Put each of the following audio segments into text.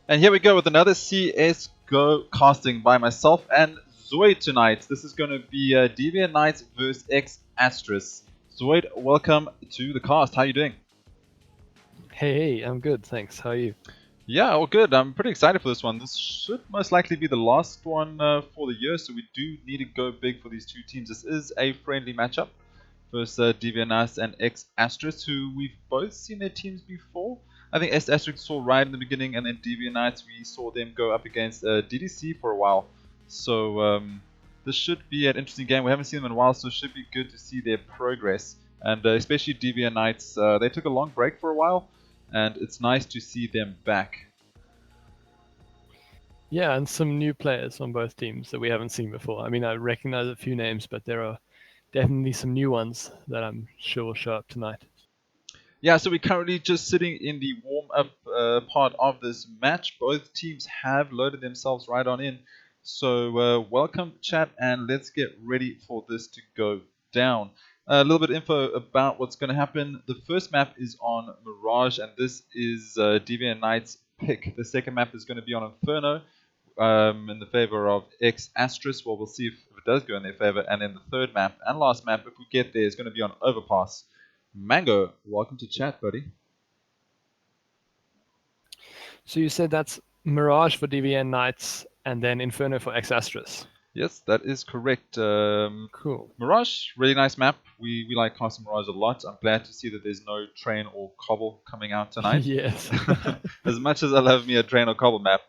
And here we go with another CSGO casting by myself and ZOID tonight. This is going to be Deviant Knights vs exASTRIS. ZOID, welcome to the cast. How are you doing? Hey, I'm good, thanks. How are you? Yeah, all good. I'm pretty excited for this one. This should most likely be the last one for the year, so we do need to go big for these two teams. This is a friendly matchup versus Deviant Knights and exASTRIS, who we've both seen their teams before. I think exASTRIS saw Riot in the beginning, and then Deviant Knights, we saw them go up against DDC for a while. So this should be an interesting game. We haven't seen them in a while, so it should be good to see their progress. And especially Deviant Knights, they took a long break for a while, and it's nice to see them back. Yeah, and some new players on both teams that we haven't seen before. I mean, I recognize a few names, but there are definitely some new ones that I'm sure will show up tonight. Yeah, so we're currently just sitting in the warm-up part of this match. Both teams have loaded themselves right on in. So welcome, chat, and let's get ready for this to go down. A little bit of info about what's going to happen. The first map is on Mirage, and this is Deviant Knight's pick. The second map is going to be on Inferno in the favor of exASTRIS. Well, we'll see if it does go in their favor. And then the third map and last map, if we get there, is going to be on Overpass. Mango, welcome to chat, buddy. So you said that's Mirage for DVN Knights and then Inferno for exASTRIS. Yes, that is correct. Cool. Mirage, really nice map. We like casting Mirage a lot. I'm glad to see that there's no train or cobble coming out tonight. Yes. As much as I love me a train or cobble map,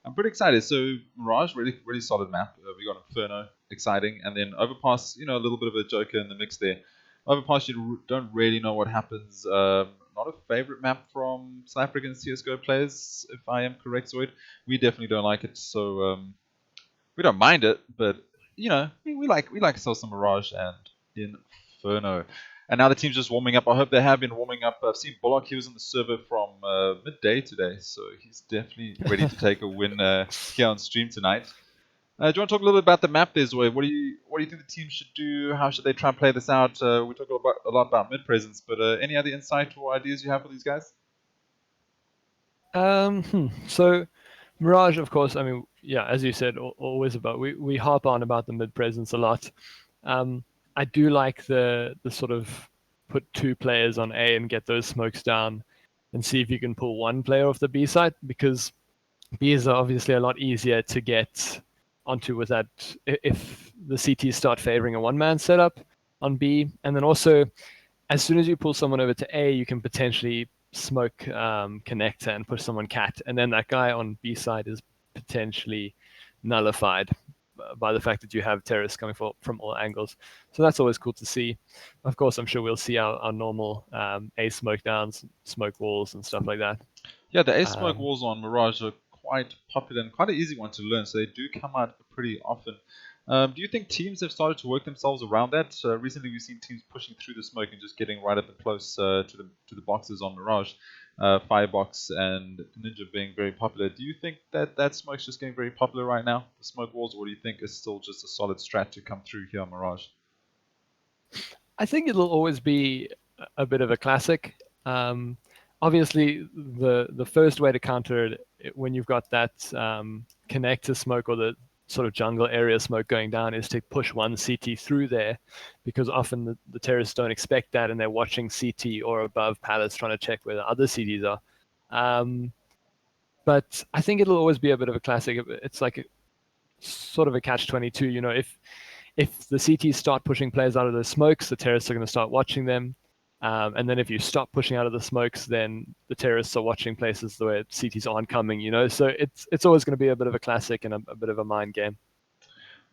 I'm pretty excited. So Mirage, really solid map. We got Inferno, exciting, and then Overpass. You know, a little bit of a joker in the mix there. Overpass, you don't really know what happens. Not a favorite map from South African CSGO players, if I am correct, Zoid. We definitely don't like it, so we don't mind it, but you know, we like ourselves some Mirage and Inferno. And now the team's just warming up. I hope they have been warming up. I've seen Bullock, he was on the server from midday today, so he's definitely ready to take a win here on stream tonight. Do you want to talk a little bit about the map there, Zoe? What do you think the team should do? How should they try and play this out? We talk a lot about mid presence, but any other insight or ideas you have for these guys? So Mirage, of course, I mean, yeah, as you said, always about, we harp on about the mid presence a lot. I do like the sort of put two players on A and get those smokes down and see if you can pull one player off the B side, because Bs are obviously a lot easier to get onto with that if the CTs start favoring a one-man setup on B. And then also, as soon as you pull someone over to A, you can potentially smoke connector and push someone cat, and then that guy on B side is potentially nullified by the fact that you have terrorists coming from all angles. So that's always cool to see. Of course, I'm sure we'll see our normal A smoke downs, smoke walls, and stuff like that. Yeah, the A smoke walls on Mirage are quite popular and quite an easy one to learn, so they do come out pretty often. Do you think teams have started to work themselves around that? Recently, we've seen teams pushing through the smoke and just getting right up and close to the boxes on Mirage, Firebox and Ninja being very popular. Do you think that smoke's just getting very popular right now, the smoke walls, or do you think it's still just a solid strat to come through here on Mirage? I think it'll always be a bit of a classic. Obviously, the first way to counter it when you've got that connector smoke or the sort of jungle area smoke going down is to push one CT through there, because often the terrorists don't expect that and they're watching CT or above pallets trying to check where the other CTs are. But I think it'll always be a bit of a classic. It's like sort of a catch-22. You know, if the CTs start pushing players out of the smokes, the terrorists are going to start watching them. And then if you stop pushing out of the smokes, then the terrorists are watching places where CTs aren't coming, you know? So it's always going to be a bit of a classic and a bit of a mind game.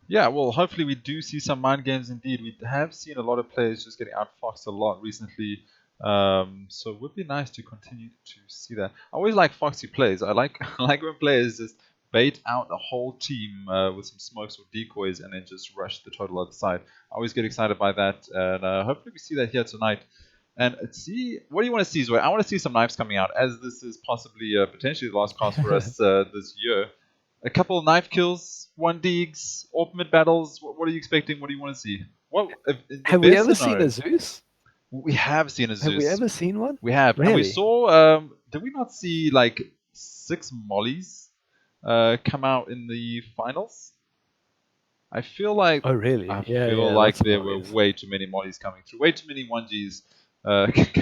Yeah, well, hopefully we do see some mind games indeed. We have seen a lot of players just getting outfoxed a lot recently. So it would be nice to continue to see that. I always like foxy plays. I like when players just bait out a whole team with some smokes or decoys and then just rush the total other side. I always get excited by that, and hopefully we see that here tonight. And see, what do you want to see, Zoe? I want to see some knives coming out, as this is possibly potentially the last cast for us this year. A couple of knife kills, 1 digs, AWP mid battles. What are you expecting? What do you want to see? Have we ever seen a Zeus? We have seen a Zeus. Have we ever seen one? We have. Really? And we saw, did we not see like 6 mollies come out in the finals. I feel like Oh, really? I Yeah, feel yeah, like lots of there were mollies. way too many mollies coming through, way too many 1Gs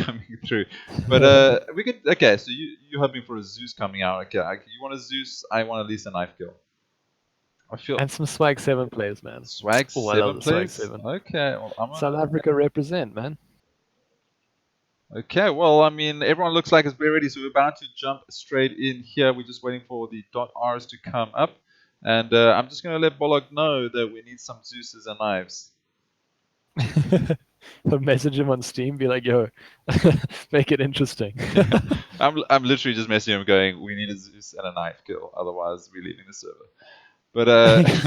coming through. But we could. Okay, so you're hoping for a Zeus coming out. Okay, you want a Zeus? I want at least a knife kill. I feel And some Swag 7 players, man. swag Oh, I love 7 the Swag plays. 7. Okay, well South Africa represent, man. Okay, well, I mean, everyone looks like it's very ready, so we're about to jump straight in here. We're just waiting for the .Rs to come up. And I'm just going to let Bullock know that we need some Zeuses and knives. Or message him on Steam, be like, yo, make it interesting. I'm literally just messaging him going, we need a Zeus and a knife kill, otherwise we're leaving the server. But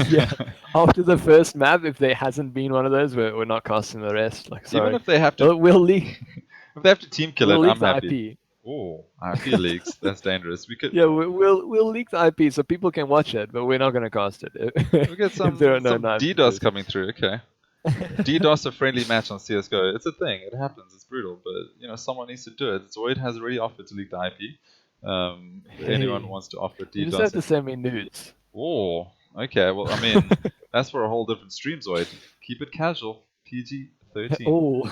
yeah, after the first map, if there hasn't been one of those, we're not casting the rest. Like, sorry. even if they have to, We'll leak. if they have to team kill We'll it, leak I'm the happy. IP. Oh, IP leaks, that's dangerous. We could. Yeah, we'll leak the IP so people can watch it, but we're not gonna cast it We get if there are no some knives. DDoS coming through. Okay. DDoS a friendly match on CSGO. It's a thing. It happens. It's brutal, but someone needs to do it. ZOID has already offered to leak the IP. If anyone wants to offer DDoS, you just have to send me nudes. Oh, okay. Well, I mean, that's for a whole different stream, ZOID. Keep it casual. PG-13. Oh,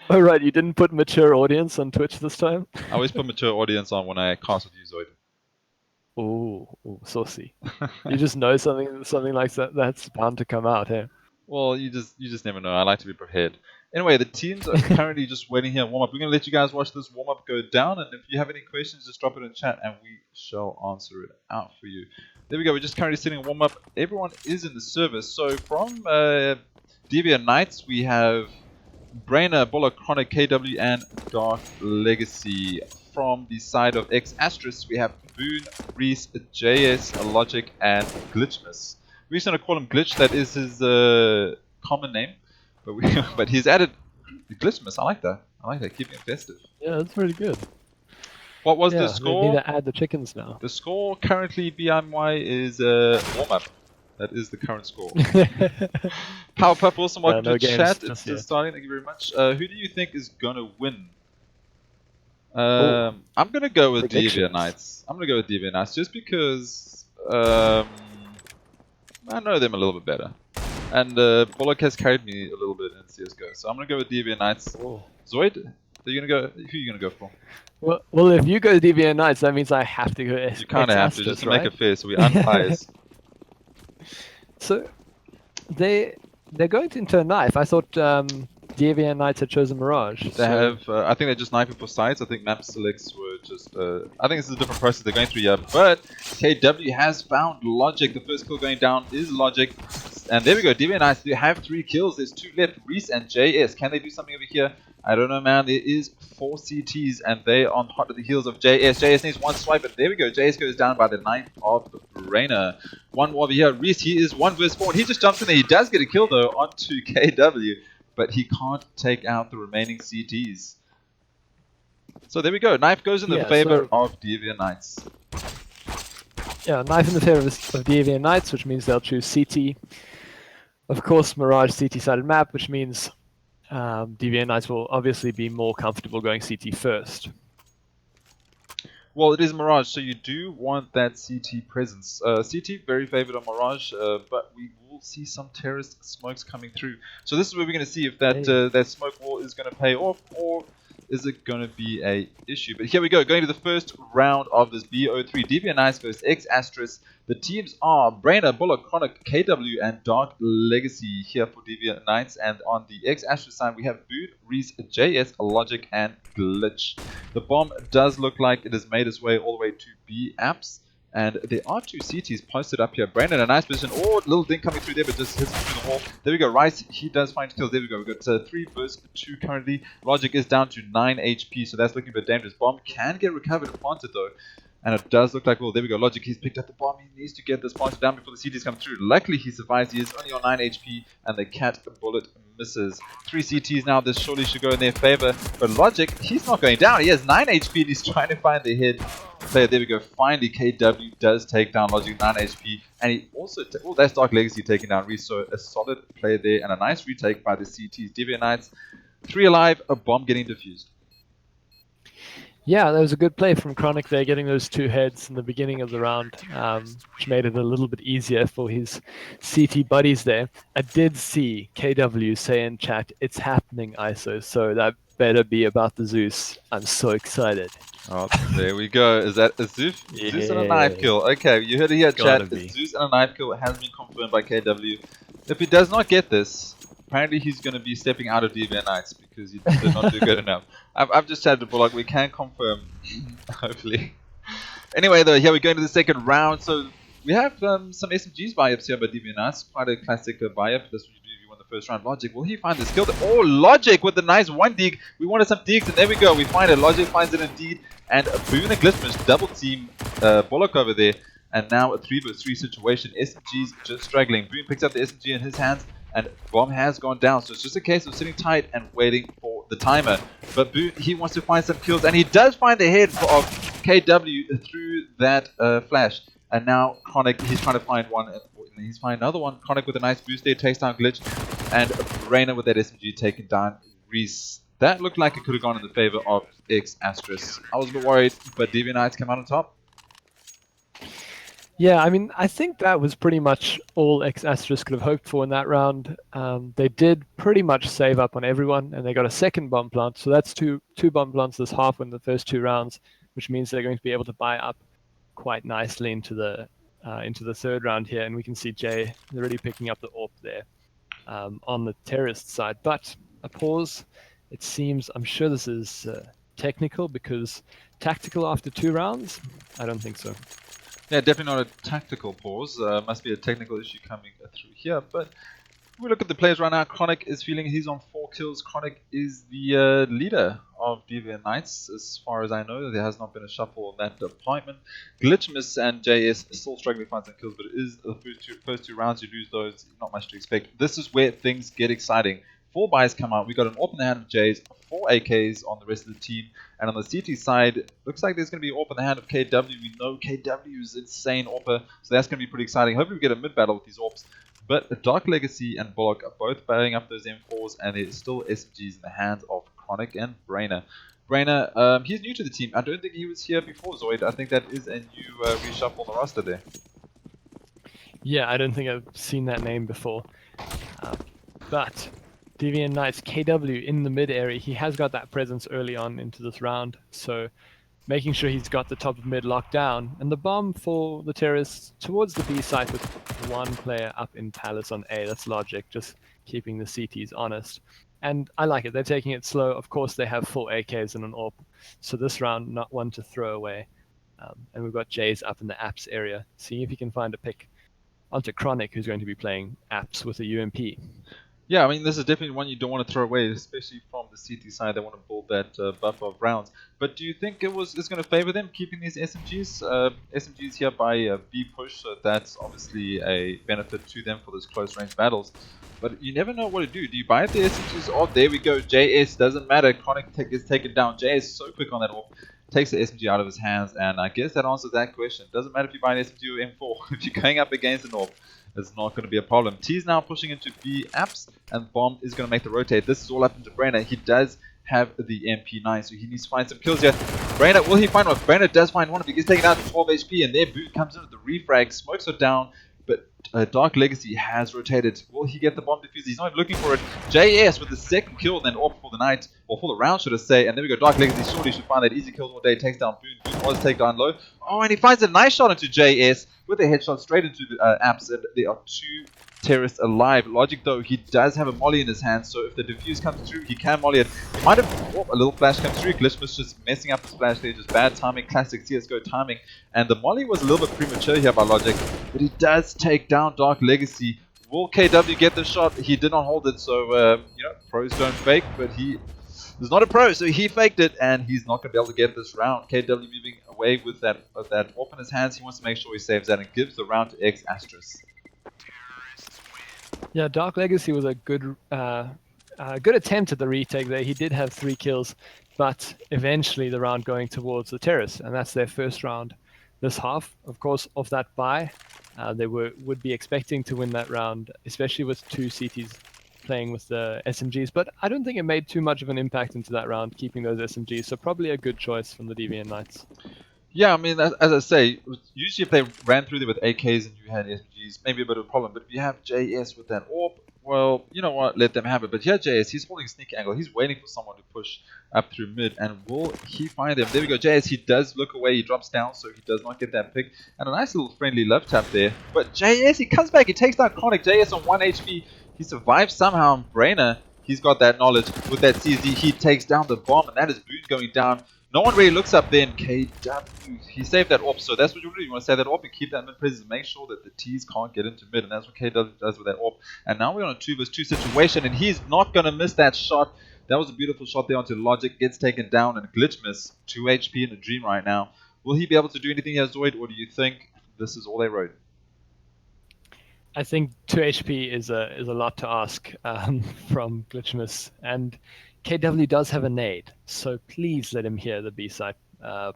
oh right, you didn't put mature audience on Twitch this time. I always put mature audience on when I cast with you, ZOID. Oh, saucy. You just know something like that's bound to come out, hey? Well, you just never know. I like to be prepared. Anyway, the teams are currently just waiting here warm up. We're gonna let you guys watch this warm up go down, and if you have any questions, just drop it in chat, and we shall answer it out for you. There we go. We're just currently sitting in warm up. Everyone is in the service. So from Deviant Knights, we have Brainer, Bullock, Kronic, KrAzYyy, and DarkLegacy. From the side of exASTRIS, we have Boon, rhyzze, JS, Logic, and Glitchmas. We're just going to call him Glitch, that is his common name. But he's added Glitchmas, I like that. I like that, keeping it festive. Yeah, that's pretty good. What was the They score? need to add the chickens now. The score currently BMY is warm-up. That is the current score. Powerpuff, also welcome no to games chat. just It's still yet. starting, thank you very much. Who do you think is going to win? I'm going to go with Deviant Knights. I'm going to go with Deviant Knights just because I know them a little bit better. And Bullock has carried me a little bit in CSGO. So I'm going to go with Deviant Knights. ZOID, who are you going to go for? Well, if you go Deviant Knights, that means I have to go You kind of have to, just to right? make it fair, so we're unbiased. So, they're going into a knife. I thought Deviant Knights had chosen Mirage. They have, I think they're just knifing for sites. I think map selects were just, I think this is a different process they're going through here. But KrAzYyy has found Logic. The first kill going down is Logic. And there we go, Deviant Knights, they have 3 kills. There's 2 left, rhyzze and JS. Can they do something over here? I don't know, man. There is 4 CTs, and they on hot at the heels of JS. JS needs one swipe, but there we go. JS goes down by the knife of Brainer. One more over here. rhyzze, he is 1 versus 4. He just jumps in there. He does get a kill, though, onto KrAzYyy, but he can't take out the remaining CTs. So there we go. Knife goes in the favor of Deviant Knights. Yeah, knife in the favor of Deviant Knights, which means they'll choose CT. Of course, Mirage CT-sided map, which means Deviant Knights will obviously be more comfortable going CT first. Well, it is Mirage, so you do want that CT presence. CT very favored on Mirage, but we will see some terrorist smokes coming through. So this is where we're going to see if that that smoke wall is going to pay off, or is it going to be a issue. But here we go, going to the first round of this BO3. Deviant Knights versus exASTRIS. The teams are Brainer, Bullock, Kronic, KrAzYyy, and DarkLegacy here for Deviant Knights. And on the exASTRIS side, we have Boon, rhyzze, JS, Logic, and Glitch. The bomb does look like it has made its way all the way to B apps. And there are 2 CTs posted up here. Brainer in a nice position. Oh, little ding coming through there, but just hits him through the wall. There we go. rhyzze, he does find kills. There we go. We've got 3 versus 2 currently. Logic is down to 9 HP, so that's looking a bit dangerous. Bomb can get recovered and planted, though. And it does look like, well, there we go. Logic, he's picked up the bomb. He needs to get this planted down before the CTs come through. Luckily, he survives. He is only on 9 HP, and the cat bullet misses. 3 CTs now. This surely should go in their favor. But Logic, he's not going down. He has 9 HP, and he's trying to find the head player. There we go. Finally, KrAzYyy does take down Logic, 9 HP. And he also, oh, that's DarkLegacy taking down rhyzze. So a solid play there, and a nice retake by the CTs. Deviant Knights, 3 alive, a bomb getting defused. Yeah, that was a good play from Kronic there, getting those 2 heads in the beginning of the round, which made it a little bit easier for his CT buddies there. I did see KW say in chat, "It's happening, ISO," so that better be about the Zeus. I'm so excited. Oh, there we go. Is that a Zeus? Zeus and a knife Yeah, kill. Okay, you heard it here, chat. gotta A be. Zeus and a knife kill has been confirmed by KW. If he does not get this, apparently he's going to be stepping out of DBN Knights because he did not do good enough. I've just chatted to Bullock. We can confirm, hopefully. Anyway, though, here we go into the second round. So we have some SMGs buy-ups here by DBN Knights. Quite a classic buy-up. That's what you do if you won the first round. Logic, will he find the skill? Oh, Logic with the nice one dig. We wanted some digs, and there we go. We find it. Logic finds it indeed. And Boone and Glitchmish double team Bullock over there. And now a 3 vs 3 situation. SMG's just struggling. Boone picks up the SMG in his hands, and Bomb has gone down. So it's just a case of sitting tight and waiting for the timer. But Boone, he wants to find some kills, and he does find the head of KW through that flash. And now Kronic, he's trying to find one, and he's finding another one. Kronic with a nice boost there, takes down Glitch, and Reina with that SMG taking down rhyzze. That looked like it could have gone in the favor of exASTRIS. I was a bit worried, but DBN Knights came out on top. Yeah, I mean, I think that was pretty much all exASTRIS could have hoped for in that round. They did pretty much save up on everyone, and they got a second bomb plant. So that's two bomb plants this half in the first 2 rounds, which means they're going to be able to buy up quite nicely into the third round here. And we can see Jay already picking up the AWP there on the terrorist side. But a pause. It seems, I'm sure this is technical, because tactical after 2 rounds? I don't think so. Yeah, definitely not a tactical pause. Must be a technical issue coming through here. But if we look at the players right now, Kronic is feeling he's on 4 kills. Kronic is the leader of DBN Knights. As far as I know, there has not been a shuffle in that department. Glitchmiss and JS are still struggling to find some kills, but it is the first two rounds. You lose those, not much to expect. This is where things get exciting. 4 buys come out. We got an AWP in the hand of Jays, 4 AKs on the rest of the team. And on the CT side, looks like there's going to be an AWP in the hand of KW. We know KW is insane AWPer, so that's going to be pretty exciting. Hopefully we get a mid-battle with these AWPs. But DarkLegacy and Bullock are both buying up those M4s, and there's still SMGs in the hands of Kronic and Brainer. Brainer, he's new to the team. I don't think he was here before ZOID. I think that is a new reshuffle on the roster there. Yeah, I don't think I've seen that name before. But DBN Knights, KW in the mid area, he has got that presence early on into this round, so making sure he's got the top of mid locked down. And the bomb for the terrorists towards the B site with 1 player up in Palace on A. That's logic, just keeping the CTs honest. And I like it. They're taking it slow. Of course, they have 4 AKs and an AWP, so this round, not one to throw away. And we've got Jays up in the apps area, seeing if he can find a pick onto Kronic, who's going to be playing apps with a UMP. Yeah, I mean, this is definitely one you don't want to throw away, especially from the CT side. They want to build that buffer of rounds. But do you think it's going to favor them keeping these SMGs? SMGs here by B push, so that's obviously a benefit to them for those close range battles. But you never know what to do. Do you buy the SMGs? Oh, there we go. JS doesn't matter. Kronic is taken down. JS is so quick on that off. Takes the SMG out of his hands, and I guess that answers that question. Doesn't matter if you buy an SMG or M4. If you're going up against an AWP, it's not going to be a problem. T's now pushing into B apps, and Bomb is going to make the rotate. This is all up into Brainer. He does have the MP9, so he needs to find some kills here. Brainer, will he find one? Brainer does find one. If he gets taken out to 12 HP, and there Boot comes in with the refrag, smokes it down. But DarkLegacy has rotated. Will he get the bomb defused? He's not even looking for it. JS with the second kill, then AWP for the night, or for the round, should I say. And there we go. DarkLegacy surely should find that easy kills all day. Takes down Boone. Boone was taken down low. Oh, and he finds a nice shot into JS with a headshot straight into the apps. And there are 2 terrorists alive. Logic, though, he does have a molly in his hand, so if the defuse comes through, he can molly it. He might have a little flash come through. Glitchmiss just messing up his flash there, just bad timing, classic CSGO timing. And the molly was a little bit premature here by Logic, but he does take down DarkLegacy. Will KW get the shot? He did not hold it, so you know, pros don't fake, but he is not a pro, so he faked it, and he's not going to be able to get this round. KW moving away with that AWP in his hands. He wants to make sure he saves that and gives the round to exASTRIS. Yeah, DarkLegacy was a good attempt at the retake there. He did have 3 kills, but eventually the round going towards the terrace, and that's their first round this half. Of course, off that bye, they would be expecting to win that round, especially with 2 CTs playing with the SMGs, but I don't think it made too much of an impact into that round, keeping those SMGs, so probably a good choice from the DVN Knights. Yeah, I mean, as I say, usually if they ran through there with AKs and you had SMGs, maybe a bit of a problem. But if you have JS with that AWP, well, you know what, let them have it. But here JS, he's holding a sneak angle. He's waiting for someone to push up through mid. And will he find them? There we go. JS, he does look away. He drops down, so he does not get that pick. And a nice little friendly love tap there. But JS, he comes back. He takes down Kronic. JS on 1 HP. He survives somehow. And Brainer, he's got that knowledge. With that CZ, he takes down the bomb. And that is Boon going down. No one really looks up there in KW. He saved that AWP, so that's what you do. You want to save that AWP and keep that mid presence and make sure that the T's can't get into mid, and that's what KW does with that AWP. And now we're on a 2 vs 2 situation, and he's not going to miss that shot. That was a beautiful shot there onto Logic, gets taken down, and glitch miss. 2 HP in a dream right now. Will he be able to do anything here, ZOID, or do you think this is all they wrote? I think 2 HP is a lot to ask from Glitchmas, and KW does have a nade, so please let him hear the B-side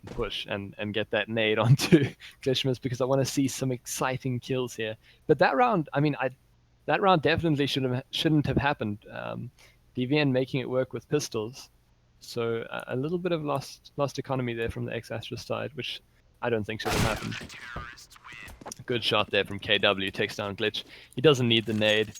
push and get that nade onto Glitchmas, because I want to see some exciting kills here. But that round, I mean, that round definitely shouldn't have happened. DVN making it work with pistols, so a little bit of lost economy there from the exASTRIS side, which I don't think should have happened. Good shot there from KW, takes down Glitch. He doesn't need the nade.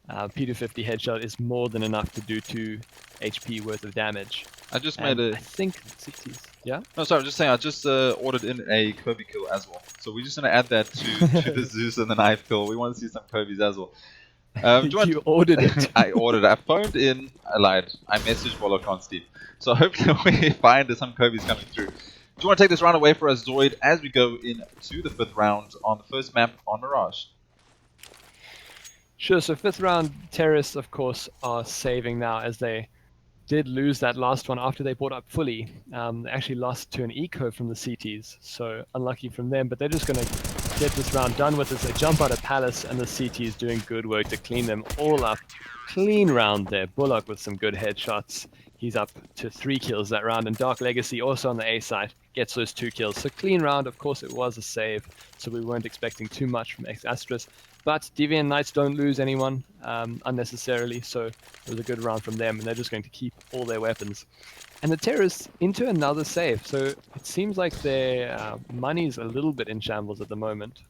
P250 headshot is more than enough to do 2 HP worth of damage. I just made a... I think 60s. Yeah? No, sorry, I'm just saying, I just ordered in a Kobe kill as well. So we're just going to add that to the Zeus and the knife kill. We want to see some Kobe's as well. You ordered it. I ordered it. I phoned in. I lied. I messaged Bullock on Steam. So hopefully we find some Kobe's coming through. Do you want to take this round away for us, ZOID, as we go into the 5th round on the first map on Mirage? Sure, so 5th round, Terrorists, of course, are saving now, as they did lose that last one after they bought up fully. They actually lost to an eco from the CTs, so unlucky from them, but they're just going to get this round done with as they jump out of Palace, and the CTs doing good work to clean them all up. Clean round there. Bullock with some good headshots. He's up to 3 kills that round, and DarkLegacy also on the A side gets those 2 kills. So clean round, of course it was a save, so we weren't expecting too much from exASTRIS. But DVN Knights don't lose anyone unnecessarily, so it was a good round from them, and they're just going to keep all their weapons. And the Terrorists into another save, so it seems like their money's a little bit in shambles at the moment.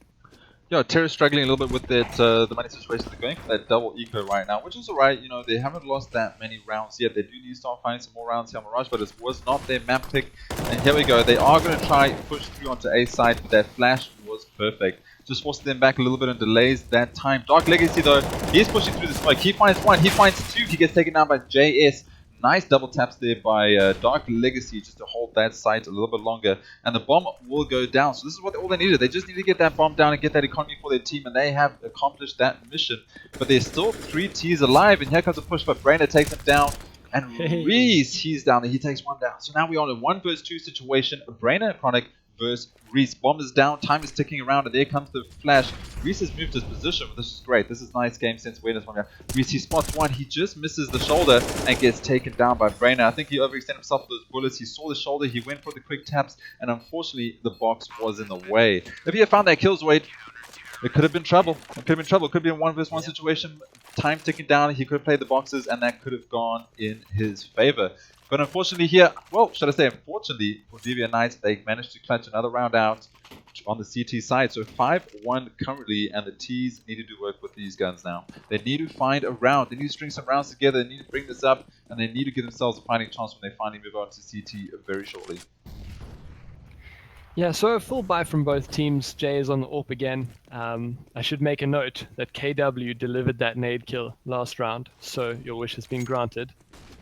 Yeah, Terra's struggling a little bit with that, the money situation. They're going for that double eco right now, which is alright. You know, they haven't lost that many rounds yet. They do need to start finding some more rounds here on Mirage, but it was not their map pick. And here we go. They are going to try push through onto A side, but that flash was perfect. Just forces them back a little bit and delays that time. DarkLegacy though, he's pushing through the smoke. He finds 1, he finds 2, he gets taken down by JS. Nice double taps there by DarkLegacy just to hold that site a little bit longer. And the bomb will go down. So this is what all they needed. They just need to get that bomb down and get that economy for their team. And they have accomplished that mission. But there's still 3 T's alive. And here comes a push, but Brainer takes him down. And rhyzze, he's down there. He takes 1 down. So now we're on a 1 vs 2 situation. Brainer and Kronic versus rhyzze. Bomb is down, time is ticking around, and there comes the flash. Rhyzze has moved his position, but this is great. This is nice game sense awareness from here. Rhyzze, he spots 1, he just misses the shoulder and gets taken down by Brainer. I think he overextended himself with those bullets. He saw the shoulder, he went for the quick taps, and unfortunately the box was in the way. If he had found that kill, ZOID, it could have been trouble. It could have been trouble. It could be a 1 vs 1 situation. Time ticking down, he could have played the boxes, and that could have gone in his favor. But unfortunately here, well, should I say unfortunately for DVN Knights, they managed to clutch another round out on the CT side. So 5-1 currently, and the T's need to do work with these guns now. They need to find a round. They need to string some rounds together. They need to bring this up, and they need to give themselves a fighting chance when they finally move on to CT very shortly. Yeah, so a full buy from both teams. Jay is on the AWP again. I should make a note that KW delivered that nade kill last round, so your wish has been granted.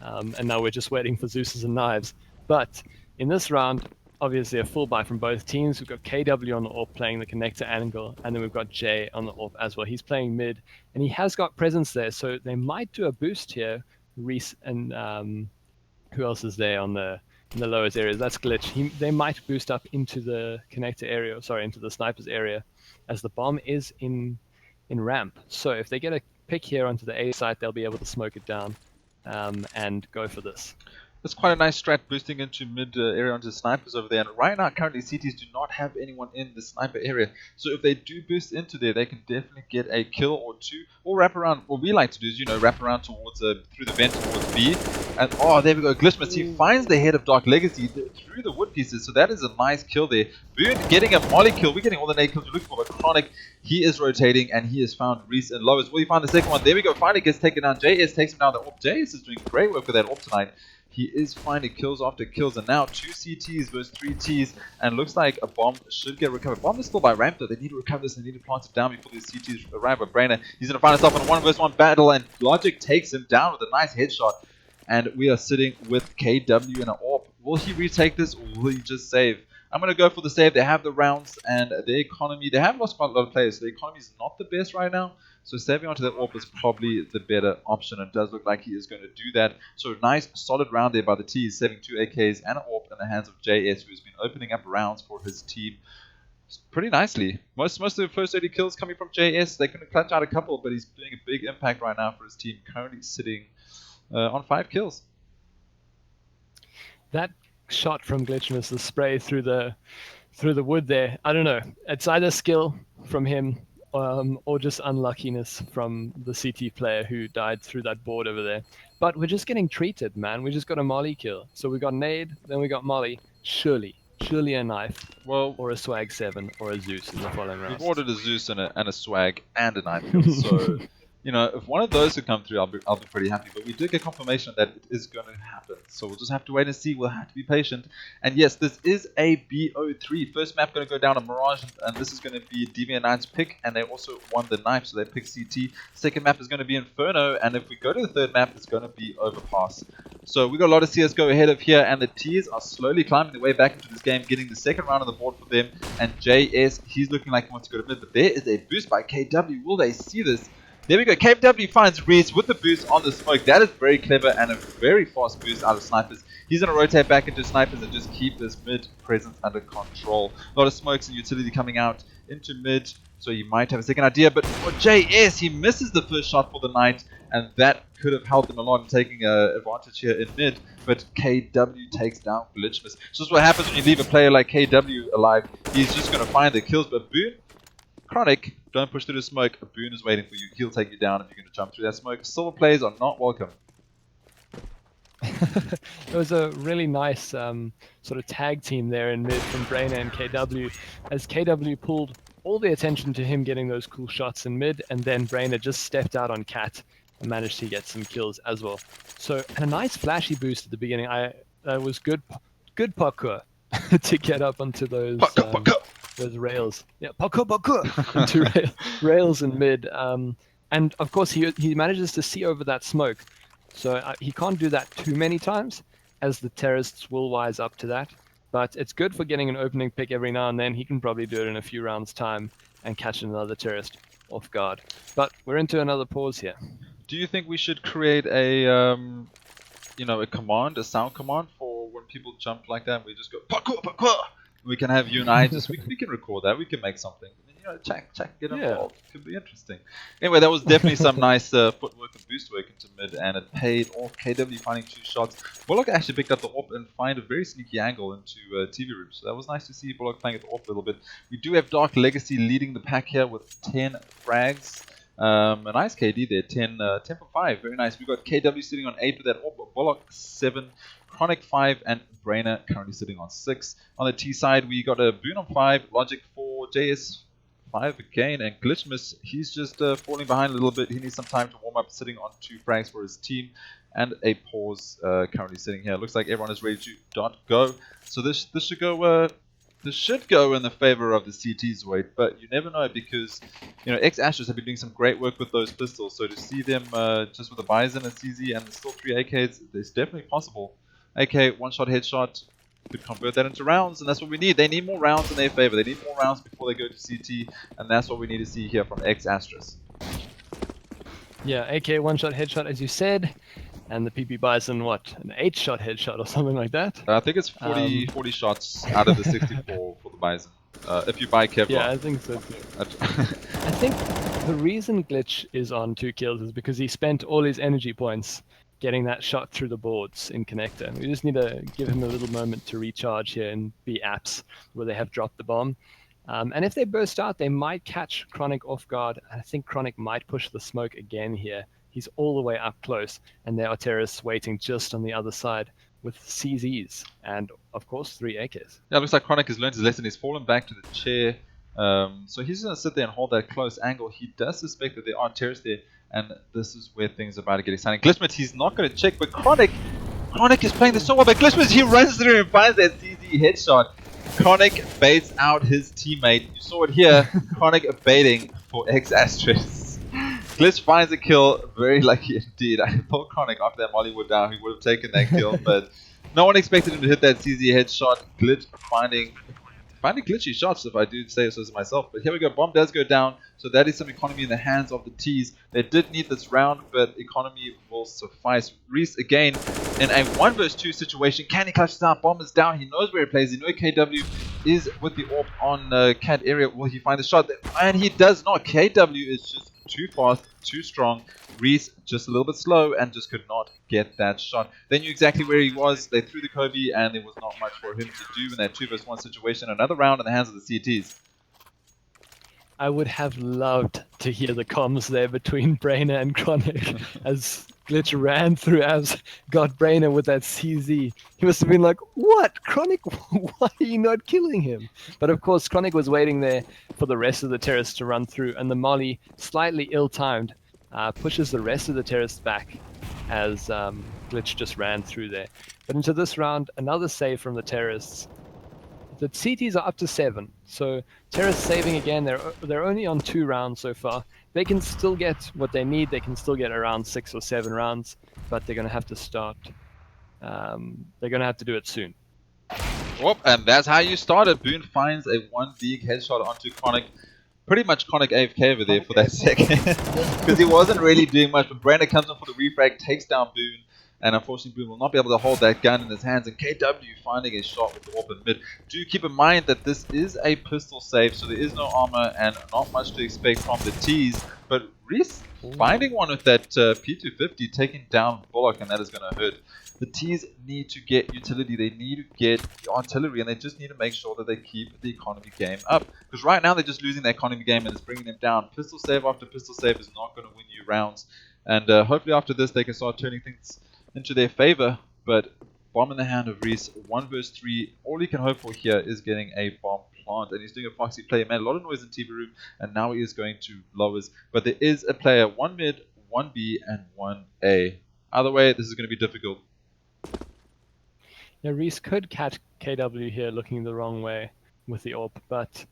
And now we're just waiting for Zeus's and Knives. But in this round, obviously a full buy from both teams. We've got KW on the AWP playing the connector angle, and then we've got Jay on the AWP as well. He's playing mid, and he has got presence there, so they might do a boost here. Rhyzze and who else is there on the in the lowest areas? That's Glitch. They might boost up into the connector area, sorry, into the sniper's area, as the bomb is in ramp. So if they get a pick here onto the A site, they'll be able to smoke it down and go for this. That's quite a nice strat boosting into mid area onto snipers over there. And right now, currently, CTs do not have anyone in the sniper area. So if they do boost into there, they can definitely get a kill or two, or wrap around. What we like to do is, wrap around towards through the vent towards B. And oh, there we go, Glitchmas. He finds the head of DarkLegacy through the wood pieces. So that is a nice kill there. Boon getting a molly kill. We're getting all the nade kills we're looking for. But Kronic, he is rotating and he has found rhyzze and Lois. Will he find the second one? There we go. Finally gets taken down. JS takes him down. The AWP. JS is doing great work with that AWP tonight. He is finding kills after kills, and now 2 CTs versus 3 Ts, and looks like a bomb should get recovered. Bomb is still by ramp though. They need to recover this, they need to plant it down before these CTs arrive. But Brainer, he's going to find himself in a 1 versus 1 battle, and Logic takes him down with a nice headshot. And we are sitting with KW in an AWP. Will he retake this, or will he just save? I'm going to go for the save. They have the rounds, and the economy, they have lost quite a lot of players, so the economy is not the best right now. So saving onto that AWP is probably the better option. It does look like he is going to do that. So nice, solid round there by the T's, saving 2 AKs and an AWP in the hands of JS, who's been opening up rounds for his team pretty nicely. Most of the first 30 kills coming from JS. They couldn't clutch out a couple, but he's doing a big impact right now for his team. Currently sitting on 5 kills. That shot from Glitchmas, the spray through the wood there, I don't know. It's either skill from him, or just unluckiness from the CT player who died through that board over there. But we're just getting treated, man. We just got a molly kill. So we got nade, then we got molly. Surely a knife, or a swag 7, or a Zeus in the following round. We've ordered a Zeus and a swag and a knife kill. So, if one of those could come through, I'll be pretty happy. But we did get confirmation that it is going to happen. So we'll just have to wait and see. We'll have to be patient. And yes, this is a BO3. First map going to go down on Mirage, and this is going to be DV9's pick. And they also won the knife, so they picked CT. Second map is going to be Inferno, and if we go to the third map, it's going to be Overpass. So we got a lot of CSGO ahead of here, and the T's are slowly climbing their way back into this game, getting the second round on the board for them. And JS, he's looking like he wants to go to mid, but there is a boost by KW. Will they see this? There we go. KW finds rhyzze with the boost on the smoke. That is very clever and a very fast boost out of snipers. He's going to rotate back into snipers and just keep this mid presence under control. A lot of smokes and utility coming out into mid, so you might have a second idea. But for JS, he misses the first shot for the night, and that could have helped him a lot in taking advantage here in mid. But KW takes down Glitchmas. So this is what happens when you leave a player like KW alive. He's just going to find the kills. But Boon, Kronic, don't push through the smoke. Boon is waiting for you. He'll take you down if you're going to jump through that smoke. Silver players are not welcome. It was a really nice sort of tag team there in mid from Brainer and KW, as KW pulled all the attention to him getting those cool shots in mid, and then Brainer just stepped out on Cat and managed to get some kills as well. So, and a nice flashy boost at the beginning. That was good parkour to get up onto those those rails. Yeah, parkour into rails in mid. And of course he manages to see over that smoke. So he can't do that too many times, as the terrorists will wise up to that. But it's good for getting an opening pick every now and then. He can probably do it in a few rounds' time and catch another terrorist off guard. But we're into another pause here. Do you think we should create a, a command, a sound command for when people jump like that? We just go parkour, parkour. We can have you and I just we can record that. We can make something. Check, get involved. Yeah. Could be interesting. Anyway, that was definitely some nice footwork and boost work into mid, and it paid off. KW finding 2 shots. Bullock actually picked up the AWP and find a very sneaky angle into TV room. So that was nice to see Bullock playing at the AWP a little bit. We do have DarkLegacy leading the pack here with 10 frags. A nice KD there, 10 for 5. Very nice. We got KW sitting on 8 with that AWP. Bullock 7. Kronic 5 and Brainer currently sitting on 6. On the T side, we got a Boon on 5, Logic 4, JS 5 again, and Glitchmas, he's just falling behind a little bit. He needs some time to warm up, sitting on 2 frags for his team, and a pause currently sitting here. Looks like everyone is ready to go. So this should go. This should go in the favor of the CT's weight, but you never know, because exASTRIS have been doing some great work with those pistols. So to see them just with a Bison, it's easy, and still 3 AKs, it's definitely possible. AK, 1-shot headshot, could convert that into rounds, and that's what we need. They need more rounds in their favor. They need more rounds before they go to CT, and that's what we need to see here from exASTRIS. Yeah, AK 1-shot headshot, as you said, and the PP Bison, what, an 8-shot headshot or something like that? I think it's 40 shots out of the 64 for the Bison. If you buy Kevlar. Yeah, I think so too. I think the reason Glitch is on 2 kills is because he spent all his energy points getting that shot through the boards in connector. We just need to give him a little moment to recharge here and be apps where they have dropped the bomb. And if they burst out, they might catch Kronic off guard. I think Kronic might push the smoke again here. He's all the way up close, and there are terrorists waiting just on the other side with CZs and, of course, 3 AKs. Yeah, it looks like Kronic has learned his lesson. He's fallen back to the chair. So he's going to sit there and hold that close angle. He does suspect that there are terrorists there, and this is where things are about to get exciting. Glitchmith, he's not going to check, but Kronic is playing this so well. But Glitchmith, he runs through and finds that CZ headshot. Kronic baits out his teammate. You saw it here. Kronic baiting for exASTRIS. Glitch finds a kill. Very lucky indeed. I thought Kronic, after that molly would down, he would have taken that kill, but no one expected him to hit that CZ headshot. Glitch finding glitchy shots, if I do say so myself. But here we go. Bomb does go down, so that is some economy in the hands of the T's. They did need this round, but economy will suffice. rhyzze again in a 1 vs 2 situation. Can he clutch this out? Bomb is down. He knows where he plays. He knows KW is with the AWP on CAD area. Will he find the shot? And he does not. KW is just too fast, too strong. rhyzze just a little bit slow and just could not get that shot. They knew exactly where he was. They threw the Kobe and there was not much for him to do in that 2 vs 1 situation. Another round in the hands of the CTs. I would have loved to hear the comms there between Brainer and Kronic as Glitch ran through as got Brainer with that CZ. He must have been like, what? Kronic, why are you not killing him? But of course, Kronic was waiting there for the rest of the terrorists to run through, and the molly, slightly ill-timed, pushes the rest of the terrorists back as Glitch just ran through there. But into this round, another save from the terrorists. The CTs are up to 7, so terrorists saving again. They're only on 2 rounds so far. They can still get what they need. They can still get around 6 or 7 rounds, but they're going to have to start. They're going to have to do it soon. Whoop, and that's how you started. Boone finds a 1 big headshot onto Kronic. Pretty much Kronic AFK over there for that second, because he wasn't really doing much. But Brandon comes in for the refrag, takes down Boone. And unfortunately, Boone will not be able to hold that gun in his hands. And KW finding a shot with the AWP in mid. Do keep in mind that this is a pistol save, so there is no armor and not much to expect from the T's. But rhyzze finding one with that P250, taking down Bullock, and that is going to hurt. The T's need to get utility. They need to get artillery, and they just need to make sure that they keep the economy game up. Because right now they're just losing the economy game, and it's bringing them down. Pistol save after pistol save is not going to win you rounds. And hopefully after this they can start turning things into their favor, but bomb in the hand of rhyzze, 1 vs 3. All he can hope for here is getting a bomb plant, and he's doing a foxy play. Man, a lot of noise in TV room, and now he is going to lowers. But there is a player, 1 mid, 1 B, and 1 A. Either way, this is going to be difficult. Yeah, rhyzze could catch KW here looking the wrong way with the AWP, but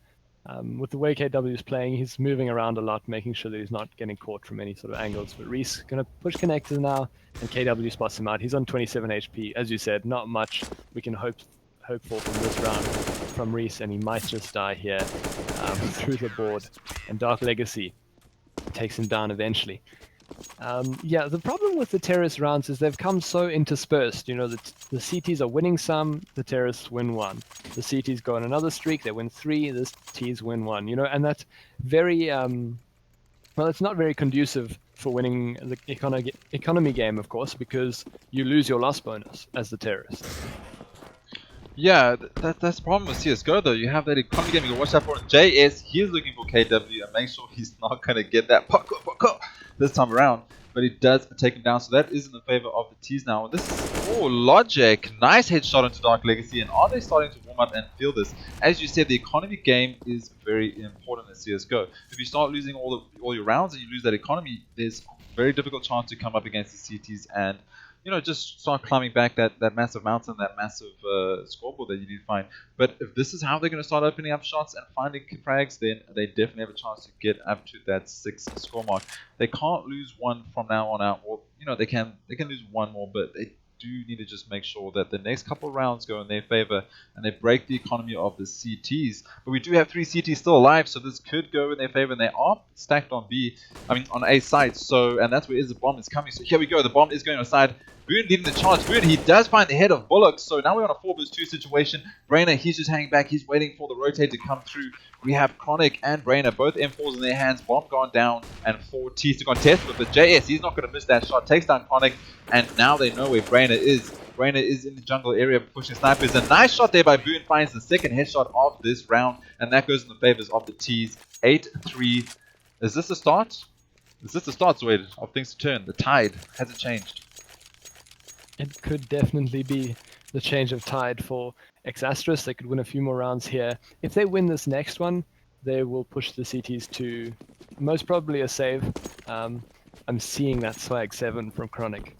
with the way KW is playing, he's moving around a lot, making sure that he's not getting caught from any sort of angles. But rhyzze going to push connectors now, and KW spots him out. He's on 27 HP. As you said, not much we can hope for from this round from rhyzze, and he might just die here through the board. And DarkLegacy takes him down eventually. Yeah, the problem with the terrorist rounds is they've come so interspersed. You know, the CTs are winning some, the terrorists win 1. The CTs go on another streak, they win 3, the T's win 1. You know, and that's very, well, it's not very conducive for winning the economy game, of course, because you lose your loss bonus as the terrorist. Yeah, that's the problem with CSGO though. You have that economy game, you can watch that for JS. He's looking for KW and make sure he's not going to get that puck this time around. But he does take him down, so that is in the favor of the T's now. And this is, Logic. Nice headshot into DarkLegacy. And are they starting to warm up and feel this? As you said, the economy game is very important in CSGO. If you start losing all your rounds and you lose that economy, there's a very difficult chance to come up against the CTs and, you know, just start climbing back that massive mountain, that massive scoreboard that you need to find. But if this is how they're going to start opening up shots and finding frags, then they definitely have a chance to get up to that 6 score mark. They can't lose 1 from now on out. Well, you know, they can lose 1 more, but they do need to just make sure that the next couple of rounds go in their favor and they break the economy of the CTs. But we do have 3 CTs still alive, so this could go in their favor, and they are stacked on on A sites. So, and that's where the bomb is coming. So here we go. The bomb is going on side. Boon leading the charge. Boon, he does find the head of Bullock, so now we're on a 4 vs 2 situation. Brainer, he's just hanging back. He's waiting for the rotate to come through. We have Kronic and Brainer, both M4s in their hands. Bomb gone down and 4 T's to contest with. But JS, he's not going to miss that shot. Takes down Kronic, and now they know where Brainer is. Brainer is in the jungle area pushing snipers. A nice shot there by Boon, finds the second headshot of this round, and that goes in the favors of the T's. 8-3. Is this the start? Is this the start, ZOID, of things to turn? The tide hasn't changed. It could definitely be the change of tide for exASTRIS. They could win a few more rounds here. If they win this next one, they will push the CTs to most probably a save. I'm seeing that swag 7 from Kronic,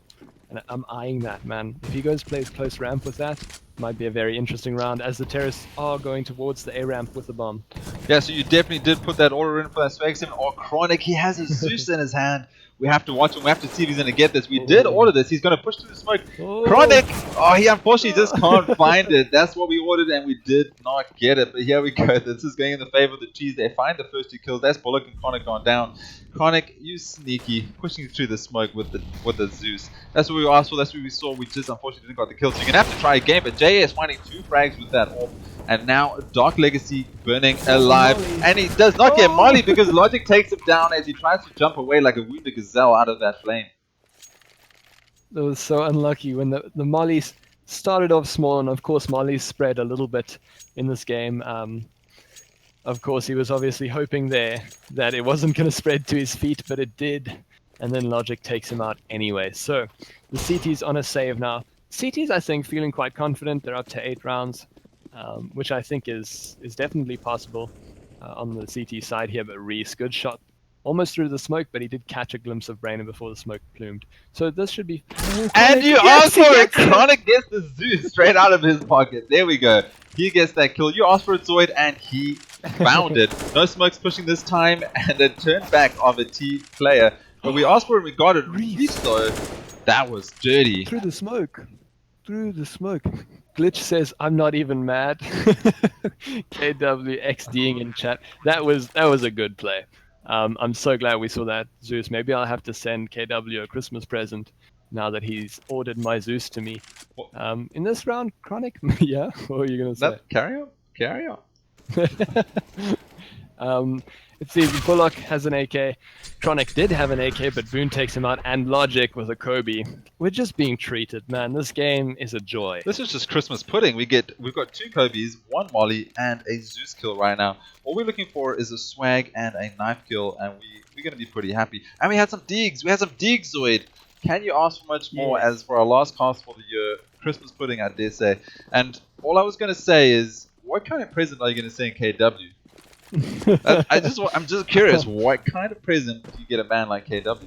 and I'm eyeing that, man. If he plays close ramp with that, might be a very interesting round, as the terrorists are going towards the A ramp with the bomb. Yeah, so you definitely did put that order in for that swag 7 or Kronic. He has a Zeus in his hand. We have to watch him. We have to see if he's going to get this. We did order this. He's going to push through the smoke. Kronic! Oh, he unfortunately just can't find it. That's what we ordered, and we did not get it. But here we go. This is going in the favor of the T's. They find the first 2 kills. That's Bullock and Kronic gone down. Kronic, you sneaky, pushing through the smoke with the Zeus. That's what we asked for. That's what we saw. We just unfortunately didn't got the kill. So you're going to have to try again. But JS finding 2 frags with that orb. And now DarkLegacy burning alive. And he does not get Molly because Logic takes him down as he tries to jump away like a wounded gazelle out of that flame. That was so unlucky when the mollies started off small, and of course mollies spread a little bit in this game. Of course he was obviously hoping there that it wasn't going to spread to his feet, but it did. And then Logic takes him out anyway. So the CT's on a save now. CT's, I think, feeling quite confident. They're up to 8 rounds. Which I think is definitely possible on the CT side here. But rhyzze, good shot, almost through the smoke, but he did catch a glimpse of Brainer before the smoke plumed. So this should be. And you asked for it. Kronic gets the Zeus straight out of his pocket. There we go. He gets that kill. You asked for it, ZOID, and he found it. No smokes pushing this time, and a turn back of a T player. But we asked for it, we got it. Rhyzze, though, that was dirty. Through the smoke. Through the smoke. Glitch says, I'm not even mad. KrAzYyy XDing in chat. That was a good play. I'm so glad we saw that Zeus. Maybe I'll have to send KrAzYyy a Christmas present now that he's ordered my Zeus to me. In this round, Kronic? Yeah? What were you going to say? No, carry on. Carry on. It seems Bullock has an AK. Kronic did have an AK, but Boon takes him out, and Logic with a Kobe. We're just being treated, man. This game is a joy. This is just Christmas pudding. We've got 2 Kobe's, 1 Molly, and a Zeus kill right now. All we're looking for is a swag and a knife kill, and we're going to be pretty happy. And we had some digs. We had some digs, ZOID. Can you ask for much more as for our last cast for the year? Christmas pudding, I dare say. And all I was going to say is, what kind of present are you going to say in KrAzYyy? I'm just curious, what kind of present do you get a man like KrAzYyy?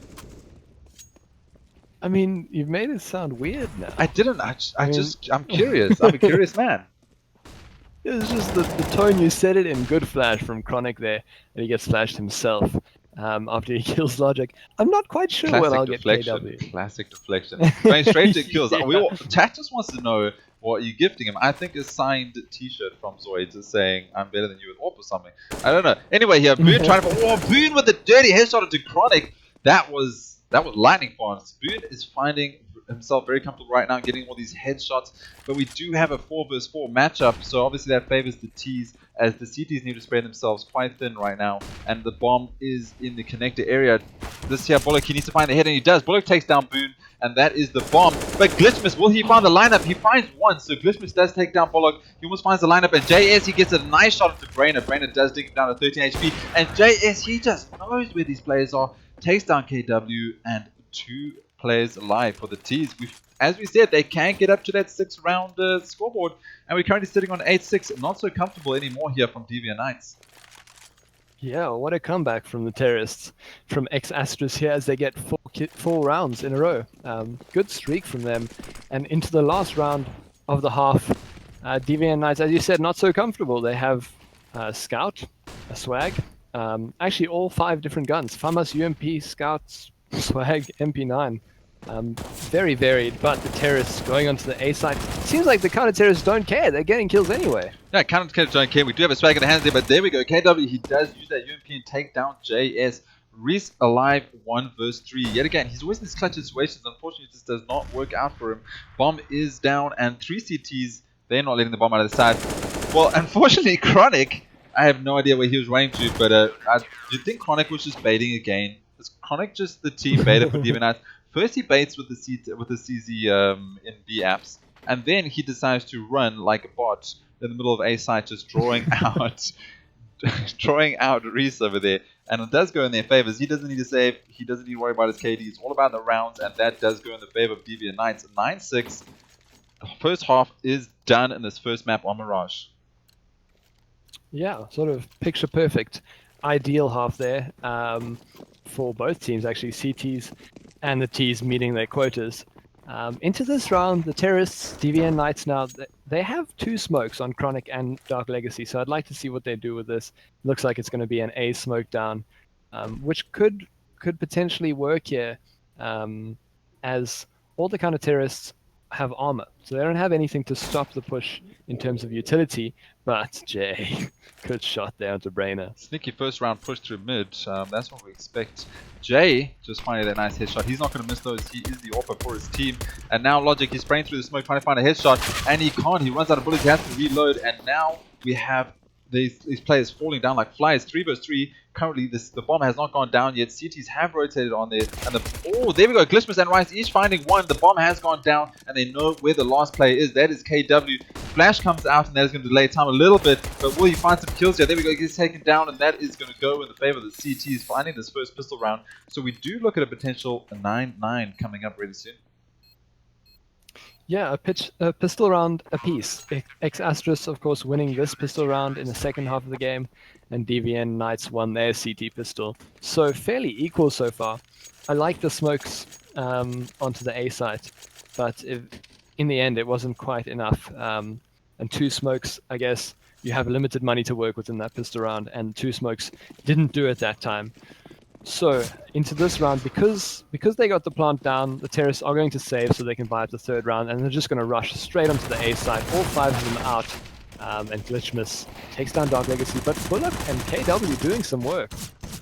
I mean, you've made it sound weird now. I didn't. I'm curious. I'm a curious man. It's just the tone you said it in. Good flash from Kronic there, and he gets flashed himself after he kills Logic. I'm not quite sure Classic what I'll deflection. get KrAzYyy. Classic deflection. Going straight to kills. Yeah. Chat just wants to know what you're gifting him. I think a signed T-shirt from ZOID just saying I'm better than you at AWP or something. I don't know. Anyway, here Boon trying to. Boon with the dirty headshot into Kronic. That was lightning fast. Boon is finding himself very comfortable right now, getting all these headshots. But we do have a 4 vs 4 matchup, so obviously that favors the T's, as the CTs need to spread themselves quite thin right now, and the bomb is in the connector area. This here Bullock, he needs to find the head, and he does. Bullock takes down Boon, and that is the bomb. But Glitchmas, will he find the lineup? He finds one, so Glitchmas does take down Bullock. He almost finds the lineup, and JS, he gets a nice shot into Brainer. Brainer does dig him down to 13 HP, and JS, he just knows where these players are. Takes down KrAzYyy, and 2 players alive for the T's. As we said, they can get up to that 6-round scoreboard, and we're currently sitting on 8-6. Not so comfortable anymore here from Deviant Knights. Yeah, what a comeback from the terrorists, from exASTRIS here, as they get 4 rounds in a row. Good streak from them, and into the last round of the half, Deviant Knights, as you said, not so comfortable. They have Scout, a Swag, actually all 5 different guns: FAMAS, UMP, Scouts, Swag, MP9. Very varied, but the terrorists going onto the A side. Seems like the counter-terrorists don't care. They're getting kills anyway. Yeah, counter-terrorists don't care. We do have a swag in the hands there, but there we go. KrAzYyy, he does use that UMP and take down JS. rhyzze alive 1 versus 3. Yet again, he's always in these clutch situations. Unfortunately, it just does not work out for him. Bomb is down, and 3 CTs, they're not letting the bomb out of the side. Well, unfortunately, Kronic, I have no idea where he was running to, but do you think Kronic was just baiting again? Is Kronic just the team beta for Demon Knights? First, he baits with the CZ in B apps, and then he decides to run like a bot in the middle of A site, just drawing out, drawing out rhyzze over there. And it does go in their favors. He doesn't need to save. He doesn't need to worry about his KD. It's all about the rounds, and that does go in the favor of Deviant Knights. 9-6. The first half is done in this first map on Mirage. Yeah, sort of picture perfect, ideal half there for both teams actually. CTs and the Ts meeting their quotas. Into this round, the terrorists, Deviant Knights now, they have 2 smokes on Kronic and DarkLegacy, so I'd like to see what they do with this. Looks like it's going to be an A smoke down, which could potentially work here, as all the counter terrorists have armor, so they don't have anything to stop the push in terms of utility. But Jay, good shot there onto Brainer. Sneaky first round push through mid. That's what we expect. Jay just finding that nice headshot. He's not going to miss those. He is the AWP for his team. And now Logic, he's spraying through the smoke trying to find a headshot, and he can't. He runs out of bullets. He has to reload, and now we have these players falling down like flies. 3 versus 3. Currently, the bomb has not gone down yet. CTs have rotated on there, and there we go. Glitchmas and rhyzze each finding one. The bomb has gone down, and they know where the last player is. That is KW. Flash comes out, and that is going to delay time a little bit. But will he find some kills here? There we go. He's taken down, and that is going to go in the favor of the CTs finding this first pistol round. So we do look at a potential 9-9 coming up really soon. Yeah, a pistol round apiece. exASTRIS, of course, winning this pistol round in the second half of the game, and Deviant Knights won their CT pistol. So fairly equal so far. I like the smokes onto the A site, but in the end it wasn't quite enough. And 2 smokes, I guess, you have limited money to work with in that pistol round, and 2 smokes didn't do it that time. So into this round, because they got the plant down, the terrorists are going to save so they can buy up the 3rd round, and they're just going to rush straight onto the A side. All 5 of them out, and Glitchmas takes down DarkLegacy, but Bullock and KW doing some work.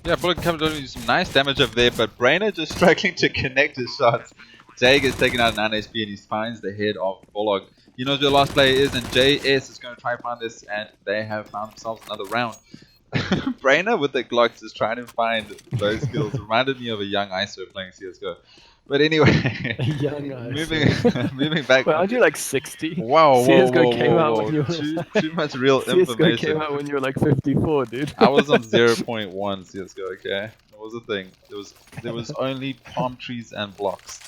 Yeah, Bullock comes doing some nice damage over there, but Brainer just struggling to connect his shots. Jay gets taken out at 9 HP, and he finds the head of Bullock. He knows where the last player is, and JS is going to try and find this, and they have found themselves another round. Brainer with the Glock just trying to find those skills reminded me of a young ISO playing CSGO. But anyway, moving back. Well, aren't you like 60? Wow, CSGO came out when you were too much real CSGO information. came out when you were like 54, dude. I was on 0.1 CSGO, okay? That was the thing. There was only palm trees and blocks.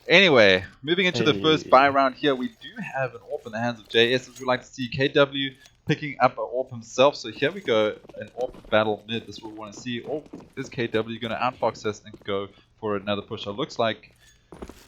Anyway, moving into the first buy round here, we do have an AWP in the hands of JS, as we like to see. KW picking up an AWP himself, so here we go, an AWP battle mid. This is what we want to see. Or is KW going to outfox us and go for another push? It looks like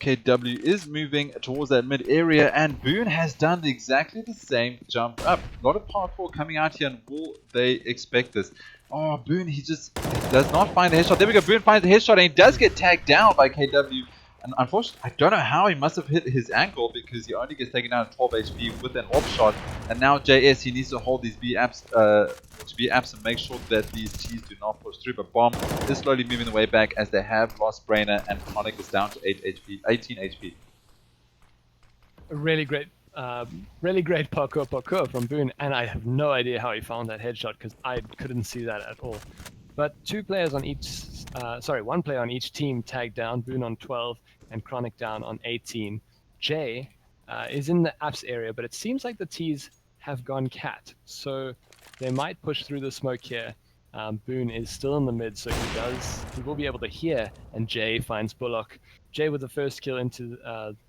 KW is moving towards that mid area, and Boon has done exactly the same jump up. A lot of parkour coming out here, and will they expect this? Oh, Boon, he just does not find a headshot. There we go, Boon finds the headshot, and he does get tagged down by KW. And unfortunately, I don't know how he must have hit his ankle, because he only gets taken down at 12 HP with an AWP shot. And now JS, he needs to hold these B apps and make sure that these Ts do not push through. But Bomb is slowly moving the way back, as they have lost Brainer, and Kronic is down to 18 HP. Really great parkour from Boon, and I have no idea how he found that headshot, because I couldn't see that at all. But 2 players on each, 1 player on each team tagged down, Boon on 12 and Kronic down on 18. Jay is in the apps area, but it seems like the Ts have gone cat, so they might push through the smoke here. Boon is still in the mid, so he will be able to hear, and Jay finds Bullock. Jay with the first kill into,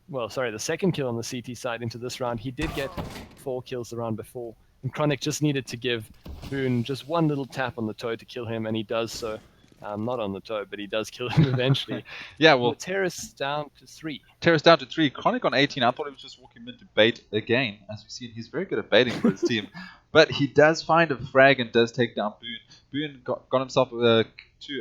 the second kill on the CT side into this round. He did get 4 kills the round before, and Kronic just needed to give Boon just one little tap on the toe to kill him, and he does so. Not on the toe, but he does kill him eventually. Yeah, well, terrorists down to 3. Terrorists down to 3. Kronic on 18. I thought he was just walking mid to bait again. As we see, he's very good at baiting for his team. But he does find a frag and does take down Boon. Boon got himself 2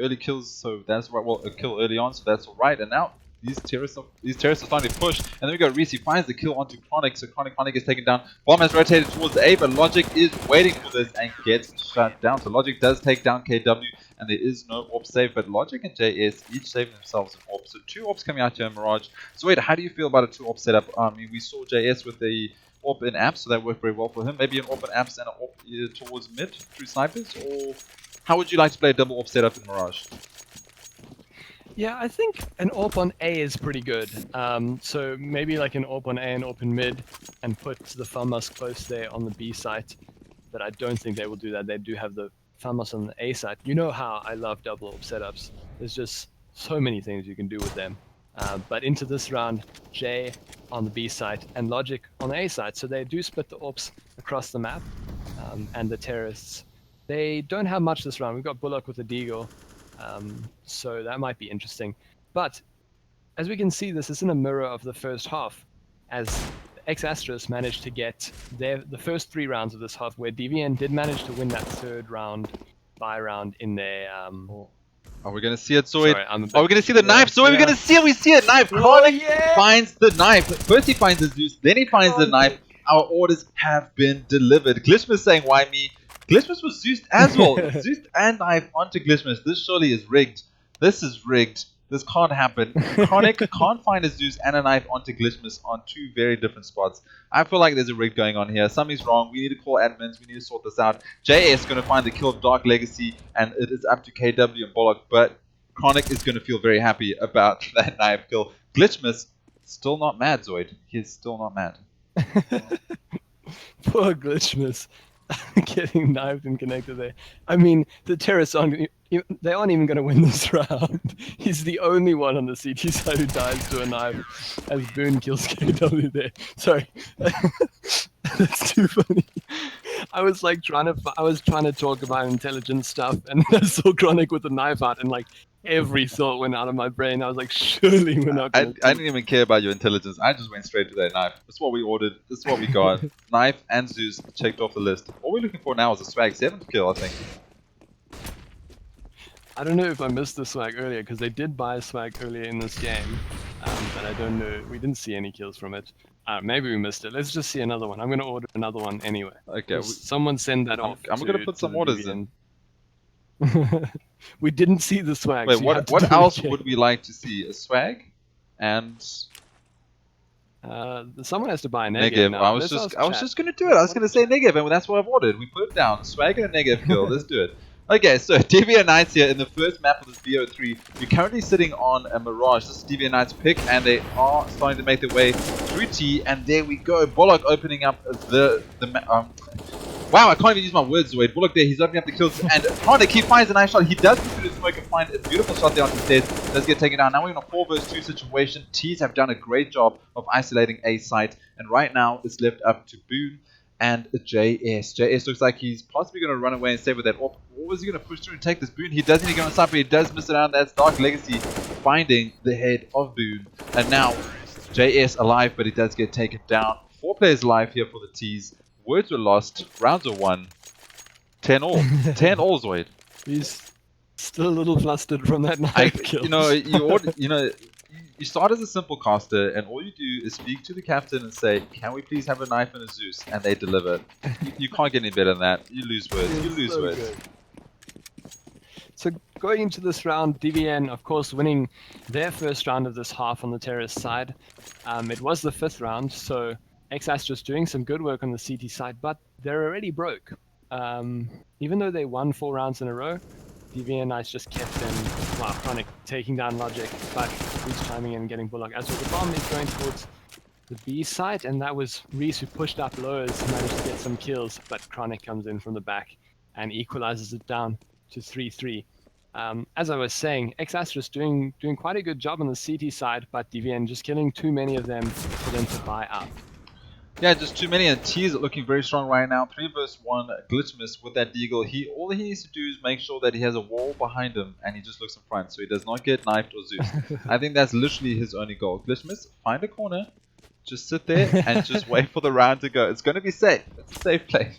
early kills, so that's right. Well, a kill early on, so that's all right. And now these terrorists are starting to push. And then we go rhyzze. He finds the kill onto Kronic, so Kronic is taken down. Bomb has rotated towards the A, but Logic is waiting for this and gets shut down. So Logic does take down KW. and there is no AWP save, but Logic and JS each saving themselves an AWP. So 2 AWPs coming out here in Mirage. So wait, how do you feel about a 2 AWP setup? I mean, we saw JS with the AWP in apps, so that worked very well for him. Maybe an AWP in apps and an AWP towards mid through snipers, or how would you like to play a double AWP setup in Mirage? Yeah, I think an AWP on A is pretty good. So maybe like an AWP on A and AWP in mid, and put the FAMAS close there on the B site. But I don't think they will do that. They do have the FAMAS on the A site. You know how I love double AWP setups. There's just so many things you can do with them. But into this round, J on the B site and Logic on the A site. So they do split the AWPs across the map, and the terrorists. They don't have much this round. We've got Bullock with a deagle. So that might be interesting. But as we can see, this is in a mirror of the first half, as exASTRIS managed to get the first 3 rounds of this half, where DVN did manage to win that 3rd round, buy round in their... Are we going to see it, Zoid? Sorry, Are we going to see the knife? Zoid, we're going to see it! We see it! Knife! Kronic finds the knife. First he finds the Zeus, then he finds the knife. Our orders have been delivered. Glitchmas saying, why me? Glitchmas was Zeus as well. Zeus and knife onto Glitchmas. This surely is rigged. This is rigged. This can't happen. Kronic can't find a Zeus and a knife onto Glitchmas on 2 very different spots. I feel like there's a rig going on here. Something's wrong. We need to call admins. We need to sort this out. JS is going to find the kill of DarkLegacy, and it is up to KW and Bullock, but Kronic is going to feel very happy about that knife kill. Glitchmas still not mad, Zoid. He's still not mad. Poor Glitchmas. Getting knifed and connected there. I mean, the terrorists aren't even going to win this round. He's the only one on the CT side who dies to a knife as Boon kills KW there. Sorry. That's too funny. I was like trying to talk about intelligent stuff, and I saw Kronic with a knife out, and like every thought went out of my brain. I was like, surely we're not going to... I didn't even care about your intelligence. I just went straight to that knife. That's what we ordered. That's what we got. Knife and Zeus checked off the list. All we're looking for now is a swag 7th kill, I think. I don't know if I missed the swag earlier, because they did buy a swag earlier in this game, but I don't know. We didn't see any kills from it. Maybe we missed it. Let's just see another one. I'm going to order another one anyway. Okay. Someone send that off. I'm going to put some orders in. We didn't see the swag. Wait, so what else would we like to see? A swag and someone has to buy a negative. I was just gonna do it. I was gonna say negative, and that's what I've ordered. We put it down. Swag and a negative kill. Let's do it. Okay, so DVN Knights here in the first map of this BO3. We're currently sitting on a Mirage. This is DVN Knights pick, and they are starting to make their way through T. And there we go. Bullock opening up wow, I can't even use my words, Zoid. Bullock there, he's opening up the kills, and Kronic, he finds a nice shot. He does go through the smoke and find a beautiful shot there onto the stairs. Does get taken down. Now we're in a 4 vs 2 situation. T's have done a great job of isolating A site, and right now it's left up to Boon and JS. JS looks like he's possibly going to run away and stay with that. Or was he going to push through and take this Boon? He doesn't even go on side, but he does miss it out. That's DarkLegacy finding the head of Boon. And now JS alive, but he does get taken down. 4 players alive here for the T's. Words were lost. Rounds are won. 10 all. 10 all, Zoid. He's still a little flustered from that knife kill. You start as a simple caster, and all you do is speak to the captain and say, "Can we please have a knife and a Zeus?" And they deliver. You can't get any better than that. You lose words. You lose so words. Good. So going into this round, DVN, of course, winning their first round of this half on the terrorist side. It was the 5th round, so exASTRIS doing some good work on the CT side, but they're already broke. Even though they won 4 rounds in a row, DVN Knights just kept them, Kronic taking down Logic, but he's chiming in and getting Bullock. As well, the bomb is going towards the B site, and that was rhyzze who pushed up lows, managed to get some kills, but Kronic comes in from the back and equalizes it down to 3-3. As I was saying, exASTRIS doing quite a good job on the CT side, but DVN just killing too many of them for them to buy up. Yeah, just too many, and T is looking very strong right now. 3 vs 1 Glitchmas with that deagle. All he needs to do is make sure that he has a wall behind him, and he just looks in front, so he does not get knifed or Zeus. I think that's literally his only goal. Glitchmas, find a corner, just sit there, and just wait for the round to go. It's going to be safe. It's a safe place.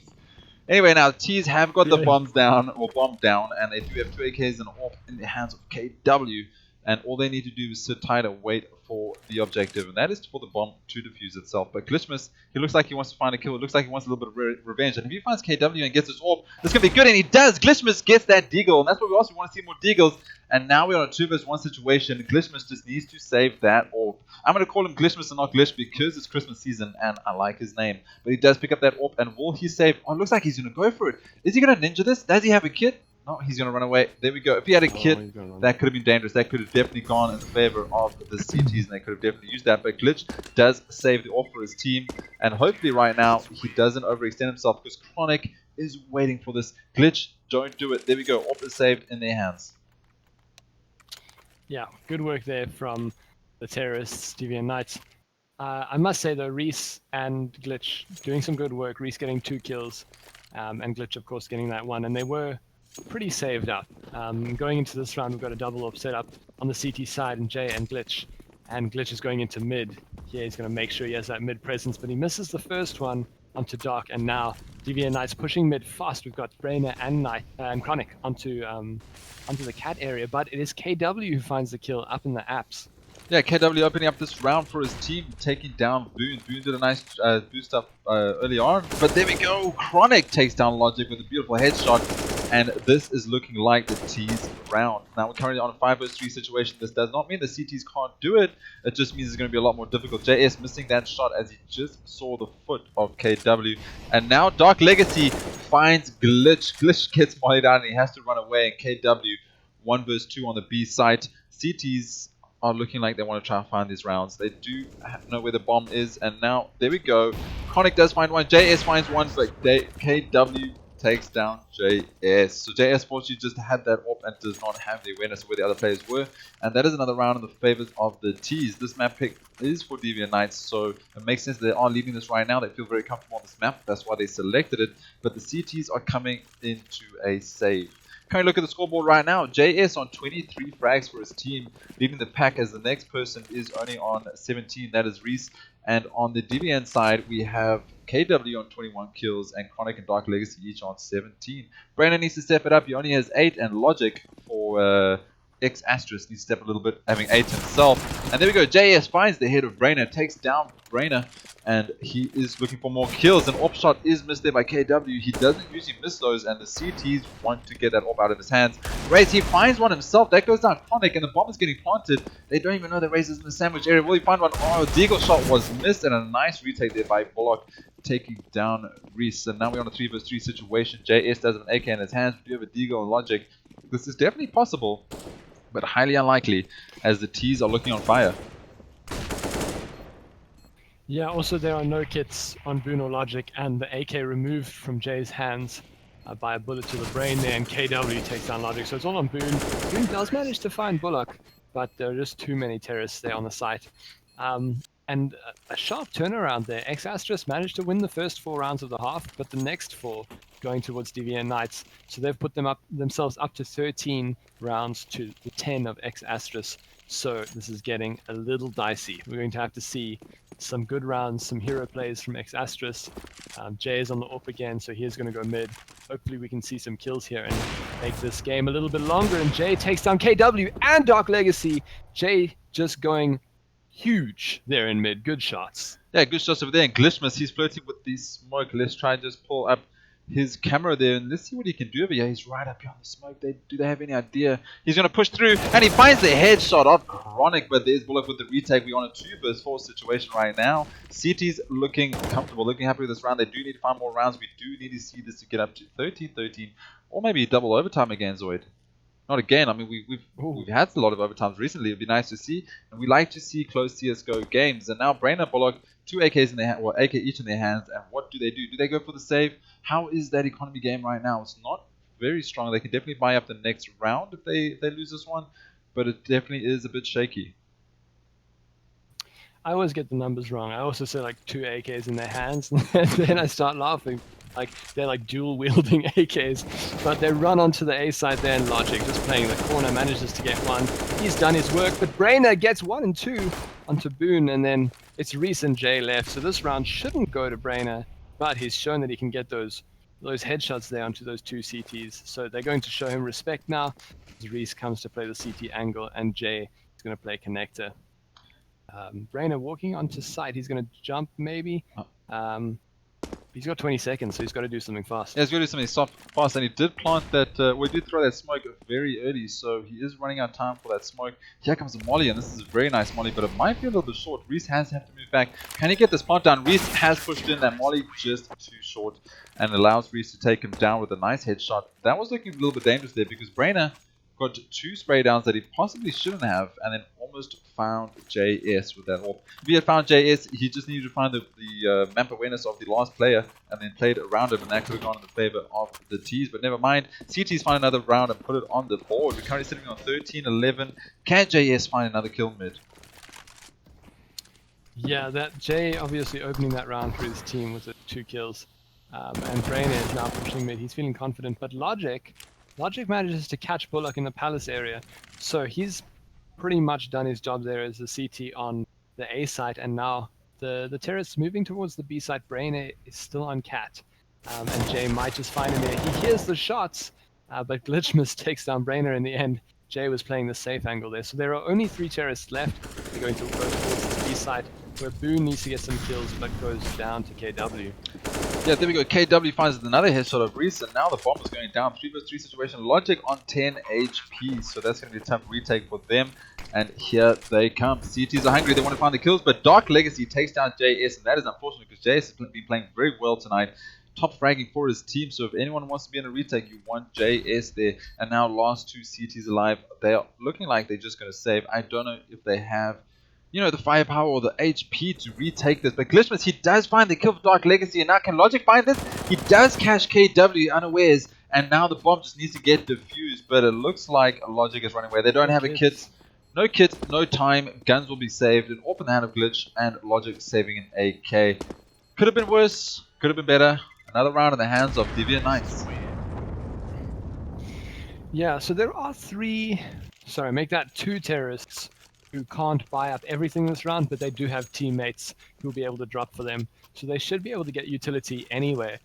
Anyway, now T's have got the bombs down, or bomb down, and they do have 2 AKs and AWP in the hands of KW. and all they need to do is sit tight and wait for the objective, and that is for the bomb to defuse itself. But Glitchmas, he looks like he wants to find a kill. It looks like he wants a little bit of revenge, and if he finds KW and gets his orb, it's going to be good, and he does. Glitchmas gets that deagle, and that's what we also want to see, more deagles. And now we're on a 2v1 situation. Glitchmas just needs to save that orb. I'm going to call him Glitchmas and not Glitch because it's Christmas season and I like his name. But he does pick up that orb, and will he save? Oh, it looks like he's going to go for it. Is he going to ninja this? Does he have a kit? No, he's going to run away. There we go. If he had a kit, that could have been dangerous. That could have definitely gone in favor of the CTs, and they could have definitely used that. But Glitch does save the orb for his team, and hopefully right now he doesn't overextend himself because Kronic is waiting for this. Glitch, don't do it. There we go. Orb is saved in their hands. Yeah, good work there from the terrorists, Deviant Knights. I must say though, rhyzze and Glitch doing some good work. Rhyzze getting 2 kills, and Glitch of course getting that 1, and they were pretty saved up. Going into this round, we've got a double orb set up on the CT side, and Jay and Glitch is going into mid. Here he's going to make sure he has that mid presence, but he misses the first one onto Dark, and now Deviant Knights pushing mid fast. We've got Brainer and Kronic onto the cat area, but it is KW who finds the kill up in the apps. Yeah, KW opening up this round for his team, taking down Boon. Boon did a nice boost up early on, but there we go. Kronic takes down Logic with a beautiful headshot, and this is looking like the T's round. Now we're currently on a 5 vs 3 situation. This does not mean the CTs can't do it. It just means it's going to be a lot more difficult. JS missing that shot as he just saw the foot of KW, and now DarkLegacy finds Glitch. Glitch gets mollied down and he has to run away, and KW 1 vs 2 on the B site. CTs are looking like they want to try and find these rounds. They do know where the bomb is, and now there we go. Kronic does find one, JS finds one, but KW takes down JS. So JS fortunately just had that orb and does not have the awareness of where the other players were, and that is another round in the favors of the T's. This map pick is for Deviant Knights, so it makes sense they are leading this right now. They feel very comfortable on this map, that's why they selected it, but the CTs are coming into a save. Can we look at the scoreboard right now? JS on 23 frags for his team, leading the pack as the next person is only on 17, that is rhyzze. And on the Deviant side, we have KW on 21 kills and Kronic and DarkLegacy each on 17. Brandon needs to step it up, he only has 8, and Logic for exASTRIS needs to step a little bit, having 8 himself. And there we go, JS finds the head of Brainer, takes down Brainer, and he is looking for more kills. An orb shot is missed there by KW. He doesn't usually miss those, and the CTs want to get that orb out of his hands. rhyzze, he finds one himself. That goes down Kronic, and the bomb is getting planted. They don't even know that rhyzze is in the sandwich area. Will he find one? Oh, deagle shot was missed, and a nice retake there by Bullock, taking down rhyzze. And now we're on a 3 vs 3 situation. JS does have an AK in his hands. We do have a deagle and Logic. This is definitely possible, but highly unlikely, as the T's are looking on fire. Yeah, also there are no kits on Boon or Logic, and the AK removed from Jay's hands by a bullet to the brain there, and KW takes down Logic, so it's all on Boon. Boon does manage to find Bullock, but there are just too many terrorists there on the site. And a sharp turnaround there. exASTRIS managed to win the first 4 rounds of the half, but the next 4 going towards Deviant Knights. So they've put themselves up to 13 rounds to the 10 of exASTRIS. So this is getting a little dicey. We're going to have to see some good rounds, some hero plays from exASTRIS. Jay is on the AWP again, so he's going to go mid. Hopefully we can see some kills here and make this game a little bit longer. And Jay takes down KW and DarkLegacy. Jay just going huge there in mid. Good shots. Yeah, good shots over there. And Glitchmas, he's flirting with the smoke. Let's try and just pull up his camera there, and let's see what he can do over here. He's right up behind the smoke. Do they have any idea? He's going to push through, and he finds the headshot of Kronic, but there's Bullock with the retake. We're on a 2 vs 4 situation right now. CT's looking comfortable, looking happy with this round. They do need to find more rounds. We do need to see this to get up to 13-13, or maybe double overtime again, ZOID. Not again. I mean, we've had a lot of overtimes recently. It'd be nice to see, and we like to see close CS:GO games. And now Brainer, Bullock, 2 AKs in their hand, well, AK each in their hands. And what do? Do they go for the save? How is that economy game right now? It's not very strong. They can definitely buy up the next round if they lose this one, but it definitely is a bit shaky. I always get the numbers wrong. I also say like 2 AKs in their hands, and then I start laughing. Like they're like dual wielding AKs, but they run onto the A side there, and Logic just playing the corner manages to get one. He's done his work, but Brainer gets 1 and 2 onto Boon, and then it's rhyzze and Jay left. So this round shouldn't go to Brainer, but he's shown that he can get those those headshots there onto those two CTs. So they're going to show him respect now as rhyzze comes to play the CT angle and Jay is going to play connector. Brainer walking onto site. He's going to jump maybe. He's got 20 seconds, so he's got to do something fast. Yeah, he's got to do something soft, fast, and he did plant that, we did throw that smoke very early, so he is running out of time for that smoke. Here comes the molly, and this is a very nice molly, but it might be a little bit short. rhyzze has to have to move back. Can he get this plant down? rhyzze has pushed in that molly just too short, and allows rhyzze to take him down with a nice headshot. That was looking a little bit dangerous there, because Brainer got 2 spray downs that he possibly shouldn't have, and then almost found JS with that AWP. If he had found JS, he just needed to find the map awareness of the last player, and then played around him, and that could have gone in the favor of the T's. But never mind, CT's find another round and put it on the board. We're currently sitting on 13-11. Can JS find another kill mid? Yeah, that Jay obviously opening that round for his team with the 2 kills. And Brainer is now pushing mid. He's feeling confident, but Logic manages to catch Bullock in the palace area, so he's pretty much done his job there as a CT on the A site, and now the terrorists moving towards the B site. Brainer is still on Cat, and Jay might just find him there. He hears the shots, but Glitchmas takes down Brainer in the end. Jay was playing the safe angle there, so there are only 3 terrorists left. They're going to go towards the B site, where Boon needs to get some kills, but goes down to KW. Yeah, there we go. KW finds another headshot of rhyzze, and now the bomb is going down. 3 vs 3 situation. Logic on 10 HP, so that's going to be a tough retake for them. And here they come. CTs are hungry. They want to find the kills, but DarkLegacy takes down JS, and that is unfortunate because JS has been playing very well tonight. Top fragging for his team, so if anyone wants to be in a retake, you want JS there. And now last 2 CTs alive. They are looking like they're just going to save. I don't know if they have, you know, the firepower or the HP to retake this. But Glitchmas, he does find the kill for DarkLegacy. And now can Logic find this? He does catch KW unawares. And now the bomb just needs to get defused. But it looks like Logic is running away. They don't have a kit. No kit, no time. Guns will be saved. An AWP in the hand of Glitch. And Logic saving an AK. Could have been worse. Could have been better. Another round in the hands of Deviant Knights. Yeah, so there are 2 terrorists who can't buy up everything this round, but they do have teammates who will be able to drop for them. So they should be able to get utility anywhere.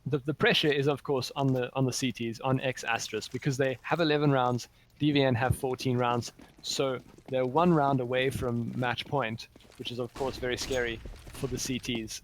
The pressure is, of course, on the CTs, on exASTRIS, because they have 11 rounds, DVN have 14 rounds. So they're 1 round away from match point, which is, of course, very scary for the CTs.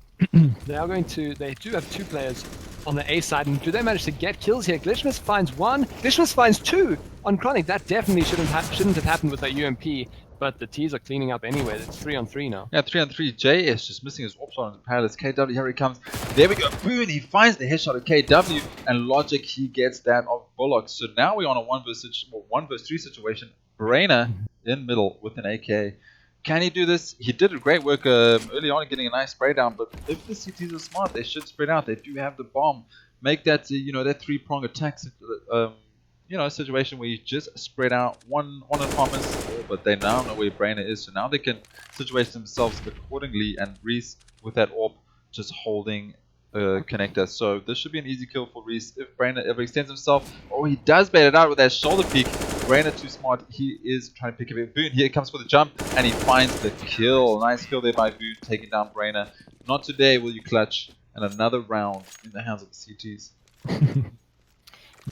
They do have 2 players on the A side, and do they manage to get kills here? Glitchmas finds 1, Glitchmas finds 2 on Kronic. That definitely shouldn't have happened with that UMP, but the T's are cleaning up anyway. It's 3-on-3 now. Yeah, 3-on-3. JS just missing his AWP shot on the Palace. KW, here he comes. There we go. Boon, he finds the headshot of KW, and Logic, he gets that of Bullock. So now we're on a 1 vs 3 situation. Brainer in middle with an AK. Can he do this? He did great work early on getting a nice spray down, but if the CTs are smart, they should spread out. They do have the bomb. Make that, you know, that 3-prong attack, you know, situation where you just spread out one apartments, but they now know where Brainer is, so now they can situate themselves accordingly, and rhyzze with that AWP just holding connector. So this should be an easy kill for rhyzze if Brainer ever extends himself. Oh, he does bait it out with that shoulder peek. Brainer too smart. He is trying to pick up a Boon. Here comes for the jump, and he finds the kill. Nice kill there by Boon, taking down Brainer. Not today will you clutch. And another round in the hands of the CTs.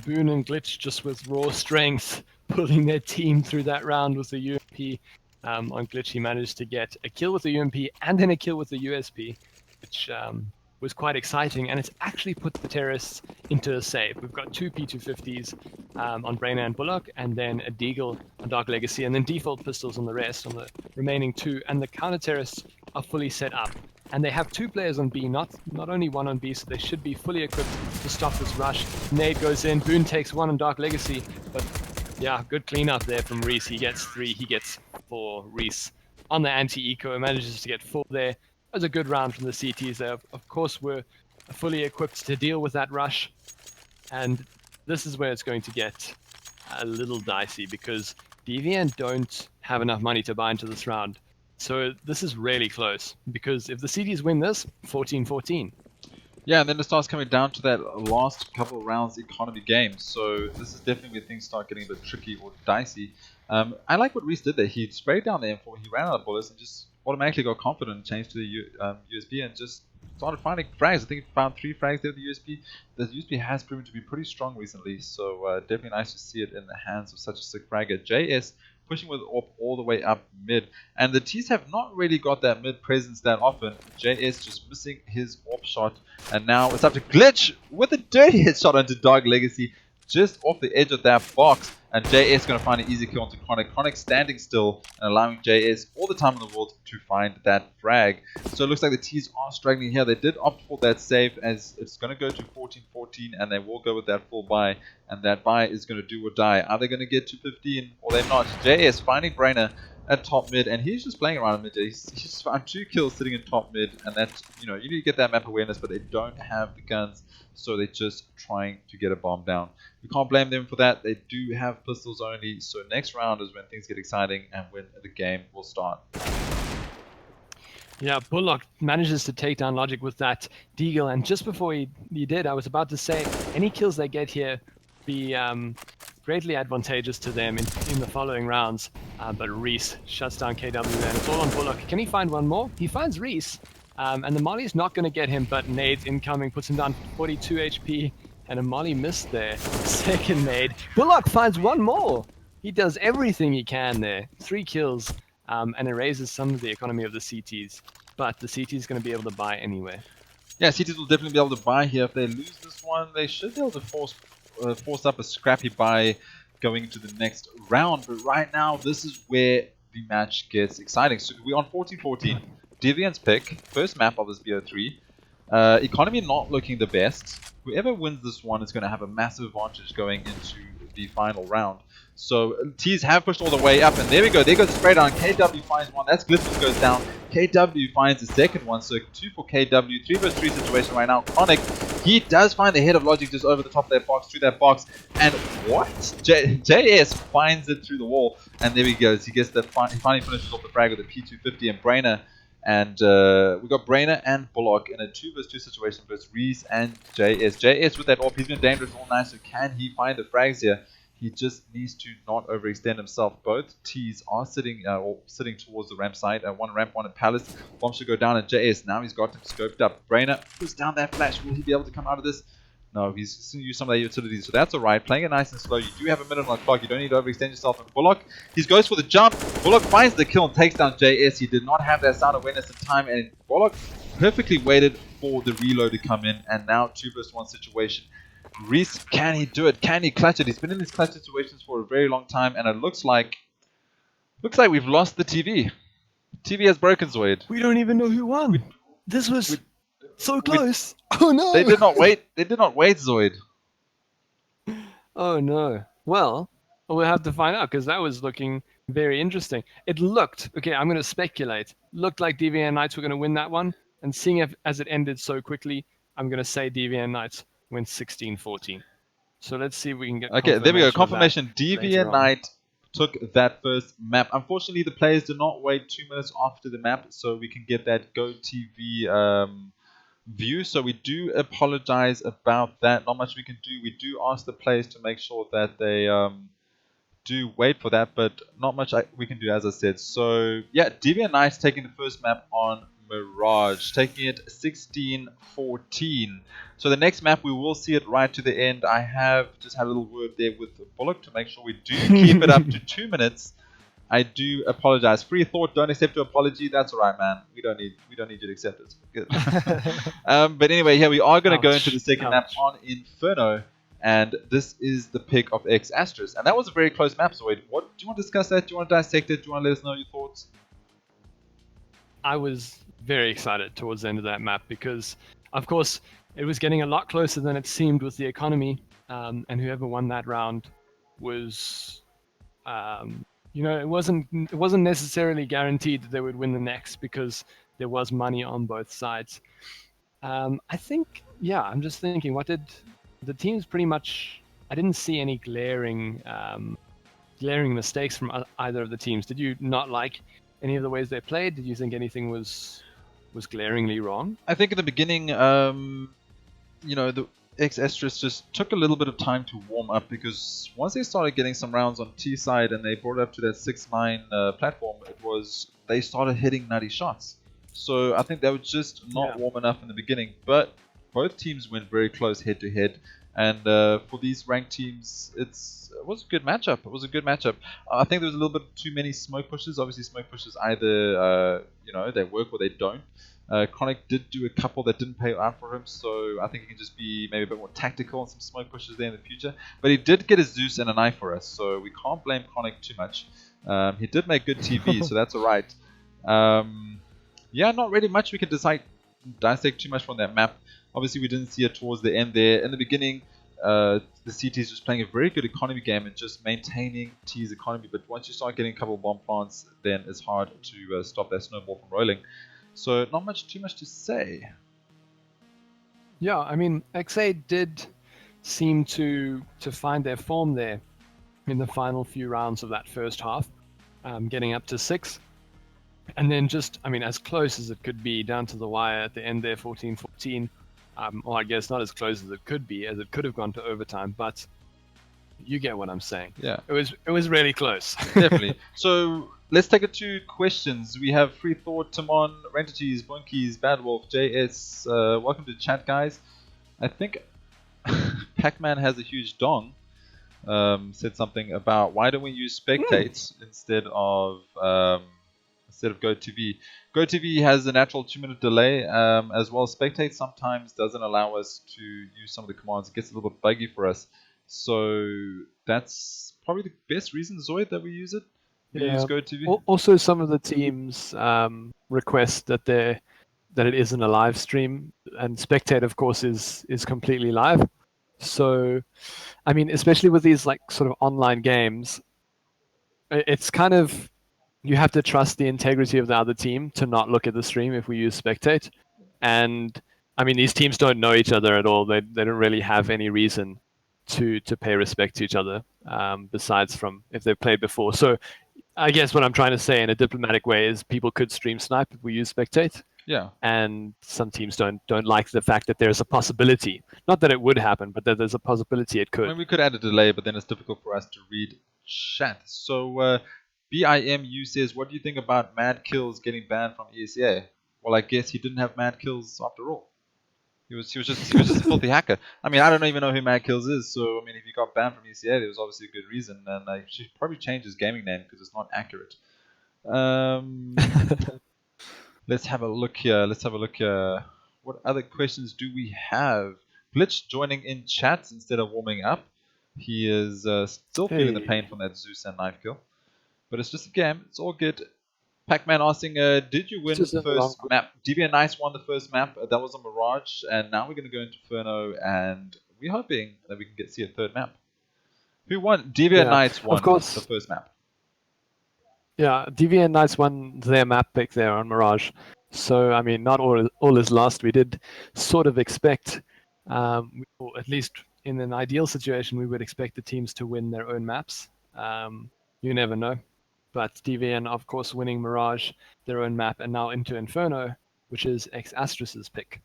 Boon and Glitch just with raw strength, pulling their team through that round with the UMP. On Glitch, he managed to get a kill with the UMP and then a kill with the USP, which was quite exciting, and it's actually put the terrorists into a save. We've got 2 P250s on Brainer and Bullock, and then a Deagle on DarkLegacy, and then default pistols on the rest, on the remaining 2, and the counter-terrorists are fully set up. And they have 2 players on B, not only 1 on B, so they should be fully equipped to stop this rush. Nade goes in, Boon takes 1 on DarkLegacy, but yeah, good cleanup there from rhyzze. He gets 3, he gets 4. rhyzze on the anti-eco, manages to get 4 there. That was a good round from the CTs there. Of course, we're fully equipped to deal with that rush, and this is where it's going to get a little dicey, because DVN don't have enough money to buy into this round. So this is really close, because if the CTs win this, 14-14. Yeah, and then it starts coming down to that last couple of rounds economy game. So this is definitely where things start getting a bit tricky or dicey. I like what rhyzze did there. He sprayed down the M4, he ran out of bullets and just automatically got confident and changed to the USB and just started finding frags. I think he found 3 frags there at the USP. The USP has proven to be pretty strong recently, so definitely nice to see it in the hands of such a sick fragger. JS pushing with AWP all the way up mid. And the T's have not really got that mid presence that often. JS just missing his AWP shot. And now it's up to Glitch with a dirty headshot onto DarkLegacy. Just off the edge of that box. And JS going to find an easy kill onto Kronic. Kronic standing still and allowing JS all the time in the world to find that frag. So it looks like the T's are struggling here. They did opt for that save as it's going to go to 14-14 and they will go with that full buy. And that buy is going to do or die. Are they going to get to 15 or they're not? JS finding Brainer at top mid, and he's just playing around in mid. He's just found 2 kills sitting in top mid, and that's, you know, you need to get that map awareness, but they don't have the guns, so they're just trying to get a bomb down. We can't blame them for that. They do have pistols only, so next round is when things get exciting and when the game will start. Yeah, Bullock manages to take down Logic with that deagle, and just before he did, I was about to say, any kills they get here be greatly advantageous to them in the following rounds. But rhyzze shuts down KW there, and it's all on Bullock. Can he find one more? He finds rhyzze, and the molly's not going to get him, but nades incoming, puts him down 42 HP, and a molly missed there. Second nade. Bullock finds one more! He does everything he can there. 3 kills, and it raises some of the economy of the CTs, but the CT is going to be able to buy anyway. Yeah, CTs will definitely be able to buy here. If they lose this one, they should be able to force up a scrappy buy going into the next round. But right now, this is where the match gets exciting. So we're on 14-14. Deviant's pick, first map of this BO3. Economy not looking the best. Whoever wins this one is going to have a massive advantage going into the final round. So T's have pushed all the way up, and there we go. There goes the spray down. KW finds one. That's Glitch goes down. KW finds the second one. So 2 for KW. 3 versus 3 situation right now. Kronic, he does find the head of Logic just over the top of that box, through that box. And what? JS finds it through the wall. And there he goes. He gets the he finally finishes off the frag with a P250 and Brainer. And we got Brainer and Bullock in a 2 versus 2 situation versus rhyzze and JS. JS with that AWP, he's been dangerous all night, so can he find the frags here? He just needs to not overextend himself. Both T's are sitting towards the ramp side. One ramp, one at Palace. Bomb should go down at JS. Now he's got him scoped up. Brainer puts down that flash. Will he be able to come out of this? No, he's going to use some of the utilities, so that's alright. Playing it nice and slow. You do have a minute on the clock. You don't need to overextend yourself. And Bullock, he goes for the jump. Bullock finds the kill and takes down JS. He did not have that sound awareness in time, and Bullock perfectly waited for the reload to come in. And now 2 versus 1 situation. rhyzze, can he do it? Can he clutch it? He's been in these clutch situations for a very long time, and it looks like we've lost the TV. TV has broken, ZOID. We don't even know who won. This was so close. Oh no! They did not wait. They did not wait, ZOID. Oh no. Well, we'll have to find out, because that was looking very interesting. It looked, okay, I'm going to speculate, looked like DVN Knights were going to win that one, and seeing as it ended so quickly, I'm going to say DVN Knights win 16-14. So let's see if we can get okay, there we go. Confirmation. DVN Knight took that first map. Unfortunately, the players did not wait 2 minutes after the map, so we can get that Go TV view. So we do apologize about that. Not much we can do. We do ask the players to make sure that they do wait for that, but not much we can do, as I said. So yeah, DVN Knights taking the first map on Mirage, taking it 16-14. So the next map, we will see it right to the end. I have just had a little word there with Bullock to make sure we do keep it up to 2 minutes. I do apologize. Free thought, don't accept your apology. That's alright, man. We don't need you to accept it. Good. But anyway, here we are going to go into the second map on Inferno, and this is the pick of exASTRIS. And that was a very close map, so wait, what do you want to discuss that? Do you want to dissect it? Do you want to let us know your thoughts? I was very excited towards the end of that map because, of course, it was getting a lot closer than it seemed with the economy, and whoever won that round was, it wasn't necessarily guaranteed that they would win the next, because there was money on both sides. I think, yeah, I'm just thinking, what did the teams pretty much? I didn't see any glaring mistakes from either of the teams. Did you not like any of the ways they played? Did you think anything was glaringly wrong? I think in the beginning, the exASTRIS just took a little bit of time to warm up, because once they started getting some rounds on T side and they brought it up to that 6-9 platform, they started hitting nutty shots. So I think they were just not warm enough in the beginning. But both teams went very close head to head. And for these ranked teams, it was a good matchup. It was a good matchup. I think there was a little bit too many smoke pushes. Obviously, smoke pushes either they work or they don't. Kronic did do a couple that didn't pay out for him, so I think he can just be maybe a bit more tactical on some smoke pushes there in the future. But he did get a Zeus and a knife for us, so we can't blame Kronic too much. He did make good TV, so that's alright. Yeah, not really much we can dissect too much from that map. Obviously, we didn't see it towards the end there. In the beginning, the CT is just playing a very good economy game and just maintaining T's economy. But once you start getting a couple of bomb plants, then it's hard to stop that snowball from rolling. So not too much to say. Yeah, I mean, XA did seem to find their form there in the final few rounds of that first half, getting up to 6. And then just, I mean, as close as it could be down to the wire at the end there, 14-14. Or I guess not as close as it could be, as it could have gone to overtime, but you get what I'm saying. Yeah. It was really close. Definitely. So let's take it to questions. We have Free Thought, Timon, Rentacheese, Boontji, Badwolf, JS. Welcome to chat, guys. I think Pac-Man has a huge dong. Said something about why don't we use spectate instead of GoTV. GoTV has a natural 2-minute delay as well. Spectate sometimes doesn't allow us to use some of the commands. It gets a little bit buggy for us. So that's probably the best reason, ZOID, that we use it. We use GoTV. Also, some of the teams request that it isn't a live stream, and spectate, of course, is completely live. So, I mean, especially with these like sort of online games, it's kind of, you have to trust the integrity of the other team to not look at the stream if we use spectate. And I mean, these teams don't know each other at all. They don't really have any reason to pay respect to each other, besides from if they've played before. So I guess what I'm trying to say in a diplomatic way is people could stream snipe if we use spectate. Yeah. And some teams don't like the fact that there's a possibility. Not that it would happen, but that there's a possibility it could. I mean, we could add a delay, but then it's difficult for us to read chat. So BIMU says, what do you think about Mad Kills getting banned from ESEA? Well, I guess he didn't have Mad Kills after all. He was just a filthy hacker. I mean, I don't even know who Mad Kills is, so I mean, if he got banned from ESEA, there was obviously a good reason, and he should probably change his gaming name because it's not accurate. Let's have a look here. What other questions do we have? Blitz joining in chats instead of warming up. He is still feeling the pain from that Zeus and knife kill. But it's just a game. It's all good. Pac-Man asking, did you win the first map? DB and Nice won the first map. That was a Mirage. And now we're going to go into Inferno. And we're hoping that we can see a third map. Who won? DB and Nice won the first map. Yeah, DV and Nice won their map pick there on Mirage. So, I mean, not all is lost. We did sort of expect, or at least in an ideal situation, we would expect the teams to win their own maps. You never know. But DVN, of course, winning Mirage, their own map, and now into Inferno, which is exASTRIS's pick.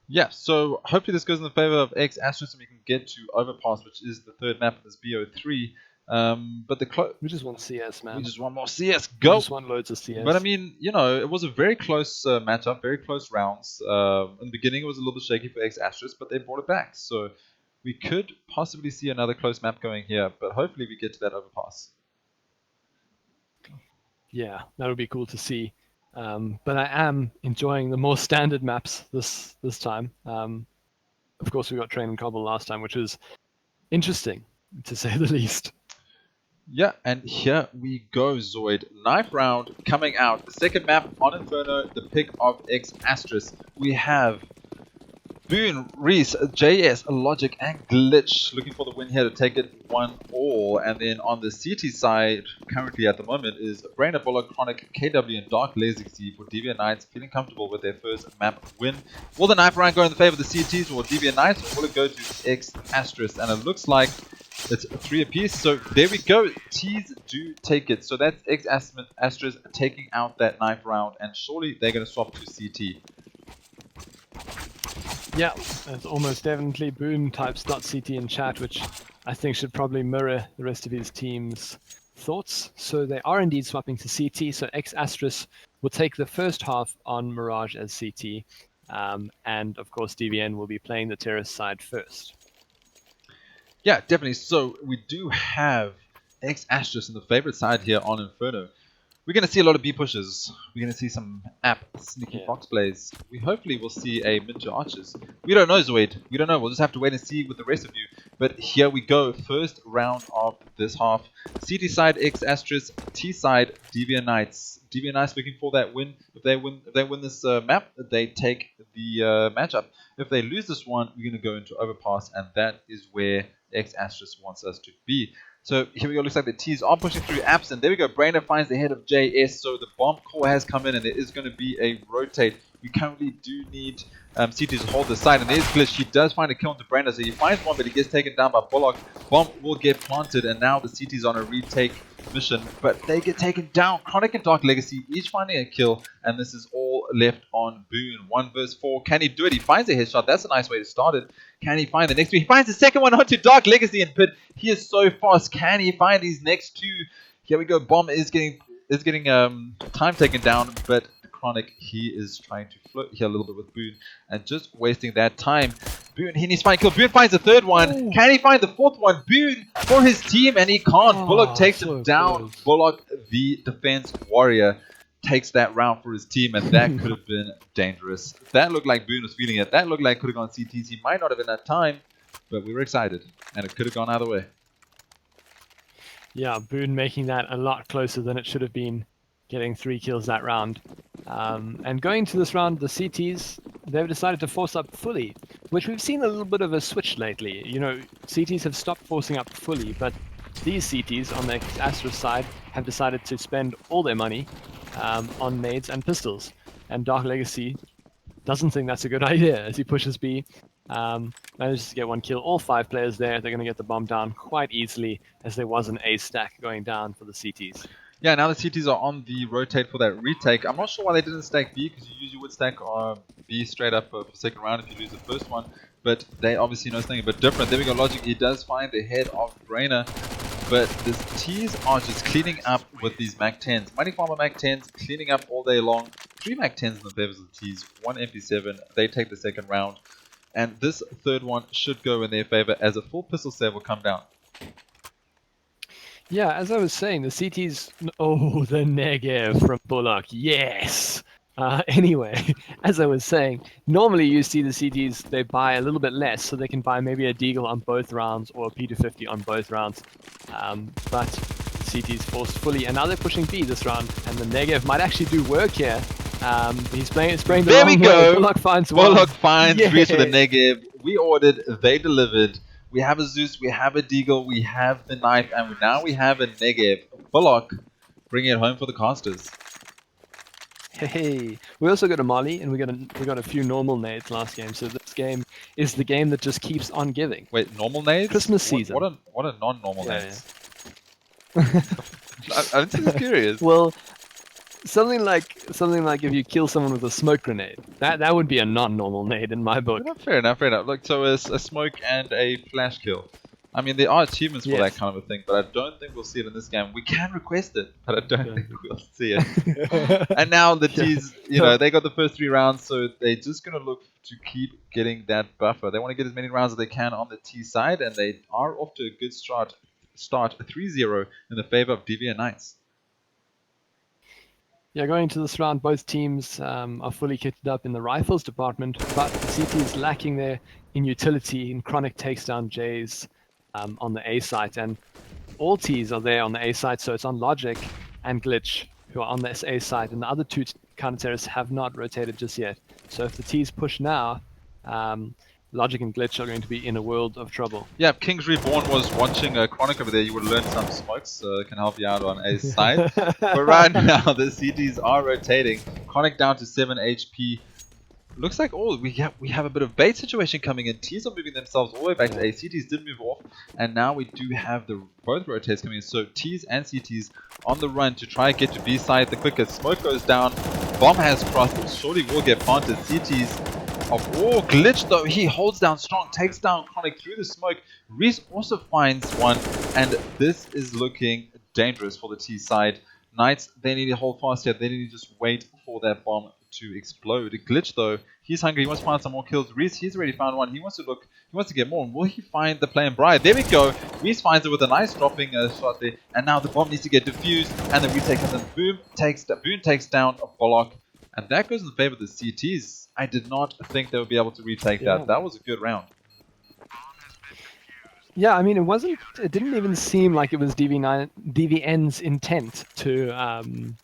Yeah, so hopefully this goes in the favor of exASTRIS and we can get to Overpass, which is the third map of this BO3. But we just want CS, man. We just want more CS. Go! We just want loads of CS. But I mean, you know, it was a very close matchup, very close rounds. In the beginning, it was a little bit shaky for exASTRIS, but they brought it back. So we could possibly see another close map going here, but hopefully we get to that Overpass. Yeah, that would be cool to see. But I am enjoying the more standard maps this time. Of course, we got Train and Cobble last time, which was interesting, to say the least. Yeah, and here we go, ZOID. Knife round coming out. The second map on Inferno, the pick of exASTRIS. We have Boon, rhyzze, JS, Logic, and Glitch looking for the win here to take it 1-all. And then on the CT side, currently at the moment, is Brainer, Bullock, Kronic, KW, and DarkLegacy for Deviant Knights feeling comfortable with their first map win. Will the knife round go in the favor of the CTs or Deviant Knights, or will it go to exASTRIS? And it looks like it's 3 apiece, so there we go. T's do take it. So that's exASTRIS taking out that knife round, and surely they're going to swap to CT. Yeah, it's almost definitely Boon types .ct in chat, which I think should probably mirror the rest of his team's thoughts. So they are indeed swapping to CT. So exASTRIS will take the first half on Mirage as CT. And of course, DVN will be playing the terrorist side first. Yeah, definitely. So we do have exASTRIS in the favorite side here on Inferno. We're going to see a lot of B pushes. We're going to see some app sneaky fox plays. We hopefully will see a mid to archers. We don't know, ZOID. We don't know. We'll just have to wait and see with the rest of you. But here we go. First round of this half. CT side exASTRIS, T side DVN Knights. DVN Knights looking for that win. If they win this map, they take the matchup. If they lose this one, we're going to go into Overpass, and that is where exASTRIS wants us to be. So here we go, looks like the T's are pushing through apps, and there we go, Brainer finds the head of JS, so the bomb core has come in, and there is going to be a rotate. We currently do need CT to hold the side, and there's Glitch. He does find a kill into Brainer, so he finds one, but he gets taken down by Bullock. Bomb will get planted, and now the CT's on a retake mission, but they get taken down. Kronic and DarkLegacy each finding a kill, and this is all left on Boon. 1 versus 4. Can he do it? He finds a headshot. That's a nice way to start it. Can he find the next two? He finds the second one onto DarkLegacy and Pit. He is so fast. Can he find these next two? Here we go. Bomb is getting time taken down, but Kronic, he is trying to float here a little bit with Boon and just wasting that time. Boon, he needs to find a kill. Boon finds the third one. Ooh. Can he find the fourth one? Boon for his team, and he can't. Bullock takes him down. Close. Bullock, the defense warrior, takes that round for his team, and that could have been dangerous. That looked like Boon was feeling it. That looked like could have gone CTs. He might not have in that time, but we were excited, and it could have gone either way. Yeah, Boon making that a lot closer than it should have been, getting 3 kills that round. And going to this round, the CTs, they've decided to force up fully, which we've seen a little bit of a switch lately. You know, CTs have stopped forcing up fully, but these CTs on the exASTRIS side have decided to spend all their money on nades and pistols. And DarkLegacy doesn't think that's a good idea as he pushes B. Manages to get 1 kill. All 5 players there. They're going to get the bomb down quite easily, as there was an A stack going down for the CTs. Yeah, now the CTs are on the rotate for that retake. I'm not sure why they didn't stack B, because you usually would stack B straight up for second round if you lose the first one. But they obviously know something a bit different. There we go, Logic. He does find the head of Brainer. But the T's are just cleaning up with these Mac 10s. Mighty Farmer Mac 10s, cleaning up all day long. 3 Mac 10s in the favors of the T's, 1 MP7. They take the second round. And this third one should go in their favor, as a full pistol save will come down. Yeah, as I was saying, the CTs... Oh, the Negev from Bullock. Yes! Anyway, as I was saying, normally you see the CTs, they buy a little bit less, so they can buy maybe a Deagle on both rounds or a P250 on both rounds. But CTs forced fully, and now they're pushing B this round, and the Negev might actually do work here. He's spraying the wrong way. Bullock finds one. Bullock finds 3 for the Negev. We ordered, they delivered. We have a Zeus, we have a Deagle, we have the knife, and now we have a Negev. Bullock, bringing it home for the casters. Hey, we also got a Molly, and we got a few normal nades last game. So this game is the game that just keeps on giving. Wait, normal nades? Christmas season. What a non-normal nades? Yeah. I'm just curious. Well, something like if you kill someone with a smoke grenade, that would be a non-normal nade in my book. Fair enough. Look, so a smoke and a flash kill. I mean, there are achievements for that kind of a thing, but I don't think we'll see it in this game. We can request it, but I don't think we'll see it. And now the T's, you know, they got the first 3 rounds, so they're just going to look to keep getting that buffer. They want to get as many rounds as they can on the T side, and they are off to a good start 3-0 in the favor of DVN Knights. Yeah, going into this round, both teams are fully kitted up in the rifles department, but CT is lacking there in utility, and Kronic takes down J's on the A site, and all T's are there on the A site, so it's on Logic and Glitch who are on this A site, and the other 2 counter-terrorists have not rotated just yet. So if the T's push now, Logic and Glitch are going to be in a world of trouble. Yeah, if Kings Reborn was watching Kronic over there, you would learn some smokes. Can help you out on A side. But right now, the CTs are rotating. Kronic down to 7 HP. Looks like we have a bit of bait situation coming in. T's are moving themselves all the way back to A. CTs did move off, and now we do have both rotates coming in. So T's and CTs on the run to try and get to B side the quickest. Smoke goes down. Bomb has crossed. Surely will get planted. CTs Glitch though, he holds down strong, takes down Kronic through the smoke. rhyzze also finds one, and this is looking dangerous for the T side. Knights, they need to hold fast here. They need to just wait for that bomb to explode. Glitch though, he's hungry. He wants to find some more kills. rhyzze, he's already found one. He wants to look. He wants to get more. And will he find the play and bride? There we go. rhyzze finds it with a nice dropping shot there. And now the bomb needs to get defused. And the retake comes in. Boom takes down a Bullock. And that goes in favor of the CTs. I did not think they would be able to retake that. That was a good round. Yeah, I mean, it didn't even seem like it was DVN's intent to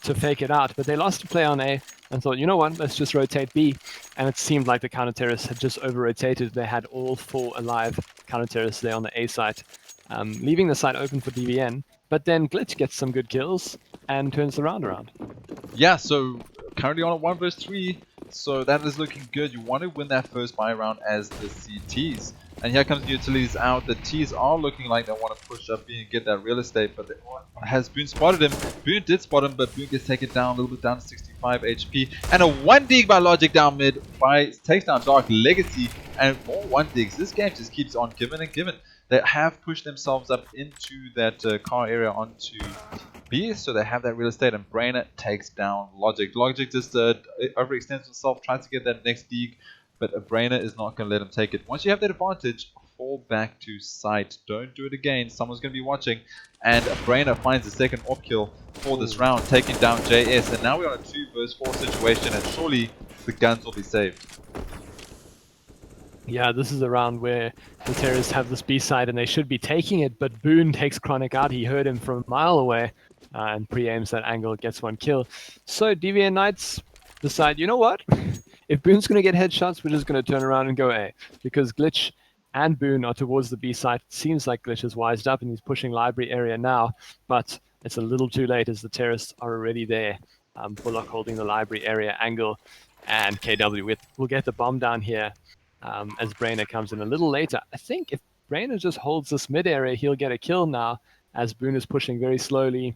fake it out, but they lost a play on A and thought, you know what, let's just rotate B. And it seemed like the counter-terrorists had just over-rotated. They had all 4 alive counter-terrorists there on the A site, leaving the site open for DVN. But then Glitch gets some good kills and turns the round around. Yeah, so currently on a 1 versus 3, so that is looking good. You want to win that first buy round as the CTs. And here comes the utilities out. The T's are looking like they want to push up B and get that real estate, but has Boon spotted him? Boon did spot him, but Boon gets taken down a little bit, down to 65 HP. And a 1 dig by Logic down mid takes down DarkLegacy, and more 1 digs. This game just keeps on giving and giving. They have pushed themselves up into that car area onto B, so they have that real estate, and Brainer takes down Logic. Logic just overextends himself, tries to get that next dig, but a Brainer is not going to let him take it. Once you have that advantage, fall back to site. Don't do it again. Someone's going to be watching. And a Brainer finds the second op kill for this round, taking down JS. And now we're on a 2 versus 4 situation, and surely the guns will be saved. Yeah, this is a round where the terrorists have this B side and they should be taking it, but Boon takes Kronic out. He heard him from a mile away and pre-aims that angle, gets 1 kill. So DVN Knights decide, you know what? If Boon's going to get headshots, we're just going to turn around and go A. Because Glitch and Boon are towards the B side. It seems like Glitch is wised up and he's pushing library area now. But it's a little too late as the terrorists are already there. Bullock holding the library area angle. And KW will get the bomb down here as Brainer comes in a little later. I think if Brainer just holds this mid area, he'll get a kill now. As Boon is pushing very slowly.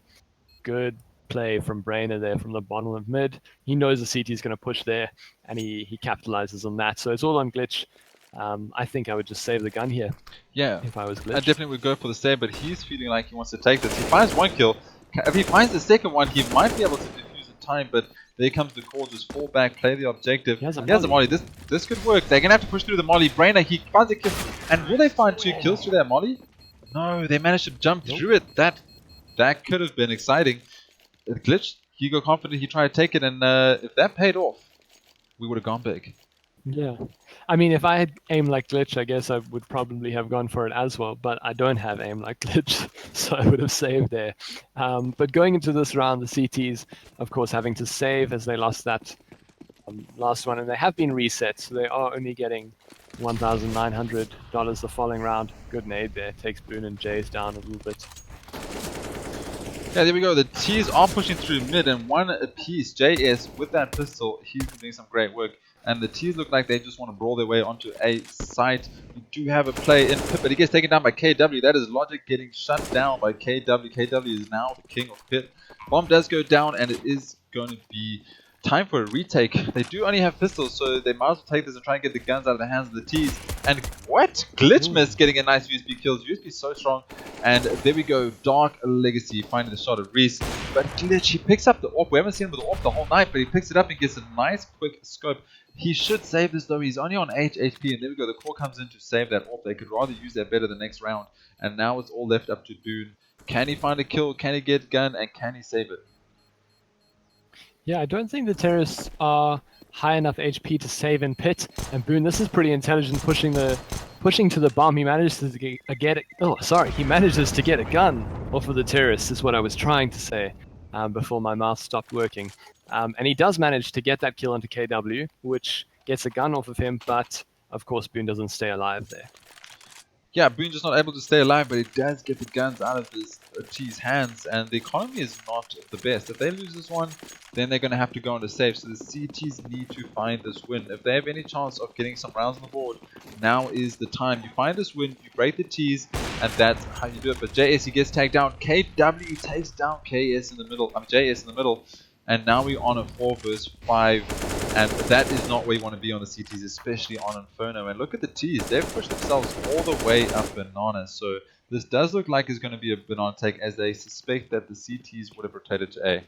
Good play from Brainer there from the bottom of mid. He knows the CT is going to push there, and he capitalizes on that. So it's all on Glitch. I think I would just save the gun here. Yeah, if I was Glitch. I definitely would go for the save, but he's feeling like he wants to take this. He finds 1 kill. If he finds the second one, he might be able to defuse in time, but there comes the call. Just fall back, play the objective. He has a molly. This could work. They're going to have to push through the molly. Brainer, he finds a kill. And will they find 2 kills through that molly? No, they managed to jump through it. That could have been exciting. Glitch, he got confident, he tried to take it, and if that paid off, we would have gone big. Yeah. I mean, if I had aim like Glitch, I guess I would probably have gone for it as well, but I don't have aim like Glitch, so I would have saved there. But going into this round, the CTs, of course, having to save as they lost that last one, and they have been reset, so they are only getting $1,900 the following round. Good nade there, takes Boon and Jays down a little bit. Yeah, there we go. The T's are pushing through mid, and 1 apiece. JS with that pistol, he's doing some great work. And the T's look like they just want to brawl their way onto a site. We do have a play in Pit, but he gets taken down by KW. That is Logic getting shut down by KW. KW is now the king of Pit. Bomb does go down, and it is going to be time for a retake. They do only have pistols, so they might as well take this and try and get the guns out of the hands of the T's. And what? Glitch missed getting a nice USB kill. USB is so strong. And there we go. DarkLegacy finding the shot of rhyzze. But Glitch, he picks up the AWP. We haven't seen him with the AWP the whole night, but he picks it up and gets a nice quick scope. He should save this though. He's only on 8 HP. And there we go. The core comes in to save that AWP. They could rather use that better the next round. And now it's all left up to Boon. Can he find a kill? Can he get gun? And can he save it? Yeah, I don't think the terrorists are high enough HP to save in Pit. And Boon, this is pretty intelligent, pushing to the bomb. He manages to get it. Oh, sorry, he manages to get a gun off of the terrorists. Is what I was trying to say before my mouth stopped working. And he does manage to get that kill onto KW, which gets a gun off of him. But of course, Boon doesn't stay alive there. Yeah, Boon just not able to stay alive, but he does get the guns out of his T's hands, and the economy is not the best. If they lose this one, then they're going to have to go on to save, so the CTs need to find this win. If they have any chance of getting some rounds on the board, now is the time. You find this win, you break the T's, and that's how you do it. But JS, he gets tagged down. KW takes down JS in the middle, and now we're on a 4 versus 5 And that is not where you want to be on the CTs, especially on Inferno. And look at the Ts. They've pushed themselves all the way up Banana. So this does look like it's going to be a Banana take, as they suspect that the CTs would have rotated to A.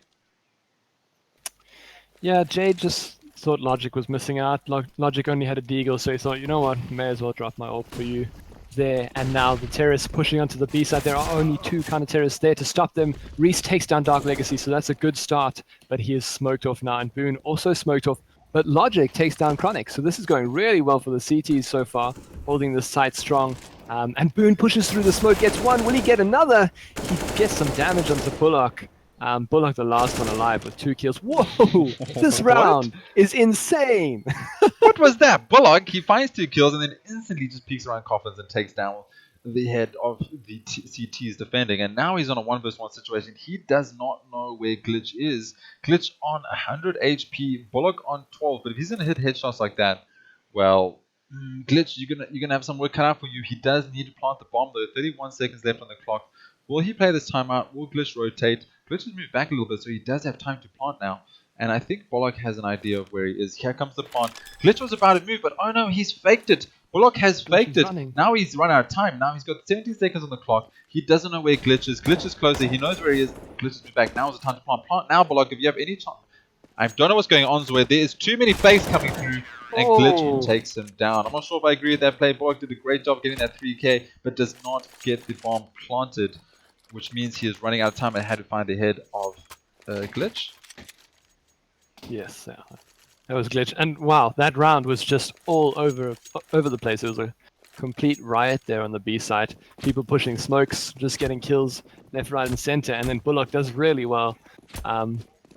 Yeah, Jade just thought Logic was missing out. Logic only had a Deagle, so he thought, you know what, may as well drop my AWP for you there. And now the terrorists pushing onto the B side. There are only 2 counter-terrorists there to stop them. rhyzze takes down DarkLegacy, so that's a good start. But he is smoked off now, and Boon also smoked off. But Logic takes down Kronic, so this is going really well for the CTs so far, holding this site strong. And Boon pushes through the smoke, gets one. Will he get another? He gets some damage onto Bullock. Bullock, the last one alive with 2 kills. Whoa! This round is insane! What was that? Bullock, he finds 2 kills and then instantly just peeks around coffins and takes down the head of the CTs defending. And now he's on a 1v1 situation. He does not know where Glitch is. Glitch on 100 HP, Bullock on 12. But if he's going to hit headshots like that, well, Glitch, you're gonna have some work cut out for you. He does need to plant the bomb though. 31 seconds left on the clock. Will he play this timeout? Will Glitch rotate? Glitch has moved back a little bit, so he does have time to plant now. And I think Bullock has an idea of where he is. Here comes the plant. Glitch was about to move, but oh no, he's faked it. Bullock has faked it. Running. Now he's run out of time. Now he's got 17 seconds on the clock. He doesn't know where Glitch is. Glitch is closer. He knows where he is. Glitch has moved back. Now is the time to plant. Plant now, Bullock, if you have any chance. I don't know what's going on, Zoid. There is too many fakes coming through, and Glitch takes him down. I'm not sure if I agree with that play. Bullock did a great job getting that 3k, but does not get the bomb planted, which means he is running out of time and had to find the head of Glitch. Yes, that was Glitch. And wow, that round was just all over the place. It was a complete riot there on the B side. People pushing smokes, just getting kills left, right, and center. And then Bullock does really well.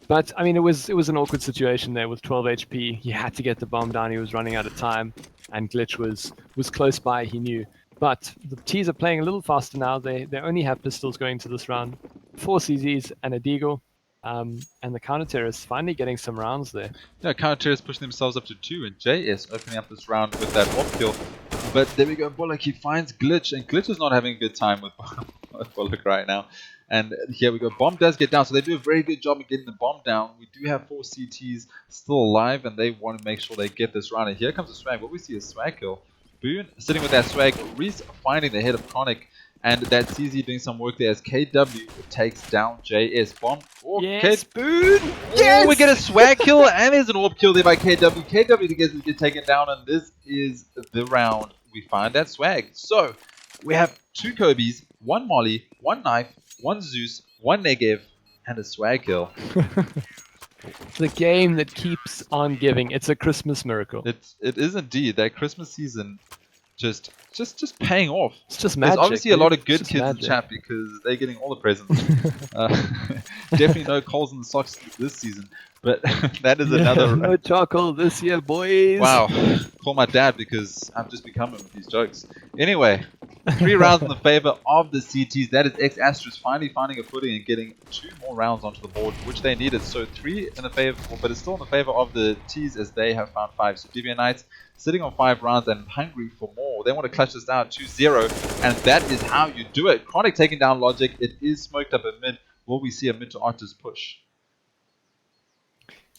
But I mean, it was an awkward situation there with 12 HP. He had to get the bomb down. He was running out of time, and Glitch was close by. He knew. But the Ts are playing a little faster now. They only have pistols going to this round. 4 CZs and a Deagle. And the counter-terrorists finally getting some rounds there. Yeah, counter-terrorists pushing themselves up to 2, and JS opening up this round with that warp kill. But there we go, Bullock, he finds Glitch, and Glitch is not having a good time with Bullock right now. And here we go, bomb does get down, so they do a very good job of getting the bomb down. We do have 4 CTs still alive, and they want to make sure they get this round. And here comes the swag. What we see is swag kill. Boon sitting with that swag, rhyzze finding the head of Kronic, and that CZ doing some work there as KW takes down JS. Bomb. Oh, yes, Boon! Yes! Oh, we get a swag kill, and there's an orb kill there by KW. KW gets to get taken down, and this is the round. We find that swag. So, we have 2 Kobe's, 1 Molly, 1 knife, 1 Zeus, 1 Negev, and a swag kill. The game that keeps on giving. It's a Christmas miracle. It is indeed. That Christmas season just paying off. It's just magic. There's obviously a lot of good kids magic. in chat because they're getting all the presents. Definitely no coals in the socks this season. But that is another... No charcoal this year, boys. Wow. Call my dad because I've just become him with these jokes. Anyway, 3 rounds in the favor of the CTs. That is exASTRIS finally finding a footing and getting 2 more rounds onto the board, which they needed. So 3 in the favor, but it's still in the favor of the Ts as they have found 5. So Deviant Knights sitting on 5 rounds and hungry for more. They want to clutch this down 2-0, and that is how you do it. Kronic taking down Logic. It is smoked up at mid. Will we see a mid to Artis push?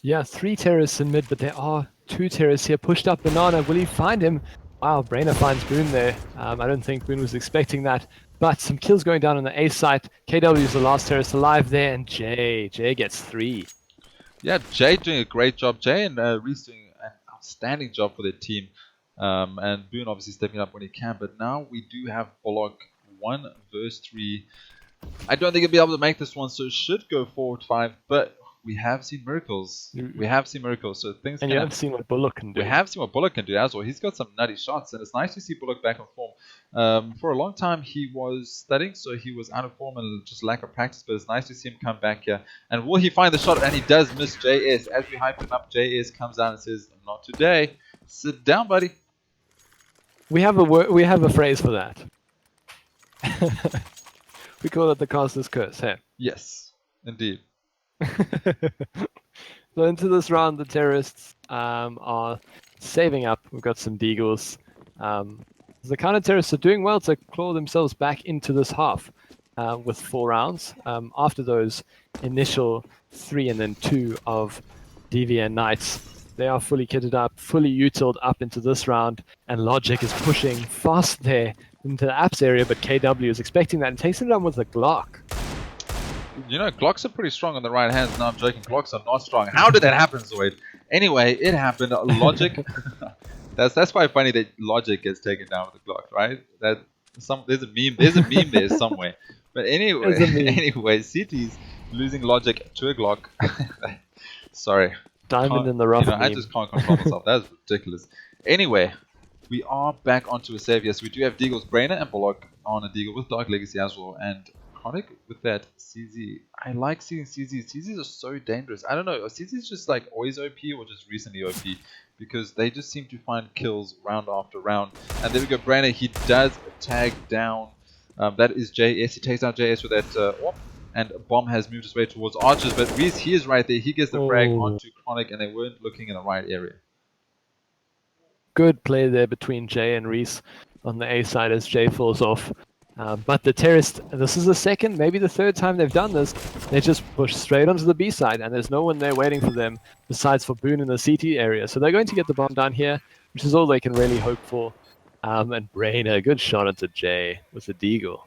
Yeah, 3 terrorists in mid, but there are 2 terrorists here pushed up Banana. Will he find him? Wow, Brainer finds Boon there. I don't think Boon was expecting that. But some kills going down on the A site. KW is the last terrorist alive there, and Jay gets 3. Yeah, Jay doing a great job. Jay and Rhyzze doing an outstanding job for their team. And Boon obviously stepping up when he can. But now we do have Bullock 1 versus 3. I don't think he'll be able to make this one, so it should go 4-5. But we have seen miracles. We have seen miracles. So things. And you have seen what Bullock can do. We have seen what Bullock can do as well. He's got some nutty shots, and it's nice to see Bullock back on form. For a long time, he was studying, so he was out of form and just lack of practice. But it's nice to see him come back here. And will he find the shot? And he does miss JS. As we hype him up, JS comes down and says, "Not today. Sit down, buddy." We have a phrase for that. We call it the caster's curse. Hey. Yes, indeed. So into this round, the terrorists are saving up. We've got some deagles. The counter-terrorists are doing well to claw themselves back into this half with 4 rounds. After those initial 3 and then 2 of Deviant Knights. They are fully kitted up, fully utiled up into this round, and Logic is pushing fast there into the apps area, but KW is expecting that and takes it down with a Glock. You know, Glocks are pretty strong on the right hands. No, I'm joking. Glocks are not strong. How did that happen, Zoid? Anyway, it happened. Logic. that's quite funny that Logic gets taken down with a Glock, right? There's a meme. There's a meme there somewhere. But anyway, CT's losing Logic to a Glock. Sorry. Diamond in the rough. I just can't control myself. That's ridiculous. Anyway, we are back onto a save. Yes, we do have Deagle's Brainer and Bullock on a Deagle with DarkLegacy as well. And Kronic with that CZ. I like seeing CZs. CZs are so dangerous. I don't know. Are CZs just like always OP or just recently OP? Because they just seem to find kills round after round. And there we go. Brainer, he does tag down. That is JS. He takes down JS with that AWP. And Bomb has moved his way towards Archers, but rhyzze, he is right there. He gets the frag onto Kronic, and they weren't looking in the right area. Good play there between Jay and rhyzze on the A side as Jay falls off. But the terrorist, this is the second, maybe the third time they've done this. They just push straight onto the B side, and there's no one there waiting for them besides for Boon in the CT area. So they're going to get the bomb down here, which is all they can really hope for. And Brainer, good shot into Jay with the Deagle.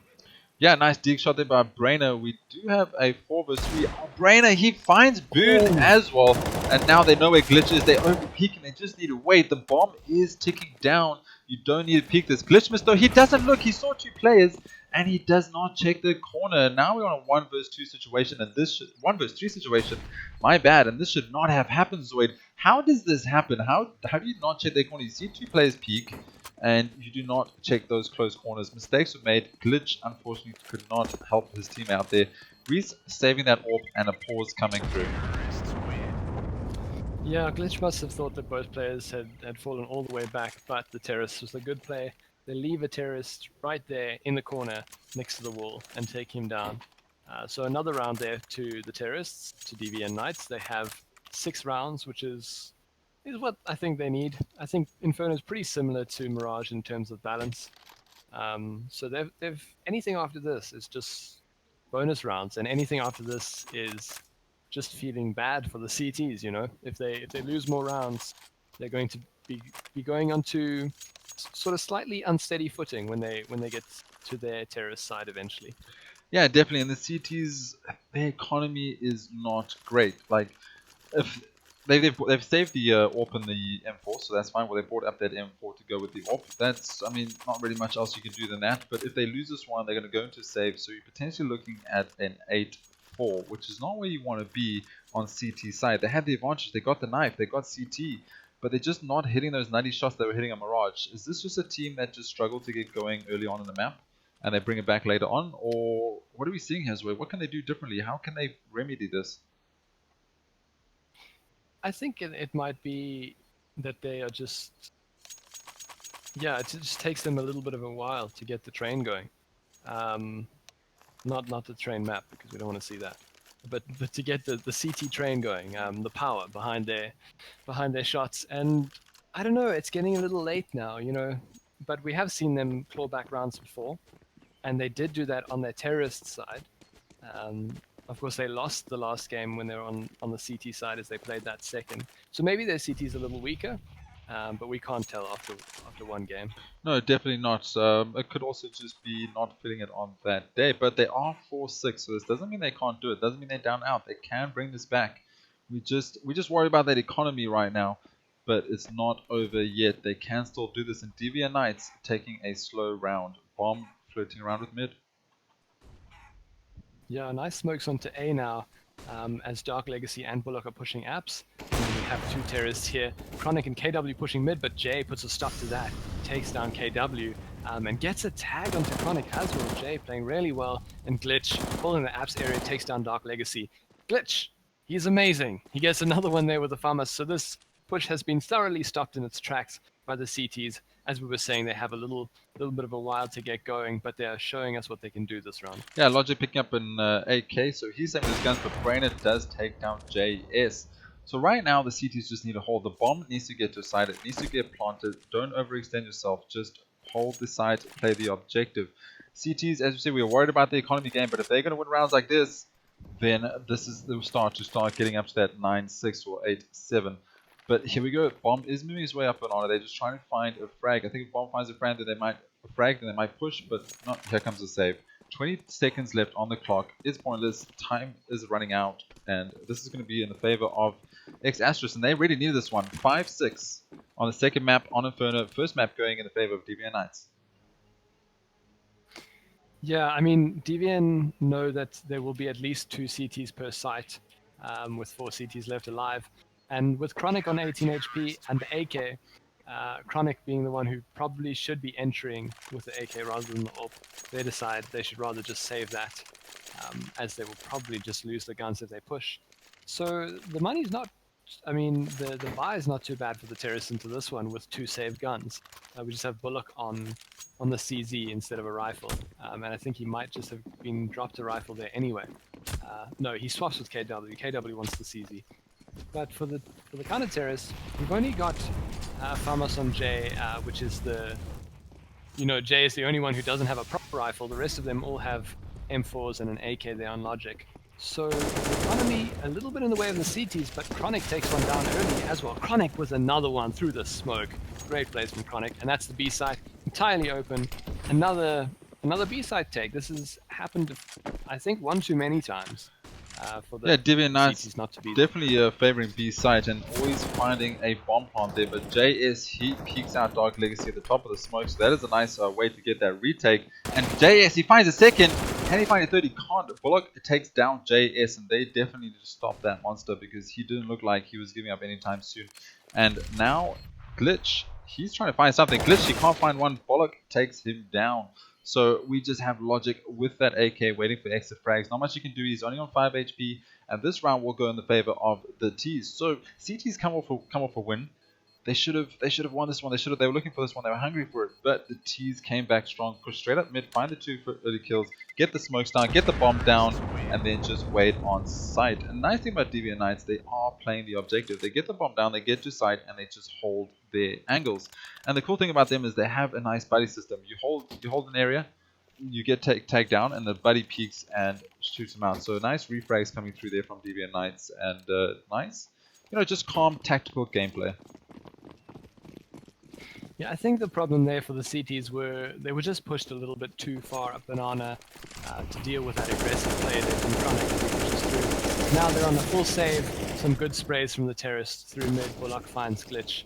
Yeah, nice dig shot there by Brainer. We do have a 4 vs 3. Oh, Brainer, he finds Boon as well. And now they know where Glitch is. They over peek and they just need to wait. The bomb is ticking down. You don't need to peek this. Glitchmas though, he doesn't look. He saw 2 players and he does not check the corner. Now we're on a 1 vs 2 situation, and this 1 vs 3 situation. My bad, and this should not have happened, Zoid. How does this happen? How do you not check the corner? You see 2 players peek, and you do not check those close corners. Mistakes were made. Glitch, unfortunately, could not help his team out there. rhyzze saving that AWP and a pause coming through. Yeah, Glitch must have thought that both players had fallen all the way back, but the terrorist was a good play. They leave a terrorist right there in the corner next to the wall and take him down. So another round there to the terrorists, to DVN Knights. They have 6 rounds, which is what I think they need. I think Inferno is pretty similar to Mirage in terms of balance. So they've anything after this is just bonus rounds, and anything after this is just feeling bad for the CTs. You know, if they lose more rounds, they're going to be going onto sort of slightly unsteady footing when they get to their terrorist side eventually. Yeah, definitely. And the CTs, their economy is not great. Like, if they've saved the AWP and the M4, so that's fine. Well, they brought up that M4 to go with the AWP. That's, I mean, not really much else you can do than that. But if they lose this one, they're going to go into save. So you're potentially looking at an 8-4, which is not where you want to be on CT side. They had the advantage. They got the knife. They got CT. But they're just not hitting those nutty shots they were hitting on Mirage. Is this just a team that just struggled to get going early on in the map, and they bring it back later on? Or what are we seeing here, Zoe? What can they do differently? How can they remedy this? I think it might be that they are just... Yeah, it just takes them a little bit of a while to get the train going. Not the train map, because we don't want to see that. But to get the CT train going, the power behind their shots. And I don't know, it's getting a little late now, you know. But we have seen them claw back rounds before, and they did do that on their terrorist side. Of course, they lost the last game when they were on the CT side as they played that second. So maybe their CT is a little weaker, but we can't tell after one game. No, definitely not. It could also just be not feeling it on that day. But they are 4-6, so this doesn't mean they can't do it. Doesn't mean they're down out. They can bring this back. We just worry about that economy right now, but it's not over yet. They can still do this. And DVN Knights taking a slow round. Bomb floating around with mid. Yeah, nice smokes onto A now, as DarkLegacy and Bullock are pushing apps. And we have 2 terrorists here. Kronic and KW pushing mid, but Jay puts a stop to that. Takes down KW, and gets a tag onto Kronic as well. Jay playing really well, and Glitch pulling the apps area, takes down DarkLegacy. Glitch, he's amazing. He gets another one there with the farmers. So this push has been thoroughly stopped in its tracks by the CTs. As we were saying, they have a little bit of a while to get going, but they are showing us what they can do this round. Yeah, Logic picking up an AK, so he's aiming his guns, but Brainer does take down JS. So right now, the CTs just need to hold. The bomb needs to get to a side. It needs to get planted. Don't overextend yourself. Just hold the site, play the objective. CTs, as you say, we are worried about the economy game, but if they're going to win rounds like this, then this is the start to start getting up to that 9-6 or 8-7. But here we go. Bomb is moving his way up and on. They're just trying to find a frag. I think if Bomb finds a frag, then they might push, but not. Here comes the save. 20 seconds left on the clock. It's pointless. Time is running out, and this is going to be in the favor of exASTRIS, and they really needed this one. 5-6 on the second map on Inferno. First map going in the favor of DVN Knights. Yeah, I mean, DVN know that there will be at least 2 CTs per site, with 4 CTs left alive. And with Kronic on 18 HP and the AK, Kronic being the one who probably should be entering with the AK rather than the AWP, they decide they should rather just save that, as they will probably just lose the guns if they push. So the money's not, I mean, the buy is not too bad for the terrorists into this one with 2 saved guns. We just have Bullock on the CZ instead of a rifle, and I think he might just have been dropped a rifle there anyway. No, he swaps with KW. KW wants the CZ. But for the counter terrorists, we've only got Famos on J, which is the, J is the only one who doesn't have a proper rifle. The rest of them all have M4s and an AK there on Logic. So the economy a little bit in the way of the CTs, but Kronic takes one down early as well. Kronic with another one through the smoke. Great plays from Kronic, and that's the B site, entirely open. Another B site take. This has happened, I think, one too many times. For the DVN Knights not to be definitely favoring B site and always finding a bomb plant there. But JS, he peeks out DarkLegacy at the top of the smoke, so that is a nice way to get that retake. And JS, he finds a second. Can he find a third? He can't. Bullock takes down JS, and they definitely need to stop that monster because he didn't look like he was giving up anytime soon. And now Glitch, he's trying to find something. Glitch, he can't find one. Bullock takes him down. So we just have Logic with that AK waiting for extra frags. Not much you can do. He's only on 5 HP, and this round will go in the favor of the T's. So CT's come off a win. They should have won this one. They were looking for this one. They were hungry for it, but the T's came back strong, pushed straight up mid, find the 2 early kills, get the smokes down, get the bomb down, and then just wait on site. And the nice thing about DVN Knights, they are playing the objective. They get the bomb down, they get to site, and they just hold their angles. And the cool thing about them is they have a nice buddy system. You hold an area, you get tagged down, and the buddy peeks and shoots him out. So nice refrags coming through there from DVN Knights, and nice, just calm tactical gameplay. Yeah, I think the problem there for the CTs they were just pushed a little bit too far up banana to deal with that aggressive play there from Kronic. Now they're on the full save, some good sprays from the terrorists through mid. Bullock finds Glitch.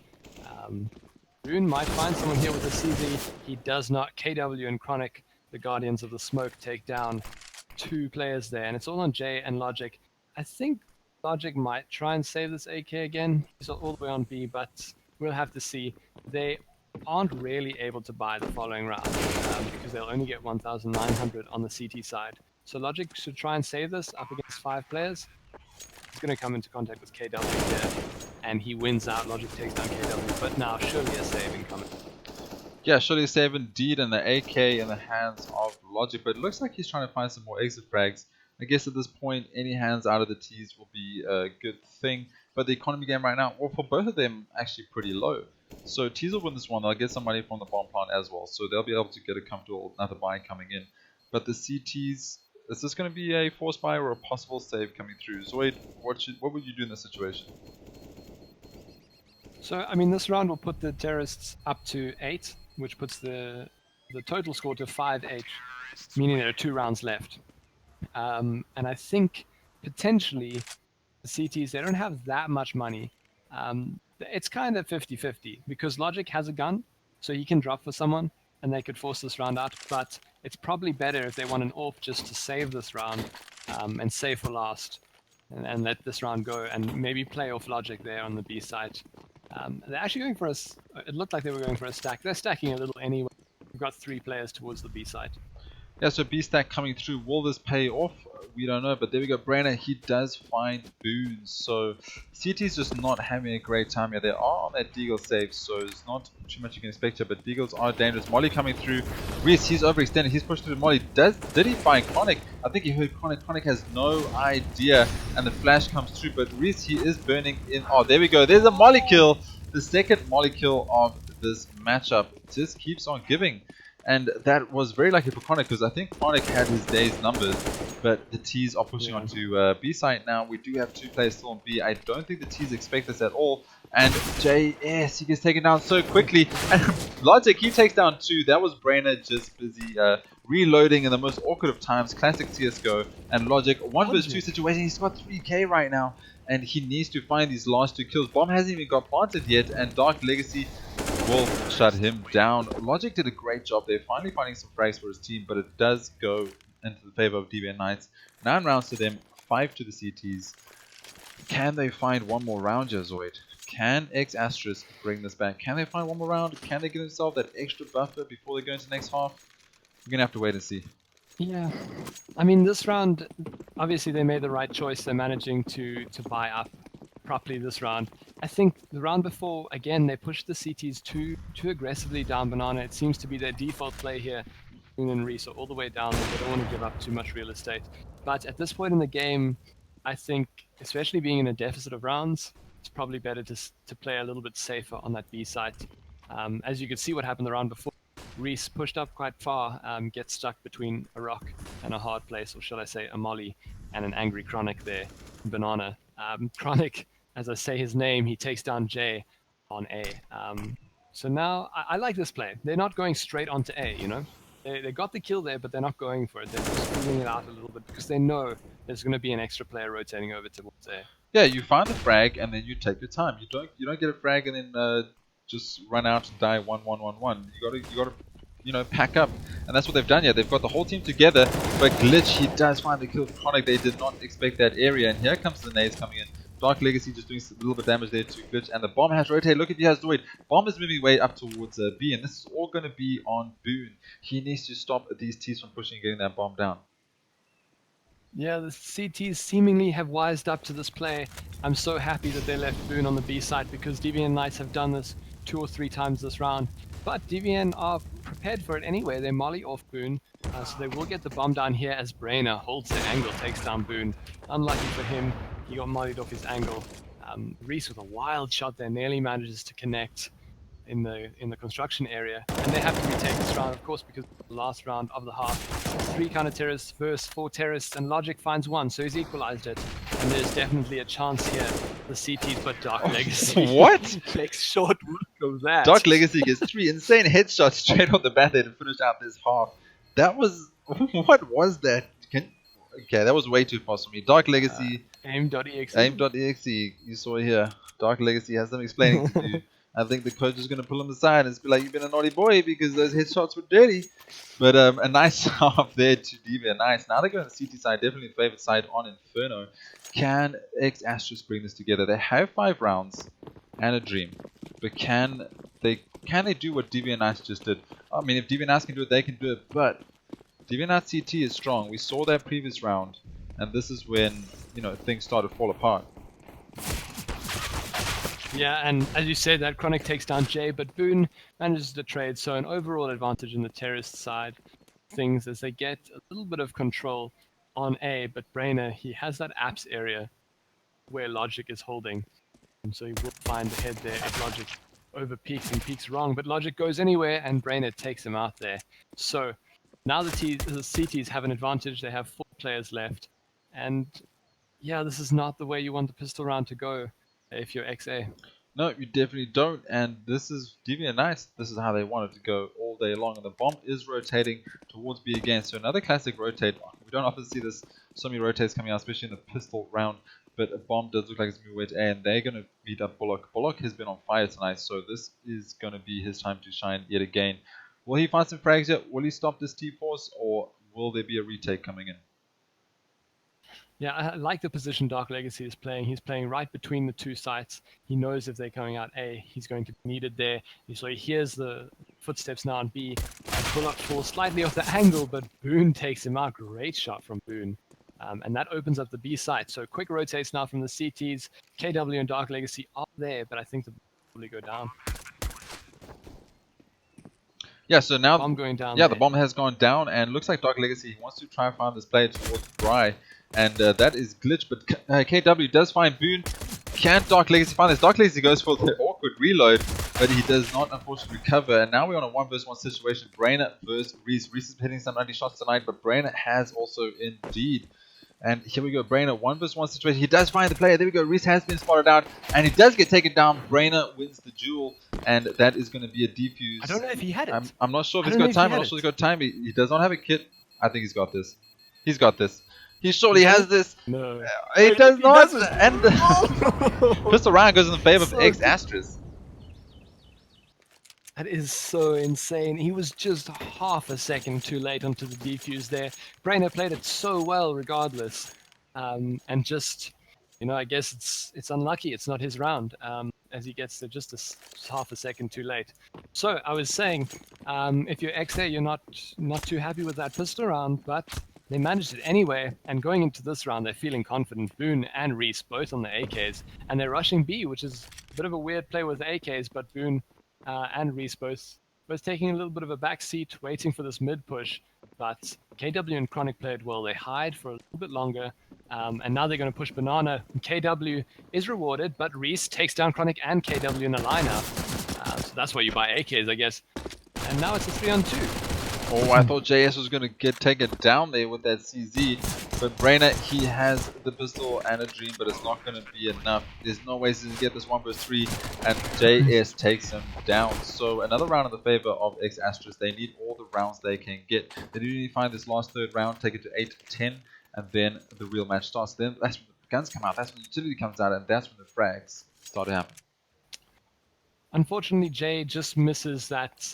Boon might find someone here with a CZ. He does not. KW and Kronic, the guardians of the smoke, take down 2 players there, and it's all on J and Logic. I think Logic might try and save this AK again. He's all the way on B, but we'll have to see. They aren't really able to buy the following round because they'll only get 1,900 on the CT side. So Logic should try and save this up against 5 players. He's going to come into contact with KW here, and he wins out. Logic takes down KW, but now surely a save incoming. Yeah, surely a save indeed, and the AK in the hands of Logic, but it looks like he's trying to find some more exit frags. I guess at this point, any hands out of the T's will be a good thing, but the economy game right now, well, for both of them, actually pretty low. So T's will win this one. They'll get some money from the bomb plant as well, so they'll be able to get a comfortable another buy coming in. But the CTs, is this going to be a force buy or a possible save coming through? Zoid, what would you do in this situation? So, I mean, this round will put the terrorists up to 8, which puts the total score to 5-8, meaning there are 2 rounds left. And I think potentially the CTs, they don't have that much money. It's kind of 50-50 because Logic has a gun, so he can drop for someone and they could force this round out. But it's probably better if they want an AWP just to save this round and save for last and let this round go and maybe play off Logic there on the B side. They're actually going for it looked like they were going for a stack. They're stacking a little anyway. We've got 3 players towards the B side. Yeah, so B stack coming through. Will this pay off? We don't know, but there we go. Brainer, he does find Boons. So CT's just not having a great time here. They are on that Deagle save, so there's not too much you can expect here, but Deagles are dangerous. Molly coming through. rhyzze, he's overextended. He's pushed through Molly. Did he find Kronic? I think he heard Kronic. Kronic has no idea, and the flash comes through, but rhyzze, he is burning in. Oh, there we go. There's a Molly kill. The second Molly kill of this matchup just keeps on giving. And that was very lucky for Kronic because I think Kronic had his days numbered. But the T's are pushing onto B site now. We do have 2 players still on B. I don't think the T's expect this at all. And JS, he gets taken down so quickly. And Logic, he takes down 2. That was Brainer just busy reloading in the most awkward of times. Classic CSGO. And Logic, 1 vs 2 situation. He's got 3k right now. And he needs to find these last 2 kills. Bomb hasn't even got planted yet. And DarkLegacy will shut him down. Logic did a great job there, finally finding some frags for his team. But it does go into the favor of DBN Knights. 9 rounds to them, 5 to the CTs. Can they find one more round, ZOID? Can exASTRIS bring this back? Can they find one more round? Can they give themselves that extra buffer before they go into the next half? We're going to have to wait and see. Yeah, I mean, this round, obviously they made the right choice. They're managing to buy up properly this round. I think the round before, again, they pushed the CTs too aggressively down banana. It seems to be their default play here. And rhyzze all the way down. They don't want to give up too much real estate. But at this point in the game, I think, especially being in a deficit of rounds, it's probably better to play a little bit safer on that B site. As you could see what happened the round before, rhyzze pushed up quite far, gets stuck between a rock and a hard place, or shall I say a molly, and an angry Kronic there, banana. Kronic, as I say his name, he takes down J on A. So now, I like this play. They're not going straight onto A, you know? They got the kill there, but they're not going for it. They're just feeling it out a little bit because they know there's going to be an extra player rotating over towards A. Yeah, you find the frag and then you take your time. You don't get a frag and then just run out and die 1-1-1-1. You gotta pack up, and that's what they've done here. They've got the whole team together, but Glitch, he does find the kill for Kronic. They did not expect that area, and here comes the nades coming in. DarkLegacy just doing a little bit of damage there to Glitch, and the bomb has rotated. Look if he has ZOID. Bomb is moving way up towards B, and this is all going to be on Boon. He needs to stop these T's from pushing and getting that bomb down. Yeah, the CTs seemingly have wised up to this play. I'm so happy that they left Boon on the B side because DBN Knights have done this 2 or 3 times this round. But DBN are prepared for it anyway. They molly off Boon, so they will get the bomb down here as Brainer holds their angle, takes down Boon. Unlucky for him, he got mollied off his angle. rhyzze with a wild shot there nearly manages to connect in the construction area, and they have to retake this round, of course, because the last round of the half, 3 counter terrorists versus 4 terrorists, and Logic finds 1, so he's equalized it, and there's definitely a chance here. The CTs, but DarkLegacy what makes short work of that. DarkLegacy gets 3 insane headshots straight off the bat there to finish out this half. That was what was that? Okay, that was way too fast for me. DarkLegacy, aim.exe. you saw here. DarkLegacy has them explaining to you. I think the coach is going to pull him aside and be like, you've been a naughty boy because those headshots were dirty. But a nice half there to DBN Knights. Now they're going to the CT side, definitely the favorite side on Inferno. Can exASTRIS bring this together? They have 5 rounds and a dream. But can they do what DBN Knights just did? I mean, if DBN Knights can do it, they can do it. But DBN Knights CT is strong. We saw that previous round. And this is when, things started to fall apart. Yeah, and as you said, that Kronic takes down Jay, but Boon manages to trade, so an overall advantage in the terrorist side things as they get a little bit of control on A, but Brainer, he has that apps area where Logic is holding, and so he will find the head there if Logic over peaks and peaks wrong, but Logic goes anywhere and Brainer takes him out there. So now the CTs have an advantage, they have 4 players left, and yeah, this is not the way you want the pistol round to go if you're XA. No, you definitely don't, and this is DBN Knights. This is how they want it to go all day long, and the bomb is rotating towards B again. So another classic rotate. We don't often see this, so many rotates coming out, especially in the pistol round, but a bomb does look like it's moving way to A, and they're going to beat up Bullock. Bullock has been on fire tonight, so this is going to be his time to shine yet again. Will he find some frags yet? Will he stop this T-Force, or will there be a retake coming in? Yeah, I like the position DarkLegacy is playing. He's playing right between the 2 sites. He knows if they're coming out A, he's going to be needed there. So he hears the footsteps now on B. Bullock falls slightly off the angle, but Boon takes him out. Great shot from Boon. And that opens up the B site. So quick rotates now from the CTs. KW and DarkLegacy are there, but I think the bomb will probably go down. Yeah, so now bomb going down. Yeah, the bomb has gone down, and looks like DarkLegacy wants to try and find this player towards Bry. And that is Glitch, but KW does find Boon. Can't DarkLegacy find this? DarkLegacy goes for the awkward reload, but he does not unfortunately recover. And now we're on a 1 vs 1 situation. Brainer versus rhyzze. Rhyzze is hitting some 90 shots tonight, but Brainer has also indeed. And here we go, Brainer, 1 vs 1 situation. He does find the player. There we go. Rhyzze has been spotted out, and he does get taken down. Brainer wins the duel, and that is going to be a defuse. I don't know if he had it. I'm not sure if he's got time. I'm not sure if he's got time. He does not have a kit. I think he's got this. He's got this. He surely has this. No. He does not. And pistol round goes in the favor of exASTRIS. That is so insane. He was just half a second too late onto the defuse there. Brainer played it so well regardless. And just, you know, I guess it's unlucky. It's not his round, as he gets there just half a second too late. So I was saying, if you're XA, you're not too happy with that pistol round, but they managed it anyway. And going into this round, they're feeling confident. Boon and Rhyzze both on the AKs, and they're rushing B, which is a bit of a weird play with the AKs, but Boon and Rhyzze both taking a little bit of a back seat, waiting for this mid push. But KW and Kronic played well. They hide for a little bit longer, and now they're going to push Banana. KW is rewarded, but Rhyzze takes down Kronic and KW in the lineup. So that's why you buy AKs, I guess. And now it's a 3-on-2. Oh, I thought JS was going to get taken down there with that CZ. But Brainer, he has the pistol and a dream, but it's not going to be enough. There's no way he's going to get this 1 vs 3, and JS takes him down. So another round in the favor of exASTRIS. They need all the rounds they can get. They do need to find this last third round, take it to 8-10, and then the real match starts. Then that's when the guns come out, that's when utility comes out, and that's when the frags start to happen. Unfortunately, Jay just misses that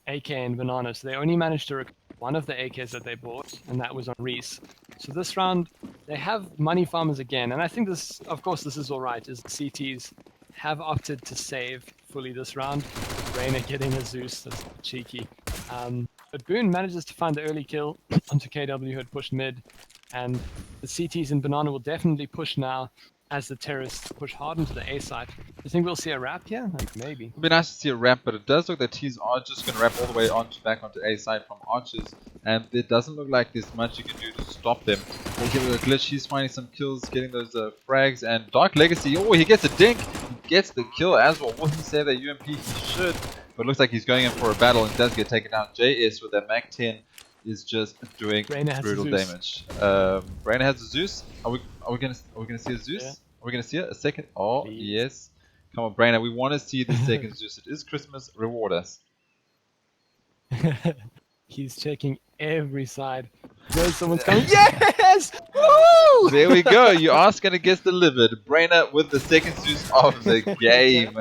AK and Banana, so they only managed to recover one of the AKs that they bought, and that was on Rhyzze. So this round, they have money farmers again, and I think this, of course, this is all right, is the CTs have opted to save fully this round. Brainer getting a Zeus, that's cheeky. But Boon manages to find the early kill onto KW, who had pushed mid, and the CTs and Banana will definitely push now, as the terrorists push hard into the A site. Do you think we'll see a wrap here? Like, maybe. It would be nice to see a wrap, but it does look that T's are just going to wrap all the way back onto A side from archers, and it doesn't look like there's much you can do to stop them. They give it a glitch, he's finding some kills, getting those frags, and DarkLegacy, oh, he gets a dink! He gets the kill as well. Will he save that UMP? He should, but it looks like he's going in for a battle and does get taken down. JS with that Mac 10 is just doing brutal damage. Brainer has a Zeus. Are we gonna see a Zeus? Yeah. Are we gonna see it? A second? Oh, please. Yes. Come on, Brainer. We want to see the second Zeus. It is Christmas. Reward us. He's checking every side. There's someone's coming. Yes! Woo! There we go. You ask and it gets delivered. Brainer with the second Zeus of the game.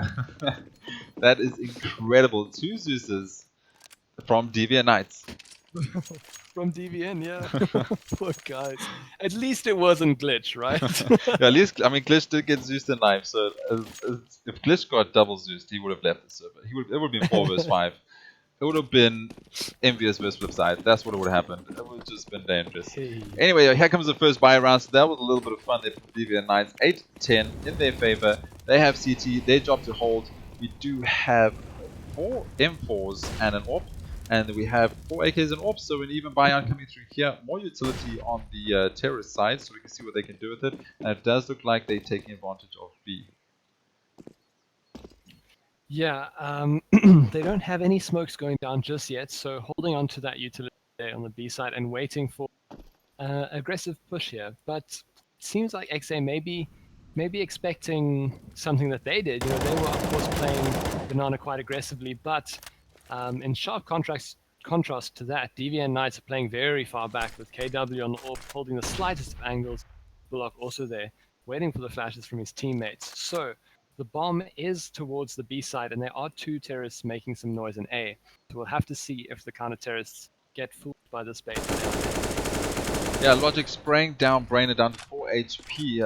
That is incredible. 2 Zeuses from Deviant Knights. From DVN, yeah. Poor guys. At least it wasn't Glitch, right? Yeah, at least, I mean, Glitch did get Zeused in life, so if Glitch got double Zeused, he would have left the server. It would have been 4 vs 5. It would have been envious versus Flipside. That's what would have happened. It would have just been dangerous. Hey. Anyway, here comes the first buy round, so that was a little bit of fun there for Deviant Knights. 8-10 in their favor. They have CT, their job to hold. We do have 4 M4s and an AWP. And we have 4 AKs and AWPs, so an even buy-on coming through here. More utility on the terrorist side, so we can see what they can do with it. And it does look like they're taking advantage of B. Yeah, they don't have any smokes going down just yet, so holding on to that utility there on the B side and waiting for aggressive push here. But it seems like XA may be expecting something that they did. You know, they were of course playing Banana quite aggressively, but in sharp contrast to that, Deviant Knights are playing very far back with KW on the AWP, holding the slightest of angles. Bullock also there, waiting for the flashes from his teammates. So the bomb is towards the B side, and there are 2 terrorists making some noise in A. So we'll have to see if the counter-terrorists get fooled by the space. Yeah, Logic spraying down Brainer down to 4 HP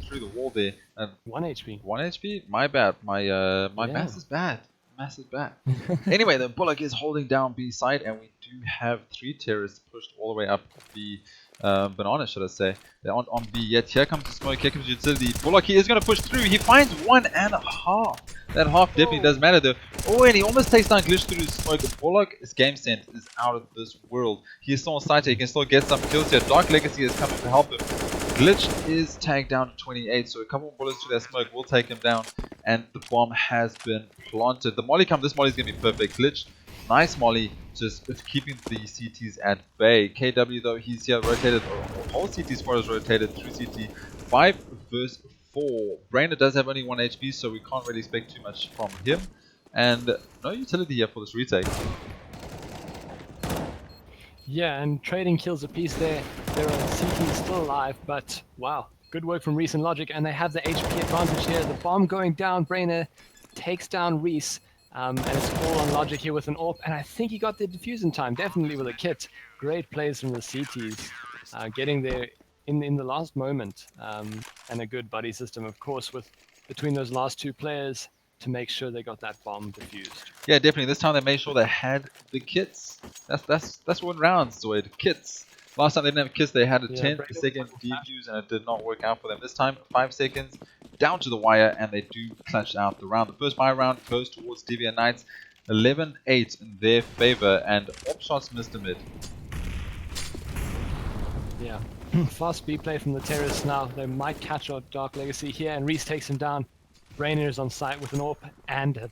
through the wall there. And 1 HP. 1 HP? My bad. My math is bad. Massive bat. Anyway, the Bullock is holding down B side, and we do have 3 terrorists pushed all the way up the Banana, should I say. They're on B yet. Here comes the smoke, here comes the utility. Bullock, he is going to push through. He finds 1.5. That half definitely does matter though. Oh, and he almost takes down Glitch through the smoke. Bullock's game sense is out of this world. He is still on site, he can still get some kills here. DarkLegacy is coming to help him. Glitch is tagged down to 28, so a couple more bullets to that smoke will take him down. and the bomb has been planted. The molly come, this molly is going to be perfect. Glitch, nice molly, just keeping the CTs at bay. KW though, he's here rotated, whole CT squad is rotated through CT. 5 versus 4. Brainer does have only 1 HP, so we can't really expect too much from him. And no utility here for this retake. Yeah, and trading kills a piece there. There are CTs still alive, but wow, good work from rhyzze and Logic, and they have the HP advantage here. The bomb going down, Brainer takes down rhyzze, and it's all on Logic here with an AWP, and I think he got the defuse in time, definitely with a kit. Great plays from the CTs, getting there in the last moment, and a good buddy system, of course, with between those last two players to make sure they got that bomb defused. Yeah, definitely. This time they made sure they had the kits. That's one round, ZOID. Kits. Last time they didn't have kits, they had a 10-second defuse, and it did not work out for them. This time, 5 seconds, down to the wire, and they do clutch out the round. The first buy round goes towards Deviant Knights, 11-8 in their favor, and op shots missed a mid. Yeah, fast speed play from the terrorists now. They might catch out DarkLegacy here, and rhyzze takes him down. Brainer is on site with an AWP, and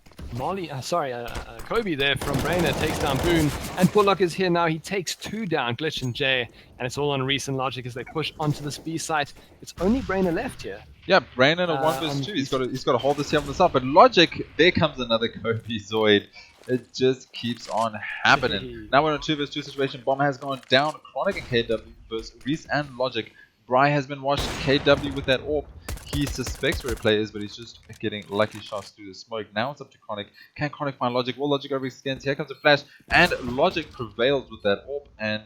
Kobe there from Brainer takes down Boon, and Bullock is here now. He takes 2 down, Glitch and Jay, and it's all on rhyzze and Logic as they push onto this B site. It's only Brainer left here. Yeah, Brainer in a 1 vs 2. He's got to hold this here on the side, but Logic, there comes another Kobe ZOID. It just keeps on happening. Now we're in a 2 vs 2 situation. Bomb has gone down. Kronic and KW versus rhyzze and Logic. Bry has been watched. KW with that AWP. He suspects where a player is, but he's just getting lucky shots through the smoke. Now it's up to Kronic. Can Kronic find Logic? Will Logic overextend? Here comes a flash, and Logic prevails with that AWP, and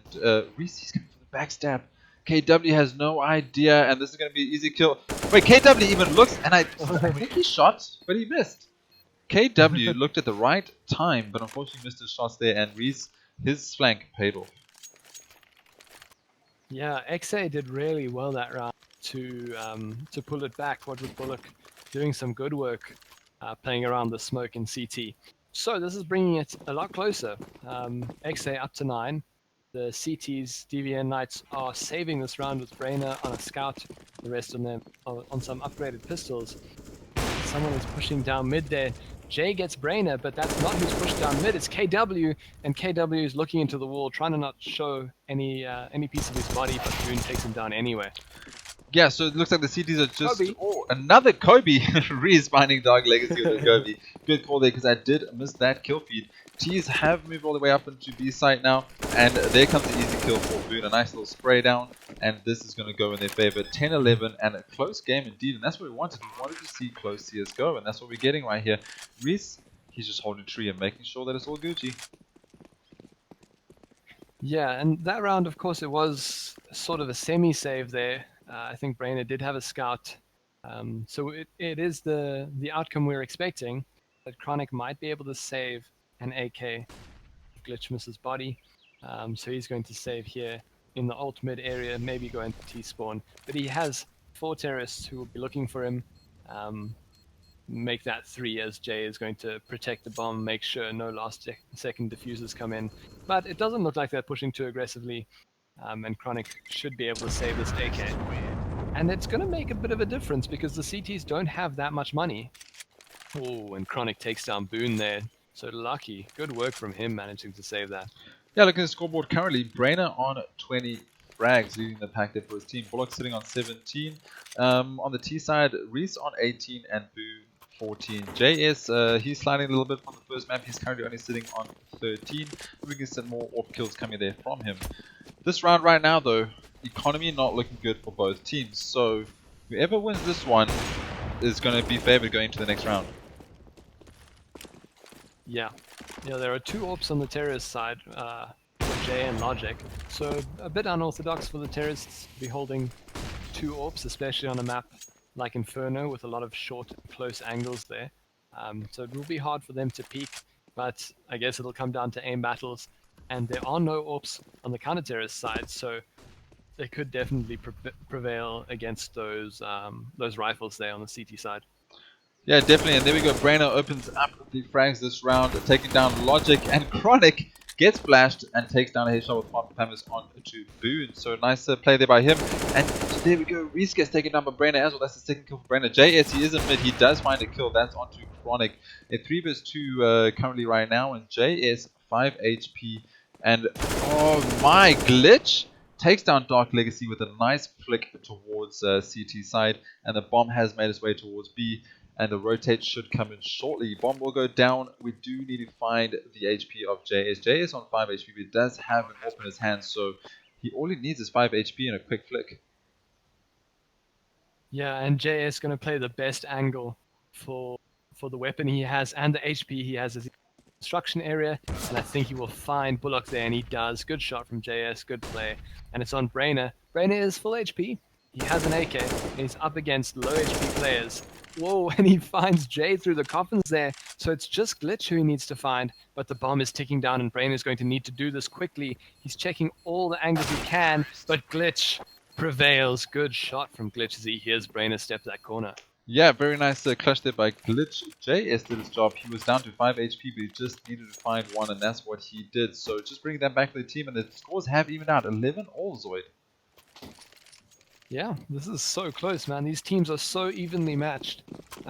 rhyzze is coming for the backstab. KW has no idea, and this is going to be an easy kill. Wait, KW even looks, and I think he shot, but he missed. KW looked at the right time, but unfortunately missed his shots there, and rhyzze, his flank paid off. Yeah, XA did really well that round to pull it back. What with Bullock doing some good work, playing around the smoke in CT. So this is bringing it a lot closer. XA up to 9. The CT's Deviant Knights are saving this round with Brainer on a scout. The rest of them are on some upgraded pistols. Someone is pushing down mid there. Jay gets Brainer, but that's not who's pushed down mid. It's KW, and KW is looking into the wall, trying to not show any piece of his body, but Boon takes him down anyway. Yeah, so it looks like the CTs are just... Oh, another Kobe! rhyzze finding DarkLegacy with a Kobe. Good call there, because I did miss that kill feed. T's have moved all the way up into B site now, and there comes the easy kill for Boon. A nice little spray down, and this is going to go in their favor. 10-11, and a close game indeed, and that's what we wanted. We wanted to see close CSGO, and that's what we're getting right here. rhyzze, he's just holding tree and making sure that it's all Gucci. Yeah, and that round, of course, it was sort of a semi-save there. I think Brainer did have a scout, so it is the outcome we're expecting, that Kronic might be able to save an AK. Glitch misses body, so he's going to save here in the alt mid area, maybe go into T-spawn, but he has 4 terrorists who will be looking for him. Make that 3 as Jay is going to protect the bomb, make sure no last second diffusers come in, but it doesn't look like they're pushing too aggressively. And Kronic should be able to save this AK. And it's going to make a bit of a difference because the CTs don't have that much money. Oh, and Kronic takes down Boon there. So lucky. Good work from him managing to save that. Yeah, looking at the scoreboard currently, Brainer on 20 frags, leading the pack there for his team. Bullock sitting on 17. On the T side, rhyzze on 18 and Boon 14. JS, he's sliding a little bit from the first map. He's currently only sitting on 13. We can see more AWP kills coming there from him. This round right now, though, economy not looking good for both teams. So whoever wins this one is going to be favored going to the next round. Yeah, there are 2 AWPs on the terrorist side, for Jay and Logic. So a bit unorthodox for the terrorists to be holding 2 AWPs, especially on a map like Inferno with a lot of short, close angles there. So it will be hard for them to peek, but I guess it'll come down to aim battles. And there are no AWPs on the counter-terrorist side, so they could definitely prevail against those rifles there on the CT side. Yeah, definitely, and there we go. Brainer opens up the frags this round, taking down Logic, and Kronic gets flashed and takes down a headshot with Pamis onto Boon. So nice play there by him. And there we go. rhyzze gets taken down by Brainer as well. That's the second kill for Brainer. JS, he is in mid. He does find a kill. That's onto Kronic. A 3 vs 2 currently right now. And JS 5 HP. And oh my, glitch takes down DarkLegacy with a nice flick towards CT side. And the bomb has made its way towards B. And the rotate should come in shortly. Bomb will go down. We do need to find the HP of JS. JS on 5 HP, but he does have an AWP in his hand, so all he needs is 5 HP and a quick flick. Yeah, and JS going to play the best angle for the weapon he has and the HP he has as construction area, and I think he will find Bullock there, and he does. Good shot from JS, good play, and it's on Brainer. Brainer is full HP. He has an AK, and he's up against low HP players. Whoa, and he finds Jay through the coffins there. So it's just Glitch who he needs to find, but the bomb is ticking down, and Brainer is going to need to do this quickly. He's checking all the angles he can, but Glitch prevails. Good shot from Glitch as he hears Brainer step that corner. Yeah, very nice clutch there by Glitch. JS did his job. He was down to 5 HP, but he just needed to find one, and that's what he did. So just bringing that back to the team, and the scores have evened out. 11 all, ZOID. Yeah, this is so close, man. These teams are so evenly matched.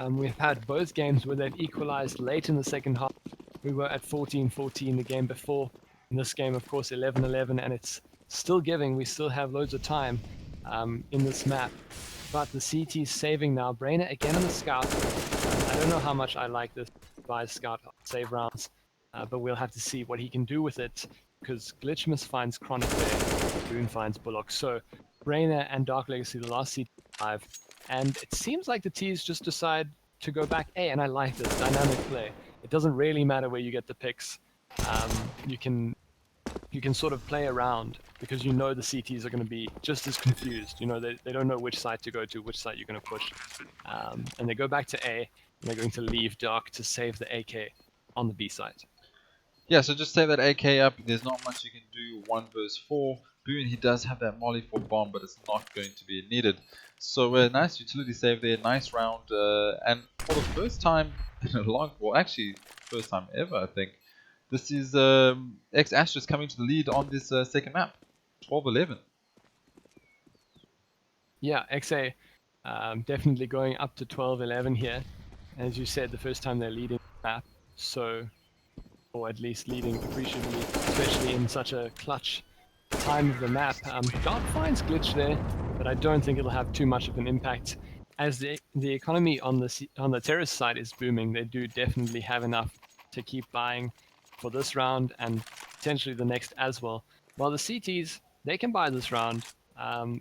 We've had both games where they've equalized late in the second half. We were at 14-14 the game before. In this game, of course, 11-11, and it's still giving. We still have loads of time in this map. But the CT's saving now. Brainer again on the scout. I don't know how much I like this by scout save rounds, but we'll have to see what he can do with it, because Glitchmas finds Kronic there, Boon finds Bullock. So Brainer and DarkLegacy, the last CT alive, and it seems like the T's just decide to go back A, and I like this dynamic play. It doesn't really matter where you get the picks. You can sort of play around, because you know the CTs are going to be just as confused. You know, they don't know which side to go to, which side you're going to push. And they go back to A, and they're going to leave Dark to save the AK on the B side. Yeah, so just save that AK up. There's not much you can do. 1 vs 4. Boon, he does have that molly for bomb, but it's not going to be needed. So nice utility save there, nice round. And for the first time in a long, well actually first time ever I think, this is exASTRIS coming to the lead on this second map, 12-11. Yeah, XA definitely going up to 12-11 here. As you said, the first time they're leading the map, so, or at least leading appreciably, especially in such a clutch time of the map. Dark finds Glitch there, but I don't think it'll have too much of an impact. As the economy on the terrorist side is booming, they do definitely have enough to keep buying for this round and potentially the next as well. While the CTs, they can buy this round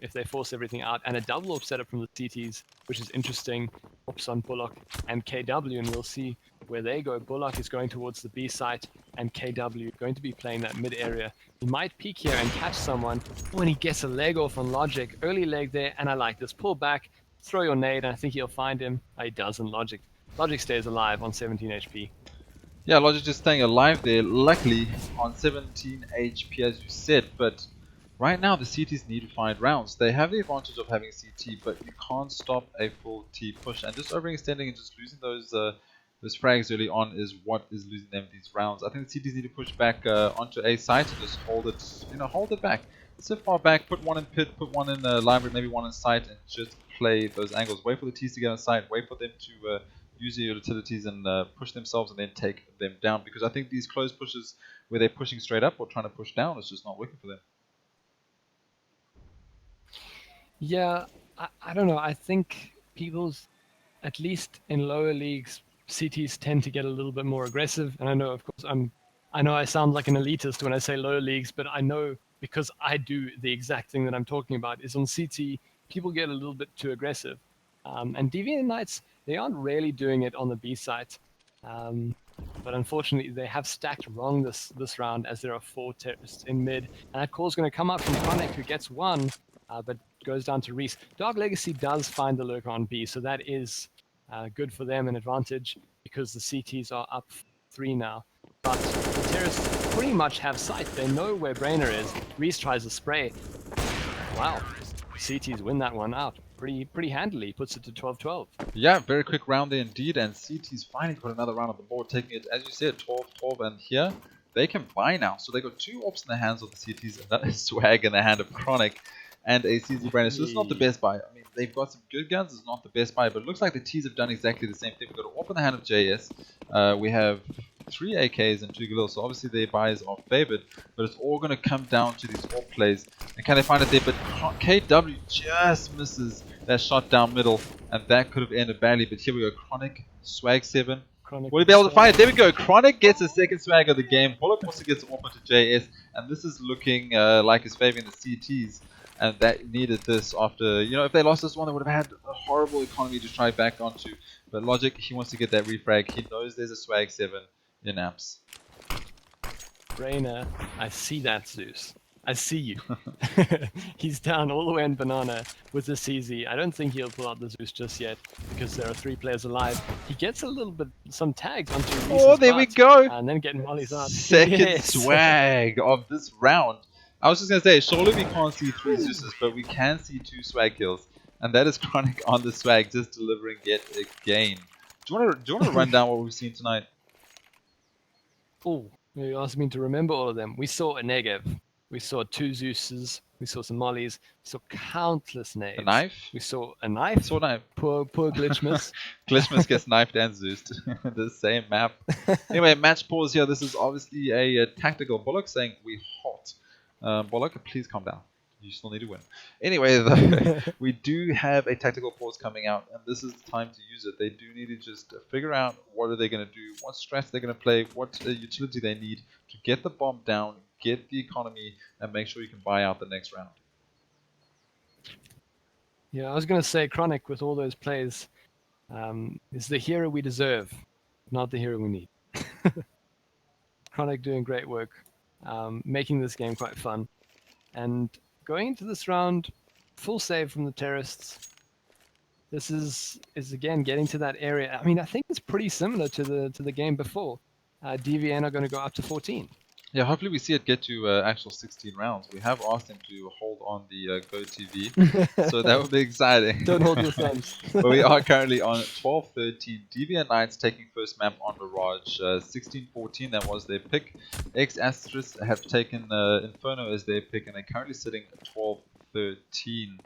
if they force everything out, and a double AWP setup from the CTs, which is interesting. AWPs on Bullock and KW, and we'll see where they go. Bullock is going towards the B site, and KW going to be playing that mid area. He might peek here and catch someone when he gets a leg off on Logic. Early leg there, and I like this. Pull back, throw your nade, and I think he'll find him. He doesn't. Logic stays alive on 17 HP. Yeah, Logic just staying alive there, luckily on 17 HP as you said, but right now the CTs need to find rounds. They have the advantage of having CT, but you can't stop a full T push, and just overextending and just losing those frags early on is what is losing them these rounds. I think the CTs need to push back onto A site and just hold it back. Sit far back, put one in pit, put one in library, maybe one in site, and just play those angles. Wait for the T's to get on site, wait for them to use their utilities and push themselves and then take them down, because I think these close pushes where they're pushing straight up or trying to push down is just not working for them. Yeah, I don't know. I think people's, at least in lower leagues, CTs tend to get a little bit more aggressive. And I know, of course, I know I sound like an elitist when I say lower leagues, but I know because I do the exact thing that I'm talking about is on CT, people get a little bit too aggressive. And Deviant Knights, they aren't really doing it on the B site. But unfortunately, they have stacked wrong this round, as there are 4 terrorists in mid. And that call's going to come up from Kronic, who gets one, but goes down to rhyzze. DarkLegacy does find the lurker on B, so that is good for them, an advantage, because the CTs are up 3 now. But the terrorists pretty much have sight. They know where Brainer is. rhyzze tries a spray. Wow. CTs win that one out pretty handily, puts it to 12-12. Yeah, very quick round there indeed, and CT's finally got another round on the board, taking it, as you said, 12-12, and here they can buy now. So they got 2 ops in the hands of the CTs, another swag in the hand of Kronic, and a CZ Brainer. So it's not the best buy. I mean, they've got some good guns. It's not the best buy, but it looks like the T's have done exactly the same thing. We've got an op in the hand of JS. We have 3 AKs and 2 Galil, so obviously their buys are favored, but it's all going to come down to these AWP plays. And can they find it there? But KW just misses that shot down middle, and that could have ended badly. But here we go, Kronic, swag 7. Kronic Will he be able to find it? There we go. Kronic gets a second swag of the game. Bullock also gets off onto JS, and this is looking like it's favoring the CTs. And that needed this after, you know, if they lost this one, they would have had a horrible economy to try back onto. But Logic, he wants to get that refrag. He knows there's a swag 7 in apps. Brainer, I see that, Zeus. I see you. He's down all the way in banana with the CZ. I don't think he'll pull out the Zeus just yet because there are 3 players alive. He gets a little bit, some tags onto Rhys's Oh, there we go. And then getting mollies out. Second Yes. swag of this round. I was just going to say, surely we can't see 3 Zeuses, but we can see 2 swag kills. And that is Kronic on the swag, just delivering yet again. Do you want to run down what we've seen tonight? Oh, you asked me to remember all of them. We saw a Negev. We saw 2 Zeuses. We saw some mollies. We saw countless nades. A knife? We saw a knife. Saw a knife. Poor Glitchmas. Glitchmas gets knifed and Zeused. The same map. Anyway, match pause here. This is obviously a tactical. Bullock saying we hot. Bullock, please calm down. You still need to win. Anyway, though, we do have a tactical pause coming out, and this is the time to use it. They do need to just figure out what are they going to do, what strats they're going to play, what utility they need to get the bomb down, get the economy, and make sure you can buy out the next round. Yeah, I was going to say Kronic with all those plays is the hero we deserve, not the hero we need. Kronic doing great work, making this game quite fun, and going into this round, full save from the terrorists. This is again getting to that area. I mean, I think it's pretty similar to the game before. DVN are going to go up to 14. Yeah, hopefully we see it get to actual 16 rounds. We have asked them to hold on the Go TV, so that would be exciting. Don't hold your thumbs. But we are currently on 12-13. DVN Knights taking first map on Mirage. 16-14, that was their pick. exASTRIS have taken Inferno as their pick, and they're currently sitting at 12-13.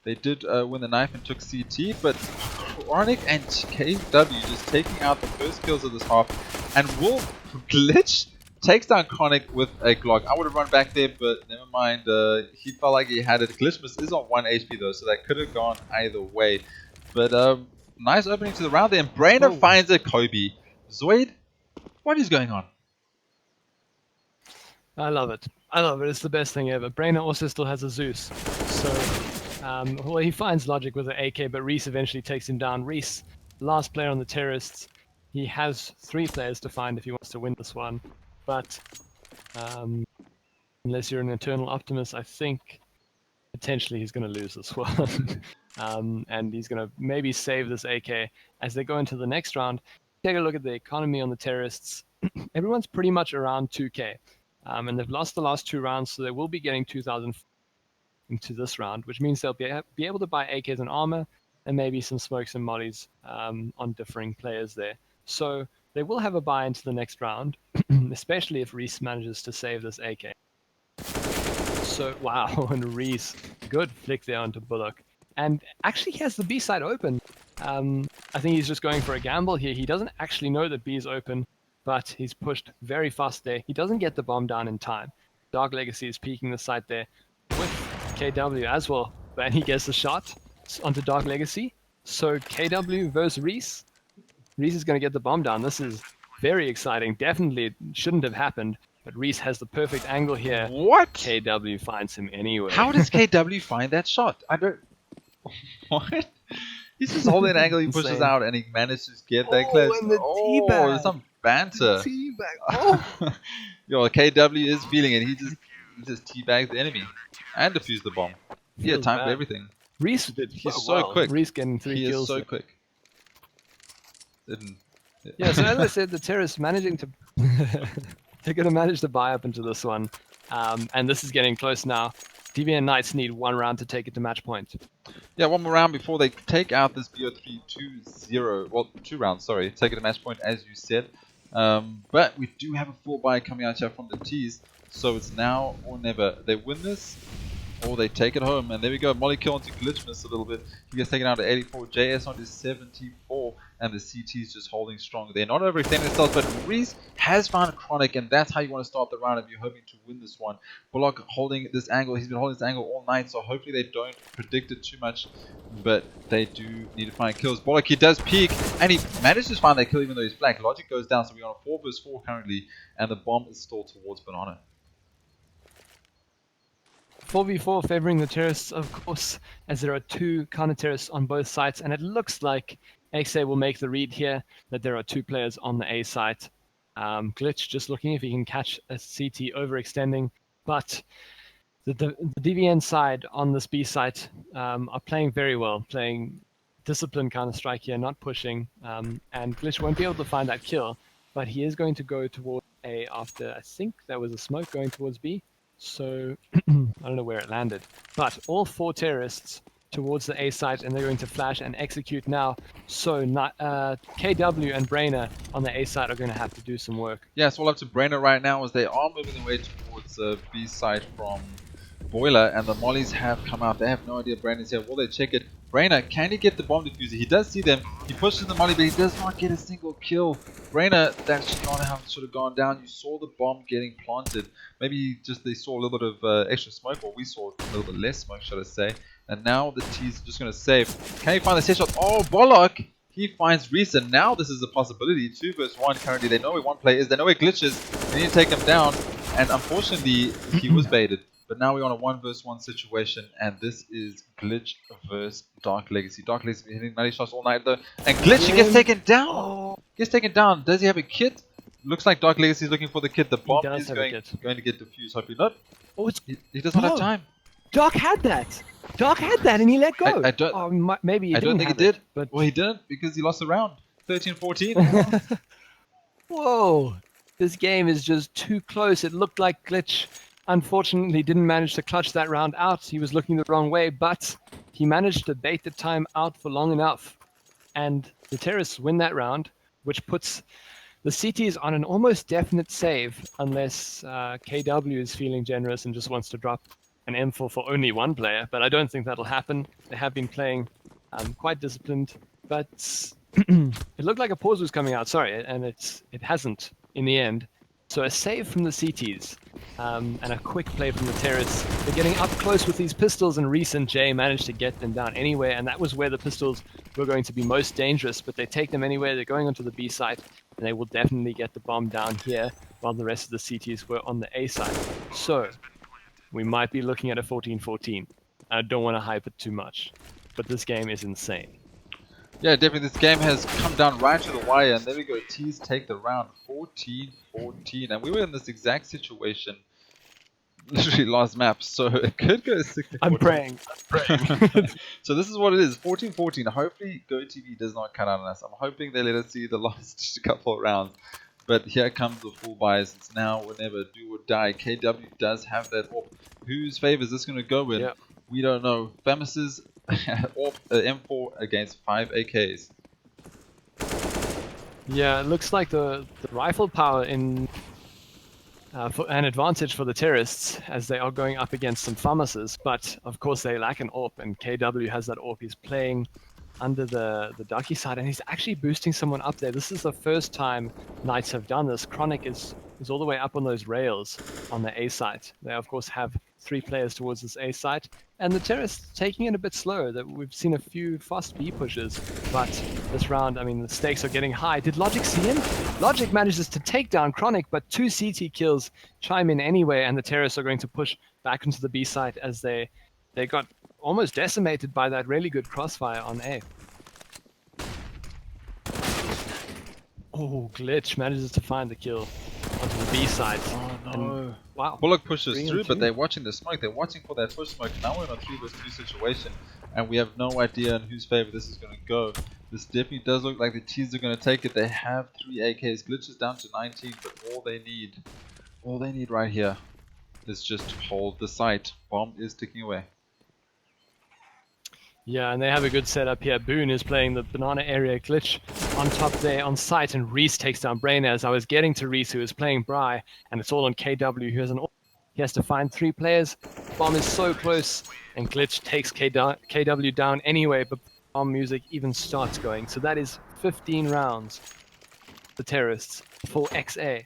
They did win the knife and took CT, but Kronic and KW just taking out the first kills of this half, and will glitch. Takes down Kronic with a Glock. I would have run back there, but never mind. He felt like he had it. Glitchmas is on 1 HP though, so that could have gone either way. But nice opening to the round there, and Brainer finds a Kobe. ZOID, what is going on? I love it. I love it. It's the best thing ever. Brainer also still has a Zeus. So, well, he finds Logic with an AK, but rhyzze eventually takes him down. rhyzze, last player on the terrorists. He has 3 players to find if he wants to win this one. But unless you're an eternal optimist, I think potentially he's going to lose this one. And he's going to maybe save this AK as they go into the next round. Take a look at the economy on the terrorists. Everyone's pretty much around 2k. And they've lost the last 2 rounds, so they will be getting 2,000 into this round, which means they'll be able to buy AKs and armor and maybe some smokes and mollies on differing players there. So they will have a buy into the next round, especially if rhyzze manages to save this AK. So, wow, and rhyzze, good flick there onto Bullock. And actually he has the B side open. I think he's just going for a gamble here. He doesn't actually know that B is open, but he's pushed very fast there. He doesn't get the bomb down in time. DarkLegacy is peeking the site there with KW as well. But he gets the shot onto DarkLegacy. So KW versus rhyzze. rhyzze is going to get the bomb down. This is very exciting. Definitely it shouldn't have happened, but rhyzze has the perfect angle here. What? KW finds him anyway. How does KW find that shot? I don't... What? He's just holding an angle, he pushes Insane. out, and he manages to get that close. And the teabag. There's some banter. Teabag. Oh. Yo, KW is feeling it. He just teabagged the enemy and defused the bomb. He had time for everything. rhyzze did He's so quick. rhyzze getting 3 He is kills. so quick. Yeah, so as I said, the terrorists managing to... they're going to manage to buy up into this one. And this is getting close now. DVN Knights need 1 round to take it to match point. Yeah, 1 more round before they take out this BO3 2-0. Well, 2 rounds, sorry. Take it to match point, as you said. But we do have a full buy coming out here from the T's, so it's now or never. They win this, or they take it home. And there we go. Molly kill onto Glitch miss a little bit. He gets taken out at 84. JS onto 74. And the CT is just holding strong. They're not overextending themselves, but rhyzze has found a Kronic, and that's how you want to start the round if you're hoping to win this one. Bullock holding this angle. He's been holding this angle all night, so hopefully they don't predict it too much. But they do need to find kills. Bullock, he does peek, and he manages to find that kill even though he's flanked. Logic goes down, so we're on a 4 vs 4 currently, and the bomb is still towards Banana. 4v4 favoring the terrorists, of course, as there are 2 counter terrorists on both sides, and it looks like exASTRIS will make the read here that there are 2 players on the A site. Glitch just looking if he can catch a CT overextending, but the DVN side on this B site are playing very well, playing disciplined Counter-Strike here, not pushing, and Glitch won't be able to find that kill, but he is going to go towards A after, I think there was a smoke going towards B. So I don't know where it landed, but all 4 terrorists towards the A site, and they're going to flash and execute now. So KW and Brainer on the A site are going to have to do some work. Yeah, so we'll have to Brainer right now as they are moving their way towards B site from Boiler, and the mollies have come out. They have no idea Brainer's here. Will they check it? Brainer, can he get the bomb diffuser? He does see them. He pushes the molly, but he does not get a single kill. Brainer, that should not have should have gone down. You saw the bomb getting planted. Maybe just they saw a little bit of extra smoke, or we saw a little bit less smoke, should I say. And now the T's just going to save. Can he find the headshot? Oh, Bullock! He finds rhyzze, and now this is a possibility. 2 vs 1 currently. They know where one player is. They know where Glitch is. They need to take him down. And unfortunately, he was baited. But now we're on a 1 vs 1 situation, and this is Glitch versus DarkLegacy. DarkLegacy been hitting 90 shots all night though, and Glitch, he gets taken down. Gets taken down. Does he have a kit? Looks like DarkLegacy is looking for the kit. The bomb is going to get defused. Hopefully not. Oh, he does not have time. Dark had that. Dark had that, and he let go. I don't. Maybe he I don't didn't think he did. But well, he didn't because he lost the round. 13-14. Whoa! This game is just too close. It looked like Glitch unfortunately didn't manage to clutch that round out. He was looking the wrong way, but he managed to bait the time out for long enough. And the terrorists win that round, which puts the CTs on an almost definite save, unless KW is feeling generous and just wants to drop an M4 for only 1 player. But I don't think that'll happen. They have been playing quite disciplined, but it looked like a pause was coming out, sorry, and it hasn't in the end. So a save from the CTs and a quick play from the terrorists. They're getting up close with these pistols, and rhyzze and Jay managed to get them down anywhere, and that was where the pistols were going to be most dangerous, but they take them anywhere. They're going onto the B site, and they will definitely get the bomb down here while the rest of the CTs were on the A site. So we might be looking at a 14-14. I don't want to hype it too much, but this game is insane. Yeah, definitely. This game has come down right to the wire, and there we go. T's take the round 14-14, and we were in this exact situation literally last map, so it could go 16-14. I'm praying. So this is what it is, 14-14. Hopefully GoTV does not cut out on us. I'm hoping they let us see the last couple of rounds. But here comes the full bias. It's now or never, do or die. KW does have that AWP. Whose favor is this going to go in? Yep. We don't know. Famous's AWP M4 against 5 AKs. Yeah, it looks like the rifle power in for an advantage for the terrorists, as they are going up against some FAMASs, but of course they lack an AWP, and KW has that AWP. He's playing under the Ducky side, and he's actually boosting someone up there. This is the first time Knights have done this. Kronic is all the way up on those rails on the A site. They of course have 3 players towards this A site, and the terrorists taking it a bit slower. That we've seen a few fast B pushes, but this round, I mean, the stakes are getting high. Did Logic see him? Logic manages to take down Kronic, but 2 CT kills chime in anyway, and the terrorists are going to push back into the B site as they got almost decimated by that really good crossfire on A. Oh, Glitch manages to find the kill onto the B side. Oh no. And, wow. Bullock pushes through, but they're watching the smoke. They're watching for that push smoke. Now we're in a 3 vs 2 situation, and we have no idea in whose favor this is going to go. This definitely does look like the T's are going to take it. They have 3 AKs. Glitch is down to 19, but all they need right here is just to hold the site. Bomb is ticking away. Yeah, and they have a good setup here. Boon is playing the banana area. Glitch on top there on site, and rhyzze takes down Brainer. As I was getting to rhyzze, who is playing Bry, and it's all on KW, who has he has to find 3 players. Bomb is so close, and Glitch takes KW down anyway, but bomb music even starts going. So that is 15 rounds, the terrorists, for XA.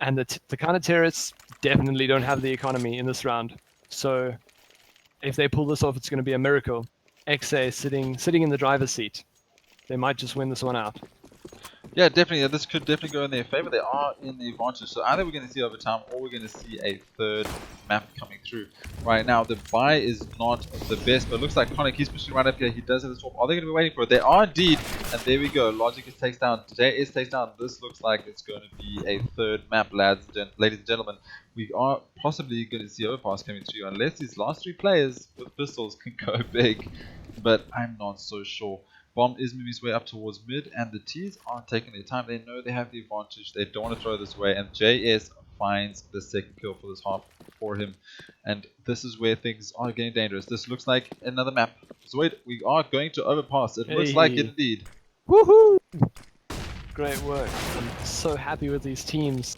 And the kind of terrorists definitely don't have the economy in this round. So if they pull this off, it's going to be a miracle. XA sitting in the driver's seat. They might just win this one out. Yeah, definitely. Yeah, this could definitely go in their favor. They are in the advantage. So either we're going to see overtime or we're going to see a third map coming through. Right now, the buy is not the best, but it looks like Kronic, he's pushing right up here. He does have the swap. Are they going to be waiting for it? They are indeed. And there we go. Logic is takes down. JS takes down. This looks like it's going to be a third map, ladies and gentlemen. We are possibly going to see Overpass coming through unless these last 3 players with pistols can go big. But I'm not so sure. Bomb is moving his way up towards mid, and the T's are taking their time. They know they have the advantage. They don't want to throw this away, and JS finds the second kill for this half for him. And this is where things are getting dangerous. This looks like another map. ZOID, we are going to Overpass. It looks like it indeed. Woohoo! Great work. I'm so happy with these teams.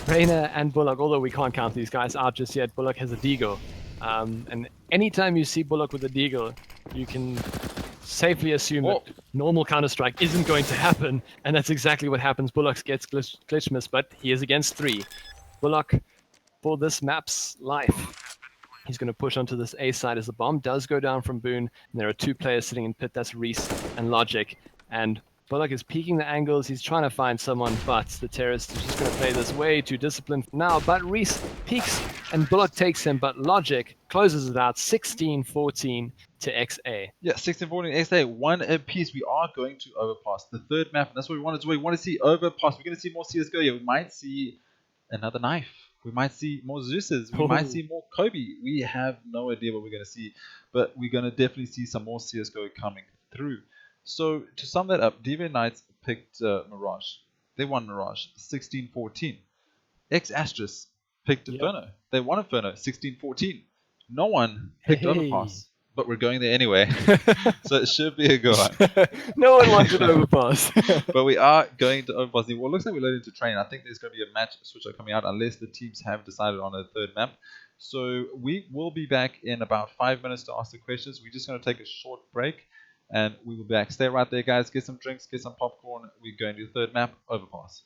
Reina and Bullock, although we can't count these guys out just yet, Bullock has a deagle. And anytime you see Bullock with a deagle, you can safely assume that normal Counter-Strike isn't going to happen, and that's exactly what happens. Bullock gets glitch miss, but he is against 3. Bullock, for this map's life, he's going to push onto this A side as the bomb does go down from Boon, and there are 2 players sitting in pit. That's rhyzze and Logic, and Bullock is peeking the angles. He's trying to find someone, but the terrorist is just going to play this way too disciplined now. But rhyzze peeks, and Bullock takes him, but Logic closes it out 16-14 to XA. Yeah, 16-14 XA, 1 apiece. We are going to Overpass, the third map, and that's what we want to do. We want to see Overpass. We're going to see more CSGO here. We might see another knife. We might see more Zeus's. We might see more Kobe. We have no idea what we're going to see, but we're going to definitely see some more CSGO coming through. So to sum that up, DV Knights picked Mirage. They won Mirage 16-14. exASTRIS picked Inferno. They won Inferno 16-14. No one picked Overpass, but we're going there anyway. So it should be a good one. No one wanted Overpass. But we are going to Overpass. Well, it looks like we're loading to train. I think there's going to be a match switcher coming out unless the teams have decided on a third map. So we will be back in about 5 minutes to ask the questions. We're just going to take a short break. And we will be back. Stay right there, guys. Get some drinks, get some popcorn. We're going to the third map, Overpass.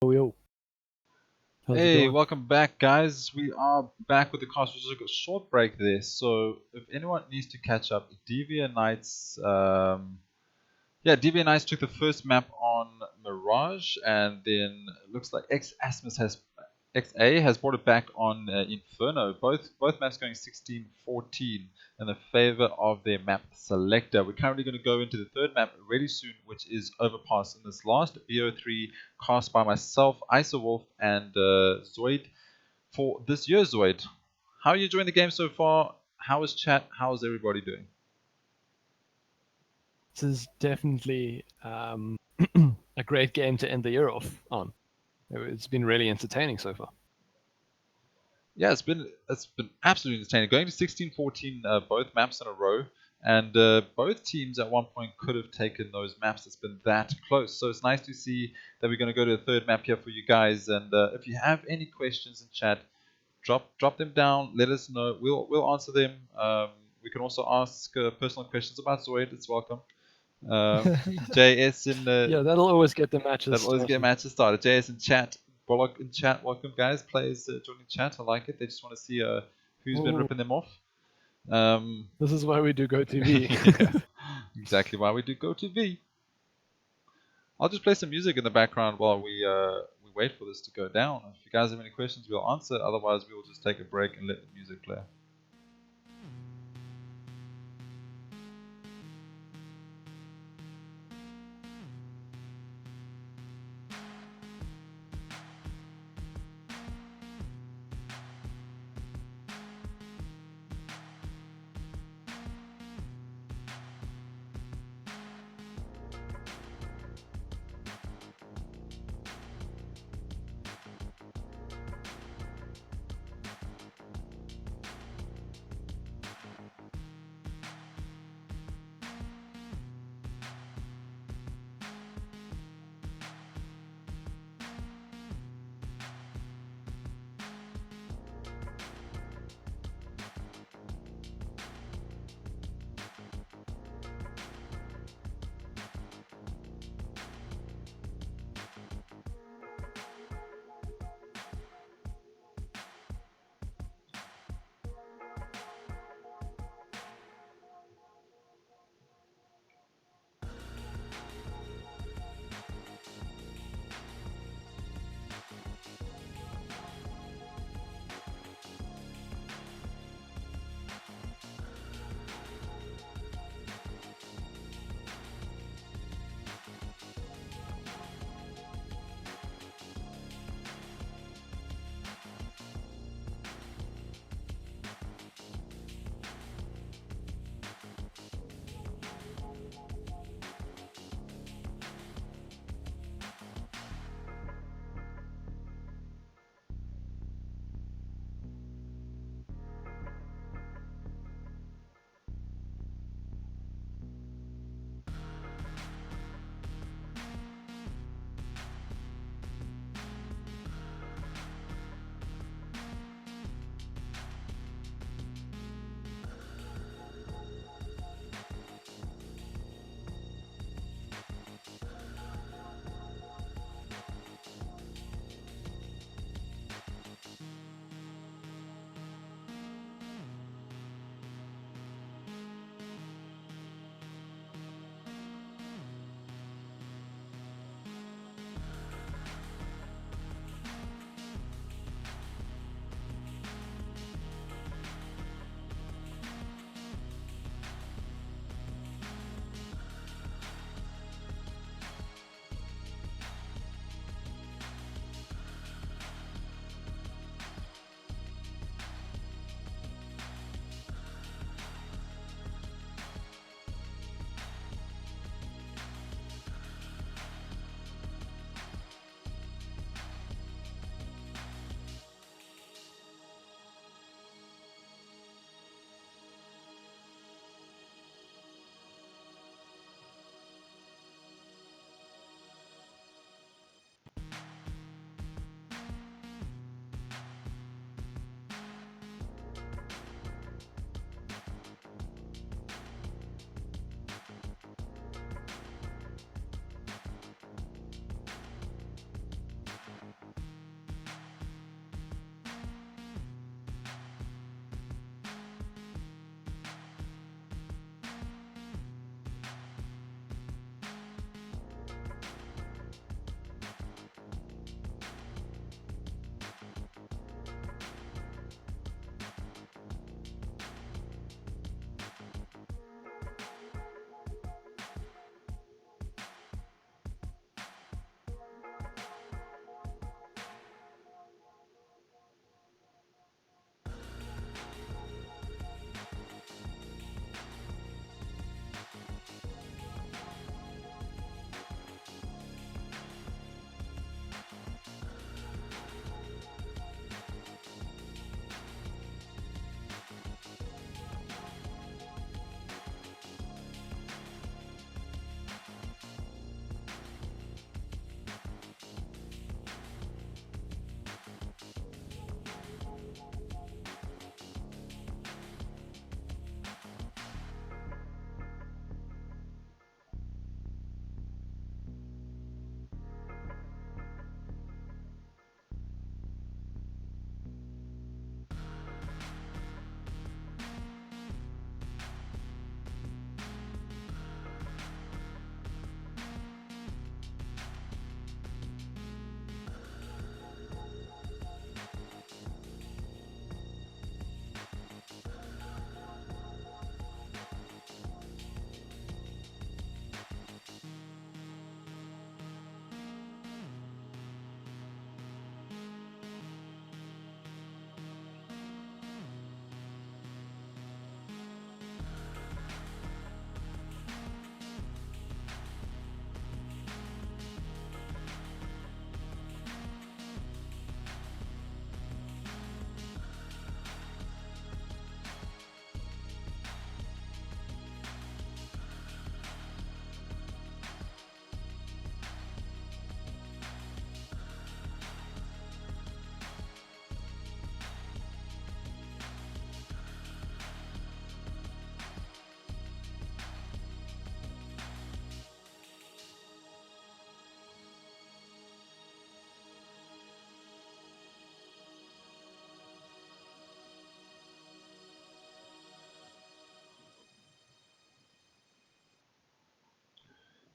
Yo. How's it Hey, going? welcome back, guys. We are back with the cast. We just took a short break there, so if anyone needs to catch up, DVA Knights, DVA Knights took the first map on Mirage, and then it looks like XA has brought it back on Inferno. Both maps going 16-14 in the favor of their map selector. We're currently going to go into the third map really soon, which is Overpass. In this last BO3 cast by myself, IsoWolf, and ZOID for this year's ZOID. How are you enjoying the game so far? How is chat? How is everybody doing? This is definitely a great game to end the year off on. It's been really entertaining so far. Yeah, it's been absolutely entertaining. Going to 16-14 both maps in a row, and both teams at one point could have taken those maps. It's been that close, so it's nice to see that we're going to go to the third map here for you guys. And if you have any questions in chat, drop them down. Let us know. We'll answer them. We can also ask personal questions about Zoid. It's welcome. JS in Yeah, that'll always get the matches that'll always started. get matches started. JS in chat. Bullock in chat, welcome guys. Players joining chat, I like it. They just want to see who's been ripping them off. This is why we do GoTV. Yeah, exactly why we do GoTV. I'll just play some music in the background while we wait for this to go down. If you guys have any questions, we'll answer. Otherwise, we will just take a break and let the music play.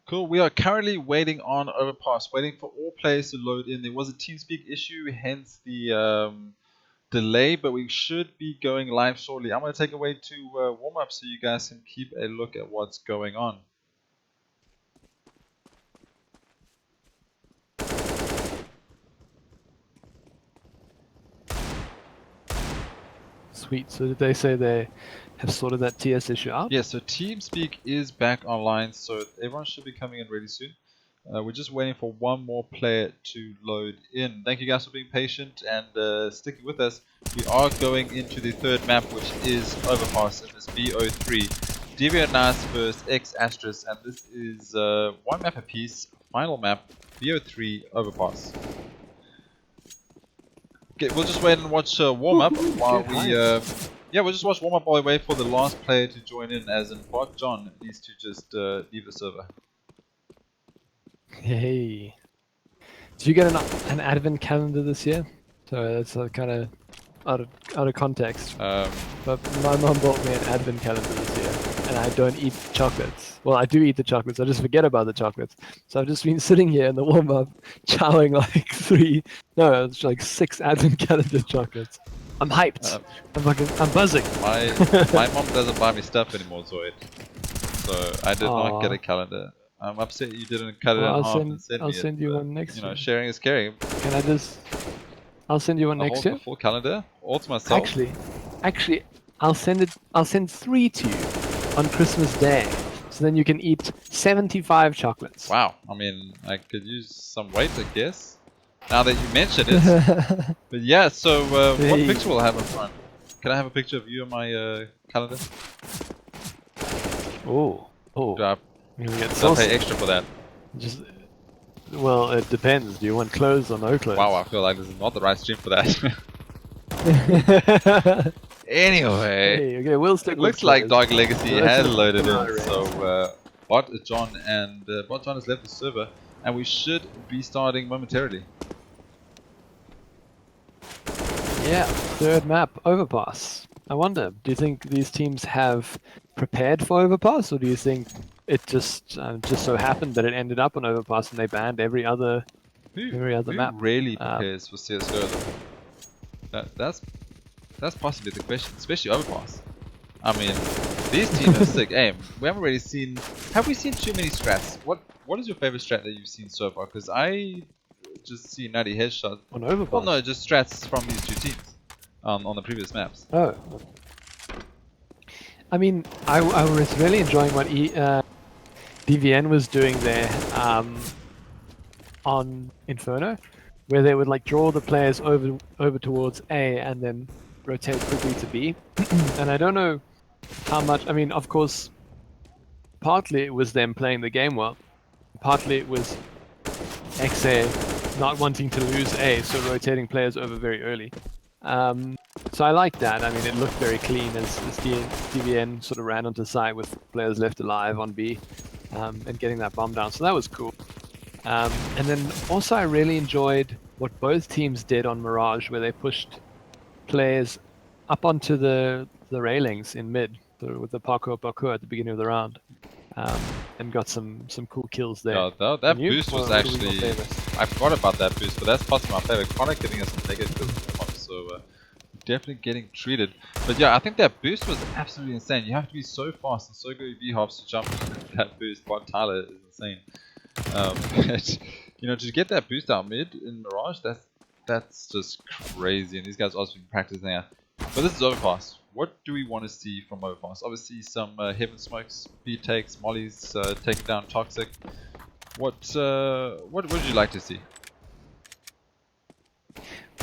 Cool. We are currently waiting on Overpass, waiting for all players to load in. There was a TeamSpeak issue, hence the delay, but we should be going live shortly. I'm going to take away to warm up so you guys can keep a look at what's going on. Sweet. So did they say they have sorted that TS issue out? Yeah, so TeamSpeak is back online, so everyone should be coming in really soon. We're just waiting for one more player to load in. Thank you guys for being patient and sticking with us. We are going into the third map, which is Overpass in this BO3. Deviant Nice versus exASTRIS, and this is one map apiece, final map, BO3 Overpass. Okay, we'll just wait and watch warm up while we yeah, we'll just watch warm up while we wait for the last player to join in, as in Bot John needs to just leave the server. Hey. Did you get an advent calendar this year? So that's kind of out of context. But my mom bought me an advent calendar this year, and I don't eat chocolates. Well, I do eat the chocolates. I just forget about the chocolates. So I've just been sitting here in the warm up, chowing like like 6 advent calendar chocolates. I'm hyped. I'm buzzing. My mom doesn't buy me stuff anymore, Zoid. So I did not get a calendar. I'm upset you didn't cut it in half and send me I'll send you one next year. You know, sharing is caring. Can I just... I'll send you one next year? A full calendar? All to myself? Actually, I'll send 3 to you on Christmas Day. So then you can eat 75 chocolates. Wow. I mean, I could use some weight, I guess. Now that you mention it. But yeah, so what picture will I have in front? Can I have a picture of you on my calendar? Oh. Do I pay extra for that? Well, it depends. Do you want clothes or no clothes? Wow, I feel like this is not the right stream for that. Anyway, hey, okay, we'll stick it looks like DarkLegacy has loaded in. So Bot John has left the server, and we should be starting momentarily. Yeah, third map, Overpass. I wonder, do you think these teams have prepared for Overpass, or do you think it just so happened that it ended up on Overpass and they banned every other map? Who really prepares for CSGO though? That's possibly the question, especially Overpass. I mean, these teams have sick aim. We haven't really seen... Have we seen too many strats? What is your favorite strat that you've seen so far? Because I just see nutty headshot. On Overpass? Well, no, just strats from these two teams on the previous maps. Oh. I mean, I was really enjoying what DVN was doing there on Inferno, where they would like draw the players over towards A and then rotate quickly to B. And I don't know how much. I mean, of course, partly it was them playing the game well, partly it was XA not wanting to lose A, so rotating players over very early. So I like that. I mean, it looked very clean as DVN sort of ran onto site with players left alive on B and getting that bomb down. So that was cool. And then also I really enjoyed what both teams did on Mirage, where they pushed players up onto the railings in mid with the parkour at the beginning of the round. And got some cool kills there. Yeah, that boost was actually... I forgot about that boost, but that's possibly my favorite. Kronic giving us some negative kills, so definitely getting treated. But yeah, I think that boost was absolutely insane. You have to be so fast and so good with V-hops to jump that boost. But Tyler is insane. But, you know, to get that boost out mid in Mirage, that's just crazy. And these guys also been practicing that. But this is Overpass. What do we want to see from Overpass? Obviously some heaven smokes, B takes, mollies, taking down Toxic. What would you like to see?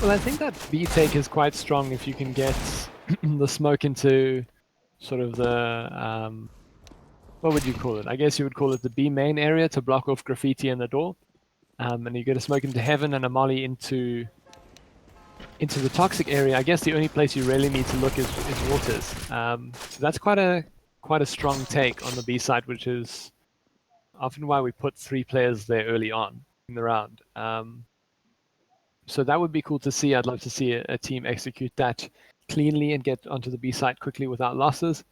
Well, I think that B take is quite strong if you can get the smoke into sort of the what would you call it? I guess you would call it the B main area to block off graffiti and the door. And you get a smoke into heaven and a molly into the toxic area. I guess the only place you really need to look is waters. So that's quite a strong take on the B side, which is often why we put 3 players there early on in the round. So that would be cool to see. I'd love to see a team execute that cleanly and get onto the B side quickly without losses.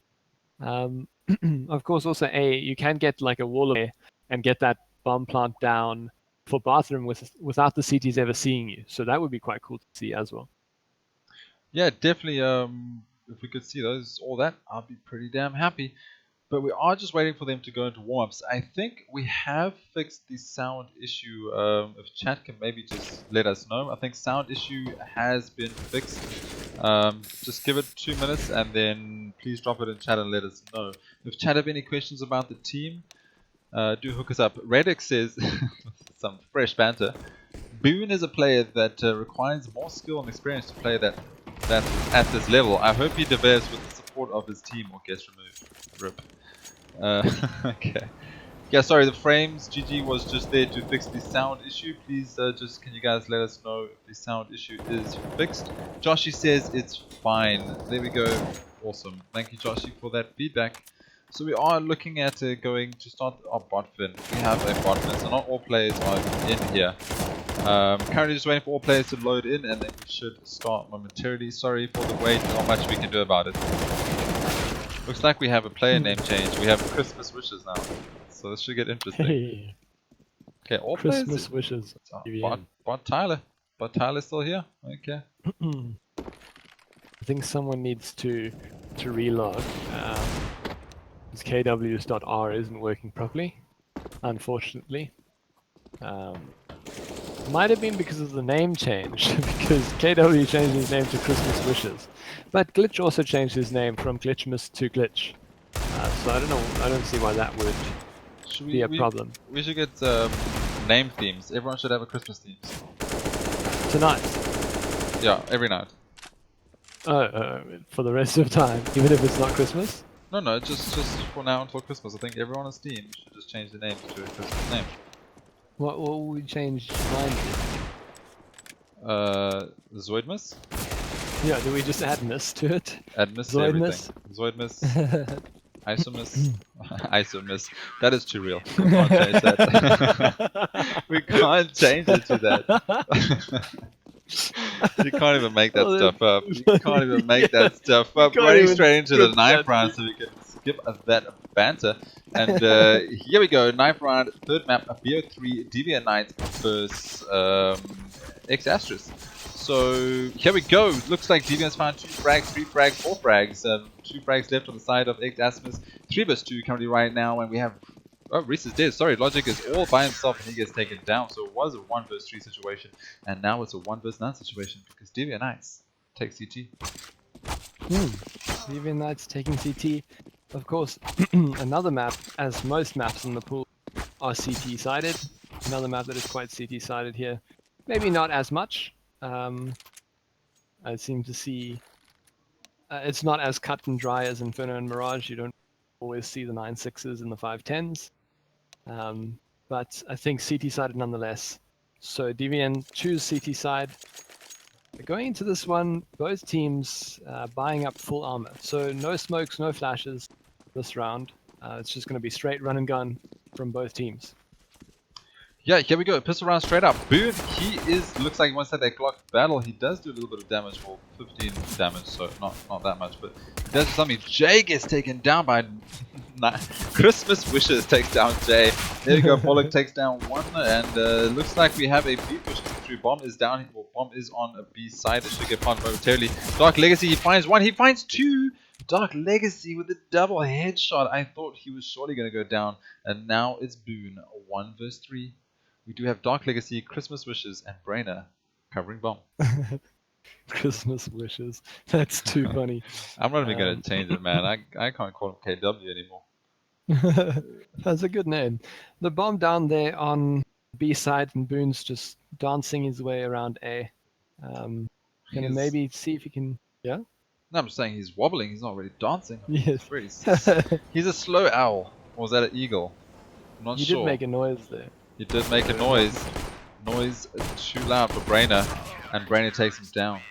Of course, also A, you can get like a wall of A and get that bomb plant down for bathroom without the CTs ever seeing you. So that would be quite cool to see as well. Yeah, definitely. If we could see all that, I'd be pretty damn happy. But we are just waiting for them to go into warm-ups. I think we have fixed the sound issue. If chat can maybe just let us know. I think sound issue has been fixed. Just give it 2 minutes and then please drop it in chat and let us know. If chat have any questions about the team, do hook us up. Redix says, some fresh banter. Boone is a player that requires more skill and experience to play that at this level. I hope he develops with the support of his team or gets removed. Rip. Okay. Yeah, sorry, the frames GG was just there to fix the sound issue. Please just can you guys let us know if the sound issue is fixed. Joshy says it's fine. There we go. Awesome. Thank you, Joshy, for that feedback. So we are looking at going to start our bot fin. We have a bot fin, so not all players are in here. Currently just waiting for all players to load in and then we should start momentarily. Sorry for the wait, not much we can do about it. Looks like we have a player name change. We have Christmas wishes now. So this should get interesting. Hey. Okay, all Christmas players. wishes. Bot Tyler. Bot Tyler's still here? Okay. I think someone needs to relog. This KW's.R isn't working properly, unfortunately. Might have been because of the name change, because KW changed his name to Christmas Wishes. But Glitch also changed his name from Glitchmas to Glitch. So I don't know, I don't see why that would be a problem. We should get name themes. Everyone should have a Christmas theme. Tonight? Yeah, every night. For the rest of time, even if it's not Christmas? No, just for now until Christmas. I think everyone on Steam should just change the name to a Christmas name. What will we change mine to? Zoidmas? Yeah, do we just add miss to it? Add miss to everything. Zoidmas. Isomiss. Isomiss. That is too real. We can't change that. We can't change it to that. You can't even make that stuff up. You can't even make that stuff up. Running straight into the 9th round so we can skip that banter. And here we go. 9th round, 3rd map, a BO3 Deviant Knight versus exASTRIS. So here we go. Looks like Deviant's found 2 frags, 3 frags, 4 frags. 2 frags left on the side of exASTRIS. 3 vs 2 currently right now, and we have. Oh, rhyzze is dead. Sorry, Logic is all by himself and he gets taken down. So it was a 1 vs 3 situation, and now it's a 1 vs 9 situation because Deviant Knights take CT. Deviant Knights taking CT. Of course, another map, as most maps in the pool are CT sided. Another map that is quite CT sided here. Maybe not as much. I seem to see it's not as cut and dry as Inferno and Mirage. You don't always see the 9.6s and the 5.10s. But I think CT sided nonetheless. So Deviant choose CT side. Going into this one, both teams buying up full armor. So no smokes, no flashes this round. It's just going to be straight run and gun from both teams. Yeah, here we go. Pistol round straight up. Boone, looks like he wants to have that Glock battle. He does do a little bit of damage, for 15 damage, so not that much, but he does something. Jay gets taken down by Christmas Wishes takes down Jay. There we go. Bullock takes down 1, and looks like we have a B push through. Bomb is down. Well, bomb is on a B side. It should get found momentarily. DarkLegacy, he finds 1. He finds 2. DarkLegacy with a double headshot. I thought he was surely going to go down, and now it's Boone. 1 vs 3. We do have DarkLegacy, Christmas Wishes, and Brainer covering bomb. Christmas Wishes. That's too funny. I'm not even going to change it, man. I can't call him KW anymore. That's a good name. The bomb down there on B side, and Boone's just dancing his way around A. Gonna maybe see if he can. Yeah? No, I'm just saying he's wobbling. He's not really dancing. Yes. He's a slow owl. Or was that an eagle? I'm not sure. He did make a noise there. He did make a noise. Noise too loud for Brainer. And Brainer takes him down.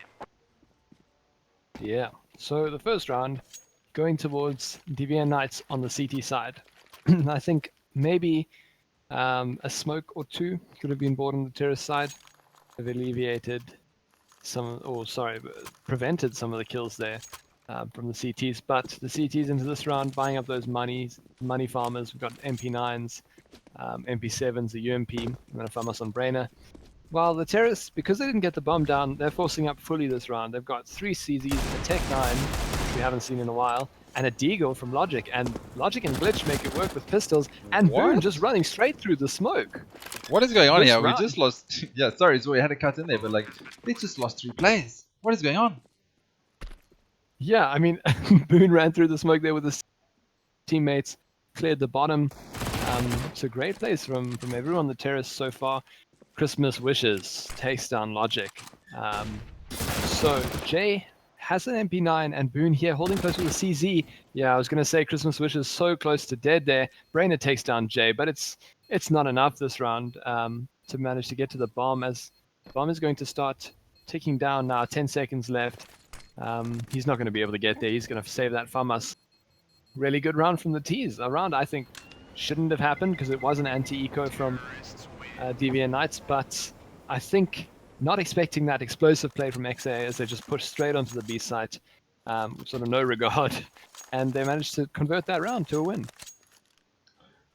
Yeah. So the first round, going towards Deviant Knights on the CT side. I think maybe a smoke or 2 could have been bought on the terrace side. Have alleviated prevented some of the kills there from the CTs. But the CTs into this round, buying up those money farmers. We've got MP9s. MP7's a UMP. I'm going to farm us on Brainer. While the terrorists, because they didn't get the bomb down, they're forcing up fully this round. They've got 3 CZs, a Tech 9, which we haven't seen in a while, and a Deagle from Logic. And Logic and Glitch make it work with pistols, and What? Boone just running straight through the smoke. What is going on This here? round. We just lost. Yeah, sorry, Zoe had a cut in there, but like, they just lost 3 players. What is going on? Yeah, I mean, Boone ran through the smoke there with his teammates, cleared the bottom. So great plays from everyone, the terrorists so far. Christmas Wishes takes down Logic. So Jay has an MP9 and Boone here holding close with a CZ. Yeah, I was going to say Christmas Wishes so close to dead there. Brainer takes down Jay, but it's not enough this round to manage to get to the bomb, as the bomb is going to start ticking down now. 10 seconds left. He's not going to be able to get there. He's going to save that from us. Really good round from the T's. A round I think shouldn't have happened because it was an anti-eco from DVN Knights, but I think not expecting that explosive play from XA as they just pushed straight onto the B site with sort of no regard, and they managed to convert that round to a win.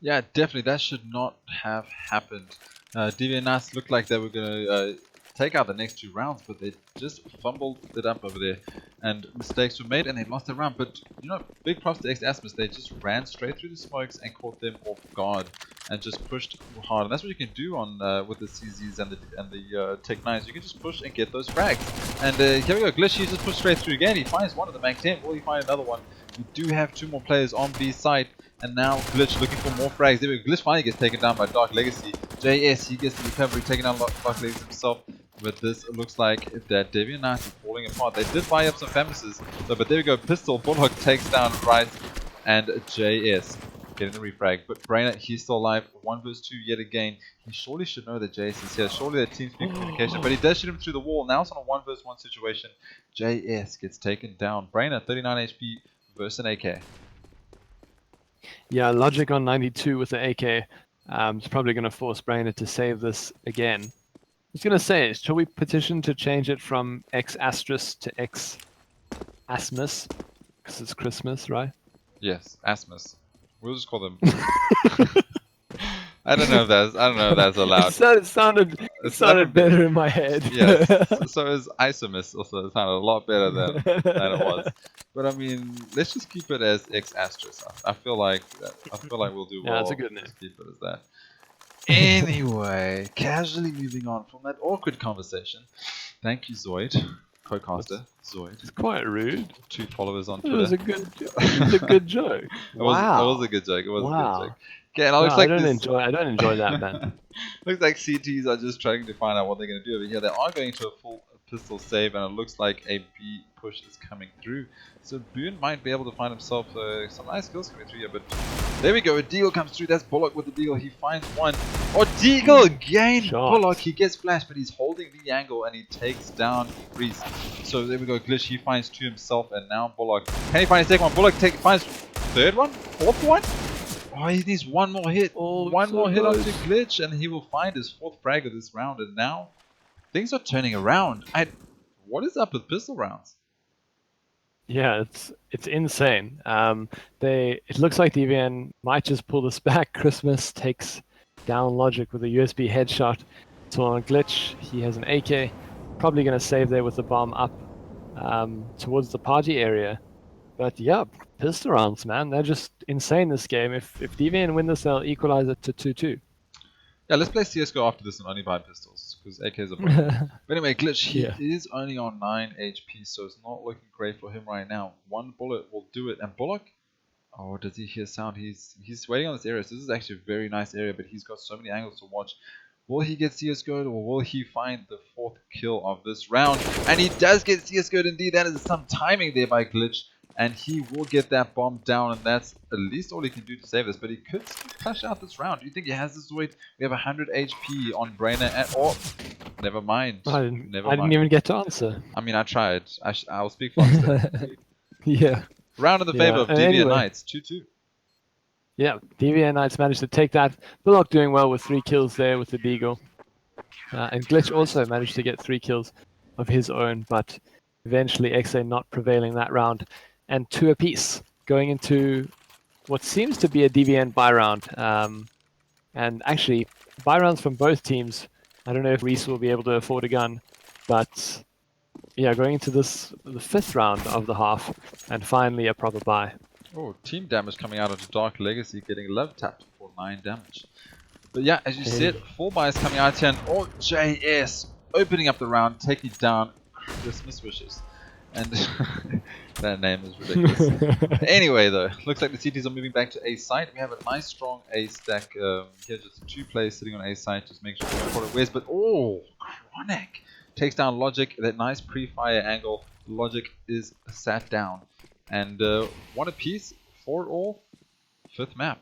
Yeah, definitely. That should not have happened. DVN Knights looked like they were going to take out the next 2 rounds, but they just fumbled it up over there, and mistakes were made, and they lost the round. But you know, big props to exASTRIS. They just ran straight through the smokes and caught them off guard, and just pushed hard. And that's what you can do on with the CZs and the Tech 9s. You can just push and get those frags. And here we go. Glitch, he just pushed straight through again. He finds one of the Mac 10. Will he find another one? We do have 2 more players on B side. And now Glitch looking for more frags. There we go. Glitch finally gets taken down by DarkLegacy. JS, he gets the recovery, taking down DarkLegacy himself. But this looks like that DVN Knights is falling apart. They did buy up some Famises, so, but there we go. Pistol, Bullock takes down rhyzze, and JS getting the refrag. But Brainer, he's still alive. 1 versus 2 yet again. He surely should know that JS is here. Surely their team speak communication. But he does shoot him through the wall. Now it's on a 1 versus 1 situation. JS gets taken down. Brainer, 39 HP versus an AK. Yeah, Logic on 92 with the AK is probably going to force Brainer to save this again. I was going to say, shall we petition to change it from exASTRIS to exASMUS? Because it's Christmas, right? Yes, Asmus. We'll just call them. I don't know if that's allowed. It sounded better in my head. Yes. So is Isomus also. It sounded a lot better than it was. But I mean, let's just keep it as exASTRIS. I feel like we'll do well. Yeah, that's a good name. Just keep it as that. Anyway, casually moving on from that awkward conversation. Thank you, ZOID, co-caster ZOID. It's quite rude. 2 followers on It Twitter. was a good joke. Wow. It was a good joke. It was a good joke. Okay, and I don't enjoy that, man. Looks like CTs are just trying to find out what they're going to do over here. They are going to a full pistol save, and it looks like a B push is coming through. So Boone might be able to find himself some nice kills coming through here, but there we go. A Deagle comes through. That's Bullock with the Deagle. He finds one. Oh, Deagle again! Bullock, he gets flashed, but he's holding the angle, and he takes down rhyzze. So there we go. Glitch, he finds 2 himself, and now Bullock. Can he find his second one? Bullock finds 3rd one? 4th one? Oh, he needs 1 more hit. One more hit onto Glitch, and he will find his 4th frag of this round. And now things are turning around. What is up with pistol rounds? Yeah, it's insane. It looks like DVN might just pull this back. Christmas takes down Logic with a USB headshot. So on Glitch, he has an AK. Probably going to save there with the bomb up towards the party area. But yeah, pistol rounds, man. They're just insane this game. If DVN win this, they'll equalize it to 2-2. Yeah, let's play CSGO after this and only buy pistols, because AKs are broken. But anyway, Glitch, he is only on 9 HP, so it's not looking great for him right now. 1 bullet will do it. And Bullock, oh, does he hear sound? He's waiting on this area. So this is actually a very nice area, but he's got so many angles to watch. Will he get CSGO'd, or will he find the 4th kill of this round? And he does get CSGO'd indeed. That is some timing there by Glitch. And he will get that bomb down, and that's at least all he can do to save this. But he could still flash out this round. Do you think he has this weight? We have 100 HP on Brainer at all. Never mind. I didn't even get to answer. I mean, I tried. I'll speak faster. Yeah. Round in the favor of DVN Knights, 2-2. Yeah, DVN Knights managed to take that. Bullock doing well with 3 kills there with the Deagle. And Glitch also managed to get 3 kills of his own, but eventually XA not prevailing that round. And 2 apiece, going into what seems to be a DVN buy round. And actually, buy rounds from both teams. I don't know if rhyzze will be able to afford a gun, but yeah, going into the 5th round of the half, and finally a proper buy. Oh, team damage coming out onto Dark Legacy, getting love tapped for 9 damage. But yeah, as you said, 4 buys coming out here, and oh, JS opening up the round, taking down Christmas Wishes. And that name is ridiculous. Anyway, though, looks like the CTs are moving back to A site. We have a nice strong A stack here, just 2 players sitting on A site. Just make sure you know where's. But oh, Kronic takes down Logic. That nice pre-fire angle. Logic is sat down, and 1 apiece, 4 all, 5th map.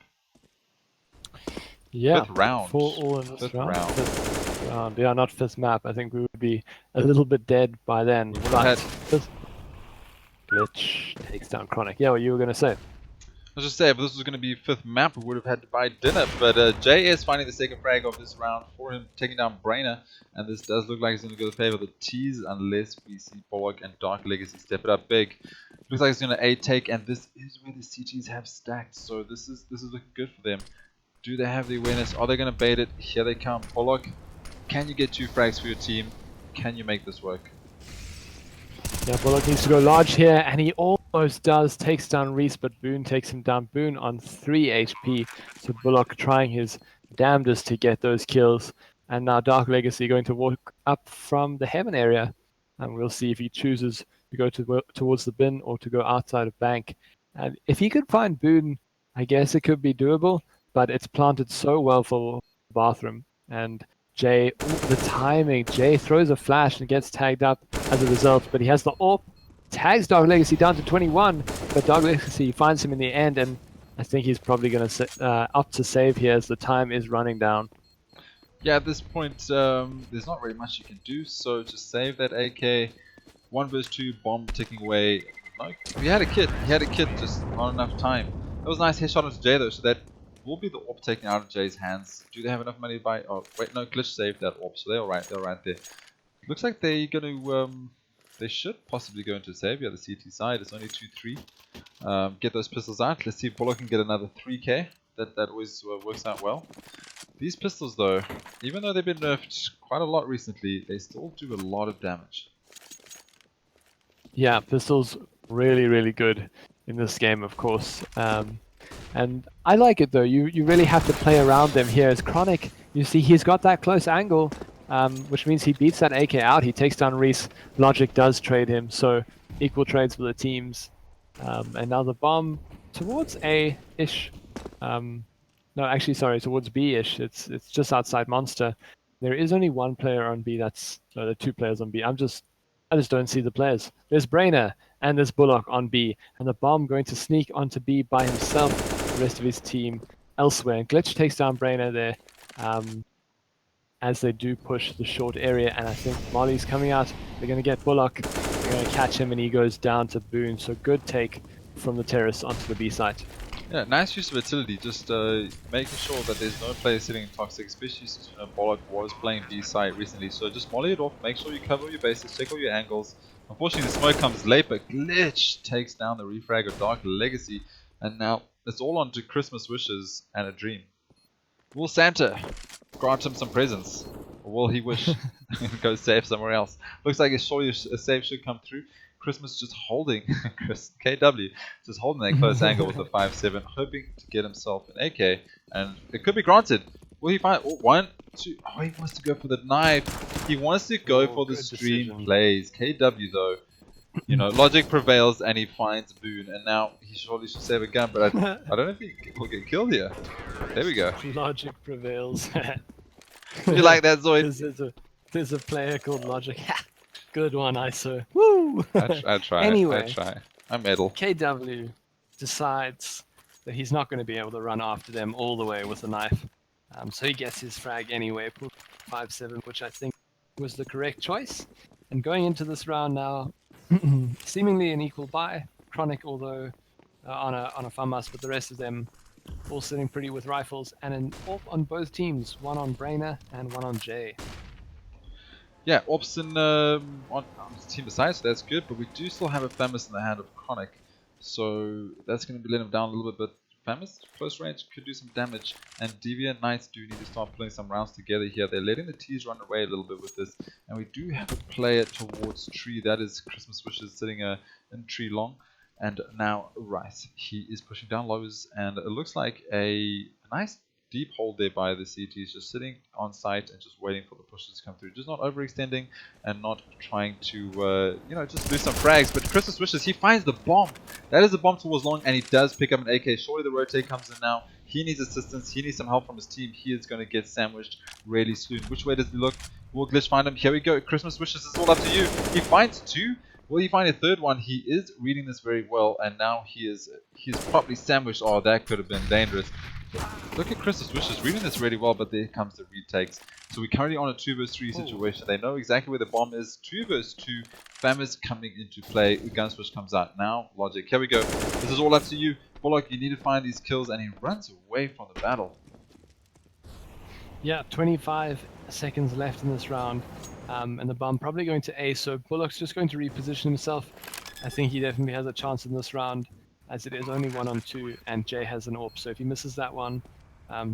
Yeah, 5th round. 4 all in this 5th round. round. 5th round. Yeah, not 5th map. I think we would be a little bit dead by then. But Glitch takes down Kronic. Yeah, what you were going to say. I was just saying, if this was going to be 5th map, we would have had to buy dinner. But JS finding the second frag of this round for him, taking down Brainer. And this does look like it's going to go to favor the T's, unless we see Bullock and DarkLegacy step it up big. Looks like it's going to A take, and this is where the CTs have stacked. So this is looking good for them. Do they have the awareness? Are they going to bait it? Here they come. Bullock, can you get 2 frags for your team? Can you make this work? Yeah, Bullock needs to go large here, and he almost does. Takes down rhyzze, but Boon takes him down. Boon on 3 HP. So Bullock trying his damnedest to get those kills. And now DarkLegacy going to walk up from the heaven area. And we'll see if he chooses to go towards the bin or to go outside of bank. And if he could find Boon, I guess it could be doable. But it's planted so well for bathroom. And Jay, the timing, Jay throws a flash and gets tagged up as a result, but he has the AWP, tags DarkLegacy down to 21, but DarkLegacy finds him in the end, and I think he's probably going to opt to save here as the time is running down. Yeah, at this point, there's not really much you can do, so just save that AK. 1 vs 2, bomb ticking away. No, he had a kit, just not enough time. That was a nice headshot onto Jay though, so that will be the AWP taken out of Jay's hands. Do they have enough money to buy? Oh, wait, no, Glitch saved that AWP, so they're alright there. Looks like they're going to, they should possibly go into save. Yeah, the CT side, it's only 2-3. Get those pistols out. Let's see if Bullock can get another 3k. That always works out well. These pistols though, even though they've been nerfed quite a lot recently, they still do a lot of damage. Yeah, pistols really, really good in this game, of course. And I like it though. You really have to play around them here. As Kronic, you see he's got that close angle, which means he beats that AK out. He takes down rhyzze. Logic does trade him, so equal trades for the teams. And now the bomb towards A-ish. No, actually, sorry, towards B-ish. It's just outside Monster. There is only 1 player on B. There are 2 players on B. I just don't see the players. There's Brainer and there's Bullock on B, and the bomb going to sneak onto B by himself. The rest of his team elsewhere. And Glitch takes down Brainer there, as they do push the short area. And I think Molly's coming out. They're going to get Bullock. They're going to catch him, and he goes down to Boon. So good take from the terrace onto the B site. Yeah, nice use of utility, just making sure that there's no player sitting in toxic, especially since Bullock was playing B site recently. So just molly it off, make sure you cover your bases, check all your angles. Unfortunately the smoke comes late, but Glitch takes down the refrag of DarkLegacy, and now it's all on to Christmas wishes and a dream. Will Santa grant him some presents, or will he wish and go save somewhere else? Looks like a save should come through. Christmas just holding, KW just holding that close angle with the 5-7, hoping to get himself an AK, and it could be granted. Will he find 1, 2? Oh, he wants to go for the knife. He wants to go for the stream decision. Plays. KW though, logic prevails and he finds Boon, and now he surely should save a gun, but I don't know if he will get killed here. There we go. Logic prevails. You like that, Zoid? There's a player called Logic. Good one, ISO. Woo! I try. Anyway, I try. I meddle. KW decides that he's not going to be able to run after them all the way with a knife. So he gets his frag anyway, 5-7, which I think was the correct choice. And going into this round now, seemingly an equal buy. Kronic, although on a FAMAS, but the rest of them all sitting pretty with rifles. And an AWP on both teams, 1 on Brainer and 1 on Jay. Yeah, AWPs on team beside, so that's good, but we do still have a FAMAS in the hand of Kronic, so that's going to be letting him down a little bit, but Famous, close range, could do some damage, and Deviant Knights do need to start putting some rounds together here. They're letting the T's run away a little bit with this, and we do have a player towards tree. That is Christmas Wishes sitting in tree long, and now rhyzze. He is pushing down lows, and it looks like a nice deep hold there by the CT. He's just sitting on site and just waiting for the pushes to come through. Just not overextending and not trying to, just lose some frags. But Christmas Wishes, he finds the bomb. That is the bomb towards long, and he does pick up an AK. Surely the rotate comes in now. He needs assistance. He needs some help from his team. He is going to get sandwiched really soon. Which way does he look? Will Glitch find him? Here we go. Christmas Wishes is all up to you. He finds two. Will he find a third one? He is reading this very well, and now he's probably sandwiched. Oh, that could have been dangerous. Look at Chris's Wishes reading this really well, but there comes the retakes. So we're currently on a 2 vs 3 situation. They know exactly where the bomb is. 2 vs 2. Famous coming into play. The gun switch comes out now. Logic. Here we go. This is all up to you. Bullock, you need to find these kills, and he runs away from the battle. Yeah, 25 seconds left in this round. And the bomb probably going to A, so Bullock's just going to reposition himself. I think he definitely has a chance in this round, as it is only 1-on-2, and Jay has an AWP, so if he misses that one,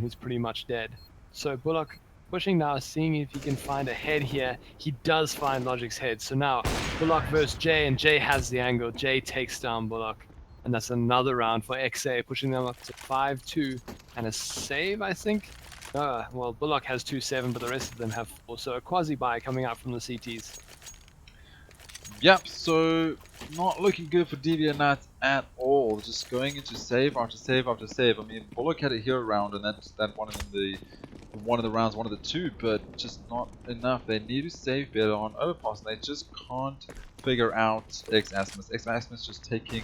he's pretty much dead. So Bullock pushing now, seeing if he can find a head here. He does find Logic's head, so now Bullock versus Jay, and Jay has the angle. Jay takes down Bullock, and that's another round for XA, pushing them up to 5-2, and a save, I think? Well, Bullock has 2-7, but the rest of them have 4, so a KrAzYyy coming out from the CTs. Yep, so not looking good for Deviant Knights at all. Just going into save after save after save. I mean, Bullock had a hero round, and that one in one of the rounds, one of the two, but just not enough. They need to save better on Overpass, and they just can't figure out exASTRIS. exASTRIS just taking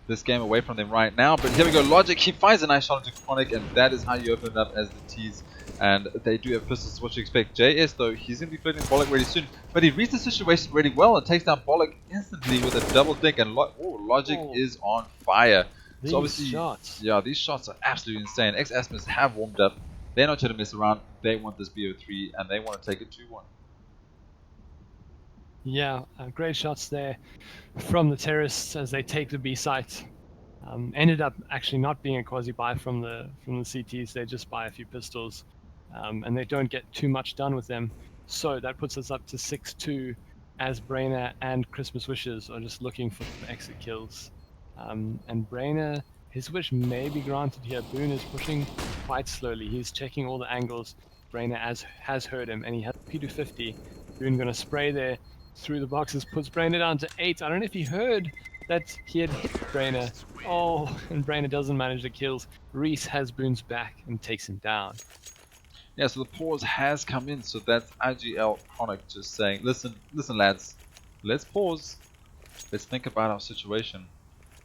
this game away from them right now. But here we go, Logic. He finds a nice shot into Kronic, and that is how you open it up as the T's. And they do have pistols, what you expect. JS, though, he's going to be flirting with Bullock really soon. But he reads the situation really well and takes down Bullock instantly with a double dig. And Logic is on fire. These so obviously, shots. Yeah, these shots are absolutely insane. exASTRIS have warmed up. They're not trying to mess around. They want this BO3, and they want to take it 2-1. Yeah, great shots there from the terrorists as they take the B site. Ended up actually not being a KrAzYyy from the CTs. They just buy a few pistols, and they don't get too much done with them. So that puts us up to 6-2, as Brainer and Christmas Wishes are just looking for exit kills. And Brainer, his wish may be granted here. Boon is pushing quite slowly. He's checking all the angles. Brainer has heard him, and he has P250. Boon gonna spray there through the boxes, puts Brainer down to 8. I don't know if he heard that he had hit Brainer. Oh, and Brainer doesn't manage the kills. rhyzze has Boon's back and takes him down. Yeah, so the pause has come in, so that's IGL Kronic just saying, listen lads, let's pause, let's think about our situation,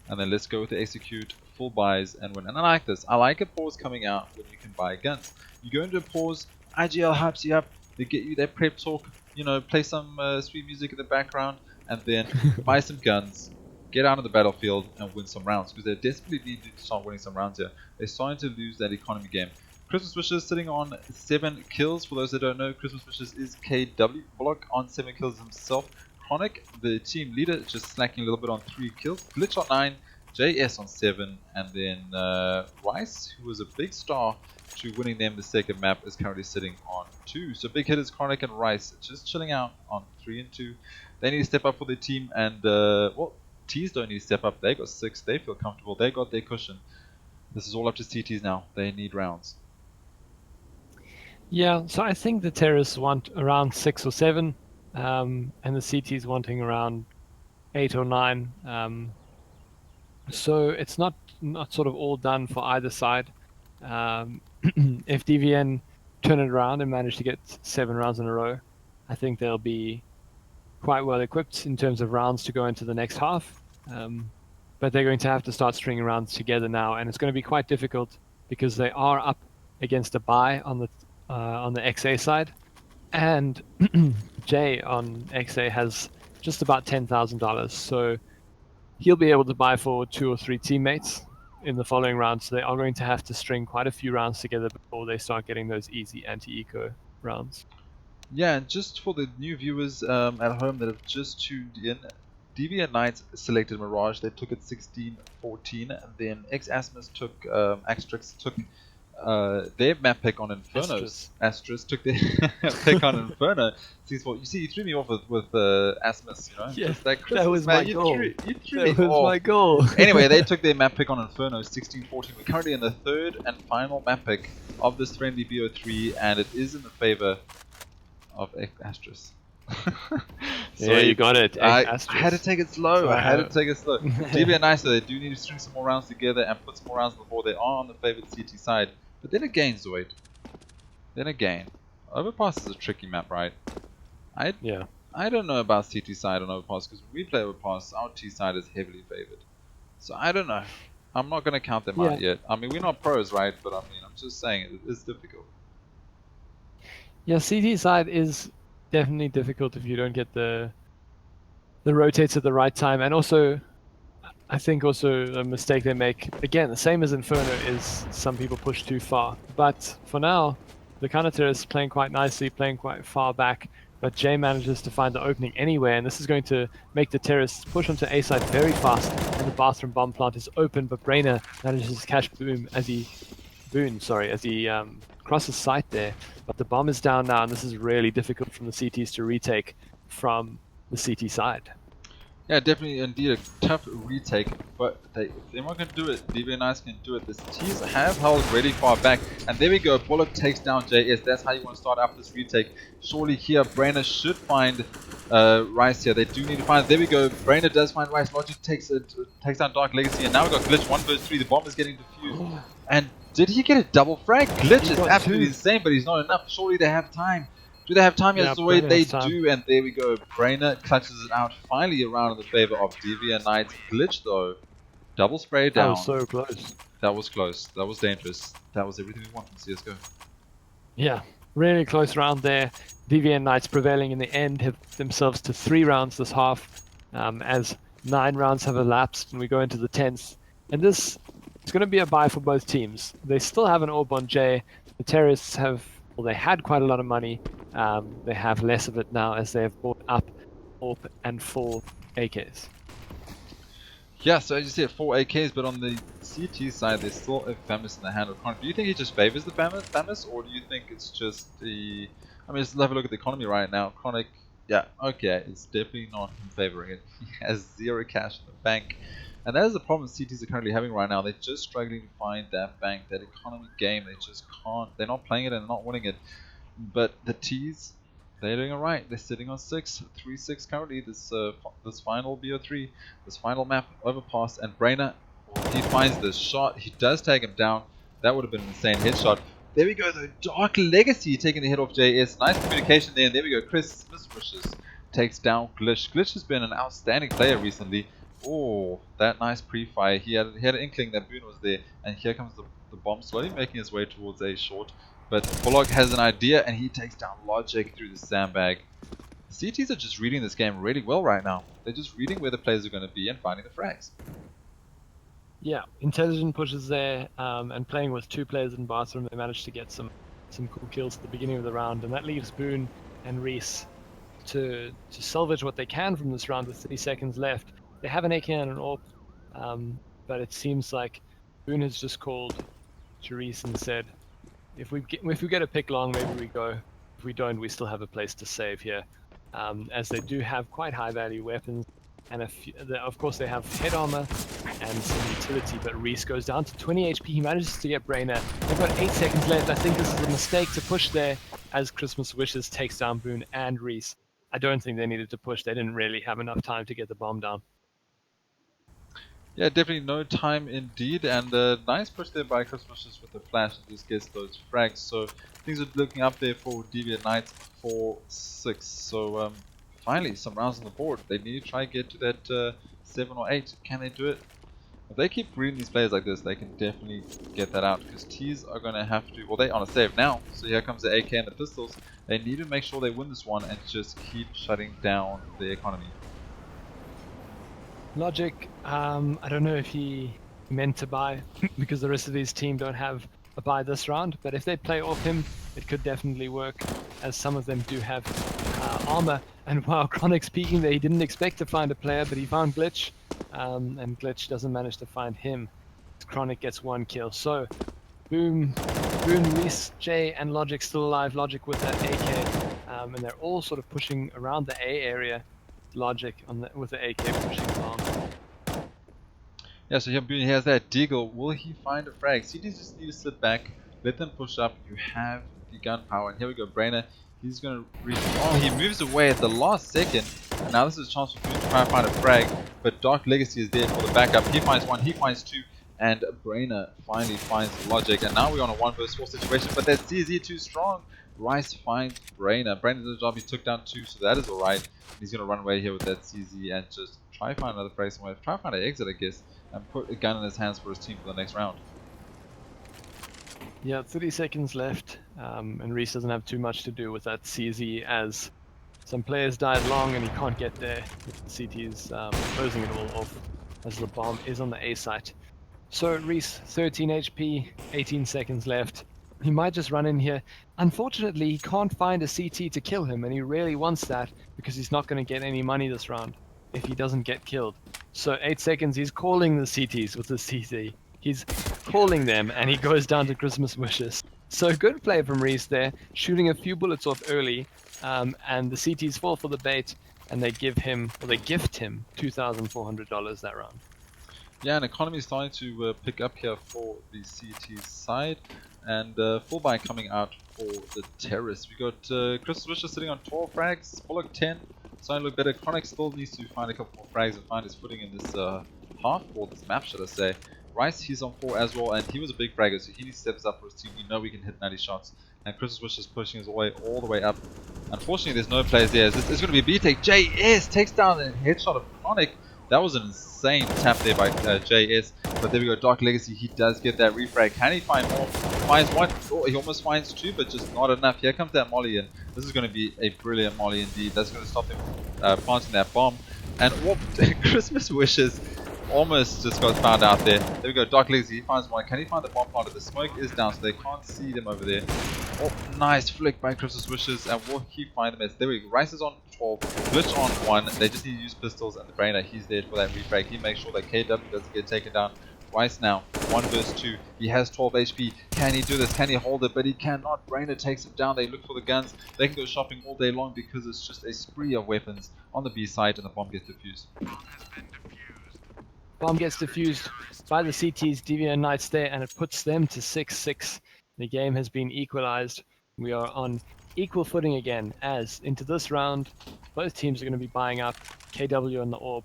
and then let's go with the execute, full buys, and win. And I like this. I like a pause coming out when you can buy guns. You go into a pause, IGL hypes you up, they get you their prep talk, play some sweet music in the background, and then buy some guns, get out of the battlefield, and win some rounds, because they desperately need to start winning some rounds here. They're starting to lose that economy game. Christmas Wishes sitting on 7 kills. For those that don't know, Christmas Wishes is KW. Bullock on 7 kills himself. Kronic, the team leader, just slacking a little bit on 3 kills. Glitch on 9, JS on 7, and then rhyzze, who was a big star to winning them the second map, is currently sitting on 2. So big hitters Kronic and rhyzze just chilling out on 3 and 2. They need to step up for their team, and T's don't need to step up. They got 6. They feel comfortable. They got their cushion. This is all up to CTs now. They need rounds. Yeah, so I think the terrorists want around 6 or 7, and the CTs wanting around 8 or 9. So it's not sort of all done for either side. If DVN turn it around and manage to get 7 rounds in a row, I think they'll be quite well equipped in terms of rounds to go into the next half. But they're going to have to start stringing rounds together now, and it's going to be quite difficult because they are up against a buy on the XA side, and Jay on XA has just about $10,000, so he'll be able to buy for 2 or 3 teammates in the following round. So they are going to have to string quite a few rounds together before they start getting those easy anti-eco rounds. Yeah, and just for the new viewers at home that have just tuned in, Deviant Knights selected Mirage. They took it 16-14, and then exASTRIS took exASTRIS took their map pick on Inferno. exASTRIS took their pick on Inferno. You see, you threw me off with Asmus, you know. Yeah, just that that was man, my goal. You threw That me was off. my goal. Anyway, they took their map pick on Inferno 16-14. We're currently in the third and final map pick of this friendly BO3, and it is in the favor of exASTRIS. So yeah, you got it. I had to take it slow. Deviant Knights, they do need to string some more rounds together and put some more rounds on the board. They are on the favored CT side. But then again, ZOID. Then again, Overpass is a tricky map, right? I don't know about CT side on Overpass, because when we play Overpass, our T side is heavily favored. So I don't know. I'm not going to count them out yet. I mean, we're not pros, right? But I mean, I'm just saying it is difficult. Yeah, CT side is definitely difficult if you don't get the rotates at the right time, and also I think also a mistake they make, again, the same as Inferno, is some people push too far. But for now, the counter terrorist is playing quite nicely, playing quite far back, but Jay manages to find the opening anywhere, and this is going to make the terrorists push onto A side very fast, and the bathroom bomb plant is open, but Brainer manages to catch Boone as he crosses sight there. But the bomb is down now, and this is really difficult from the CTs to retake from the CT side. Yeah, definitely, indeed, a tough retake, but if they're not going to do it, Deviant Knights can do it. The T's have held really far back, and there we go, Bullock takes down JS. That's how you want to start out this retake. Surely here, Brainer should find rhyzze here. They do need to find it. There we go, Brainer does find rhyzze. Logic takes down DarkLegacy, and now we've got Glitch 1 vs 3. The bomb is getting defused. And did he get a double frag? Glitch is absolutely insane, but he's not enough. Surely they have time. Do they have time? Yes, the way they do, and there we go. Brainer clutches it out, finally around in the favor of Deviant Knights. Glitch though, double spray down. That was so close. That was close. That was dangerous. That was everything we want from CS:GO. Yeah, really close round there. Deviant Knights prevailing in the end, have themselves to 3 rounds this half, as 9 rounds have elapsed, and we go into the 10th. And this is going to be a buy for both teams. They still have an AWP on J. The terrorists have, well, they had quite a lot of money. They have less of it now as they have bought up AWP and 4 AKs. Yeah, so as you said, 4 AKs, but on the CT side, there's still a FAMAS in the hand of Kronic. Do you think he just favors the FAMAS, or do you think it's just the... I mean, let's have a look at the economy right now. Kronic, yeah, okay, it's definitely not him favoring it. He has 0 cash in the bank. And that is the problem CTs are currently having right now. They're just struggling to find that bank, that economy game. They just can't. They're not playing it and not winning it. But the T's, they're doing alright. They're sitting on 3-6 currently. This final BO3, this final map, Overpass, and Brainer, he finds this shot. He does take him down. That would have been an insane headshot. There we go, though. DarkLegacy taking the hit off JS. Nice communication there. And there we go. KrAzYyy takes down Glitch. Glitch has been an outstanding player recently. Oh, that nice pre-fire. He had an inkling that Boone was there. And here comes the bomb slowly making his way towards A short. But Bullock has an idea, and he takes down Logic through the sandbag. CTs are just reading this game really well right now. They're just reading where the players are going to be and finding the frags. Yeah, intelligent pushes there, and playing with 2 players in bathroom, they managed to get some cool kills at the beginning of the round, and that leaves Boone and rhyzze to salvage what they can from this round with 30 seconds left. They have an AK and an AWP, but it seems like Boone has just called to rhyzze and said, if we get a pick long, maybe we go. If we don't, we still have a place to save here, as they do have quite high value weapons, and of course they have head armor and some utility. But rhyzze goes down to 20 HP. He manages to get Brainer. They've got 8 seconds left. I think this is a mistake to push there, as Christmas Wishes takes down Boone and rhyzze. I don't think they needed to push. They didn't really have enough time to get the bomb down. Yeah, definitely no time indeed, and nice push there by Christmas with the flash and just gets those frags. So things are looking up there for Deviant Knights 4-6. So finally some rounds on the board. They need to try and get to that 7 or 8. Can they do it? If they keep reading these players like this, they can definitely get that out, because T's are going to have to, well, they're on a save now. So here comes the AK and the pistols. They need to make sure they win this one and just keep shutting down the economy. Logic, I don't know if he meant to buy, because the rest of his team don't have a buy this round, but if they play off him, it could definitely work, as some of them do have armor. And wow, Kronic's peeking there. He didn't expect to find a player, but he found Glitch. And Glitch doesn't manage to find him. Kronic gets 1 kill. So, Boom, rhyzze, Jay, and Logic still alive. Logic with that AK. And they're all sort of pushing around the A area. Logic with the AK pushing along. Yeah, so here Boone has that deagle. Will he find a frag? CDs just need to sit back, let them push up. You have the gunpowder. And here we go, Brainer. He's going to reach. Oh, he moves away at the last second. And now this is a chance for Boone to try and find a frag. But DarkLegacy is there for the backup. He finds 1, he finds 2. And Brainer finally finds Logic. And now we're on a 1 vs 4 situation. But that ZOID too strong. Rhyzze finds Brainer. Brainer did the job. He took down 2. So that is alright. He's going to run away here with that ZOID and just try to find another frag somewhere. Try to find an exit, I guess. And put a gun in his hands for his team for the next round. Yeah, 30 seconds left, and rhyzze doesn't have too much to do with that CZ as some players died long and he can't get there. The CT's closing it all off as the bomb is on the A site. So rhyzze, 13 HP, 18 seconds left. He might just run in here. Unfortunately, he can't find a CT to kill him, and he really wants that because he's not going to get any money this round if he doesn't get killed. So 8 seconds, he's calling the CTs with the CT. He's calling them, and he goes down to Christmas wishes. So good play from rhyzze there, shooting a few bullets off early, and the CTs fall for the bait, and they gift him $2,400 that round. Yeah, and economy is starting to pick up here for the CT side, and full buy coming out for the terrorists. We got Christmas wishes sitting on 12 frags, Bullock 10. Starting to look better. Kronic still needs to find a couple more frags and find his footing in this half, or this map, should I say. Rhyzze, he's on 4 as well, and he was a big fragger, so he needs to step up for his team. We know we can hit 90 shots, and Christmas Wish is pushing his way all the way up. Unfortunately, there's no players there. It's going to be a B-take. JS takes down the headshot of Kronic. That was an insane tap there by JS. But there we go, DarkLegacy, he does get that refrag. Can he find more? Finds 1. Oh, he almost finds 2, but just not enough. Here comes that molly in. This is going to be a brilliant molly indeed. That's going to stop him planting that bomb. And whoop, Christmas Wishes almost just got found out there. There we go, DarkLegacy, he finds 1. Can he find the bomb planter? The smoke is down, so they can't see them over there. Oh, nice flick by Christmas Wishes, and will he find them? There we go, Rhyzze is on 12, Glitch on 1. They just need to use pistols, and the Brainer, he's there for that refrag. He makes sure that KW doesn't get taken down. Rhyzze now, 1 vs 2. He has 12 HP. Can he do this? Can he hold it? But he cannot. Brainer takes him down. They look for the guns. They can go shopping all day long because it's just a spree of weapons on the B side, and the bomb gets defused. Bomb gets defused by the CT's Deviant Knights there, and it puts them to 6-6. The game has been equalized. We are on equal footing again, as into this round, both teams are going to be buying up KW and the AWP.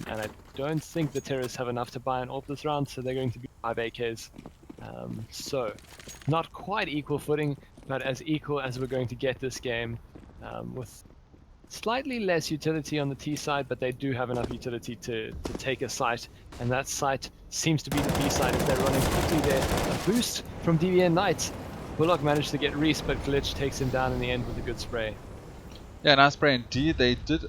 And I don't think the terrorists have enough to buy an AWP this round, so they're going to be 5 AKs. So, not quite equal footing, but as equal as we're going to get this game, with slightly less utility on the T side, but they do have enough utility to take a site, and that site seems to be the B side as they're running quickly there. A boost from Deviant Knights. Bullock managed to get rhyzze, but Glitch takes him down in the end with a good spray. Yeah, nice spray indeed. They did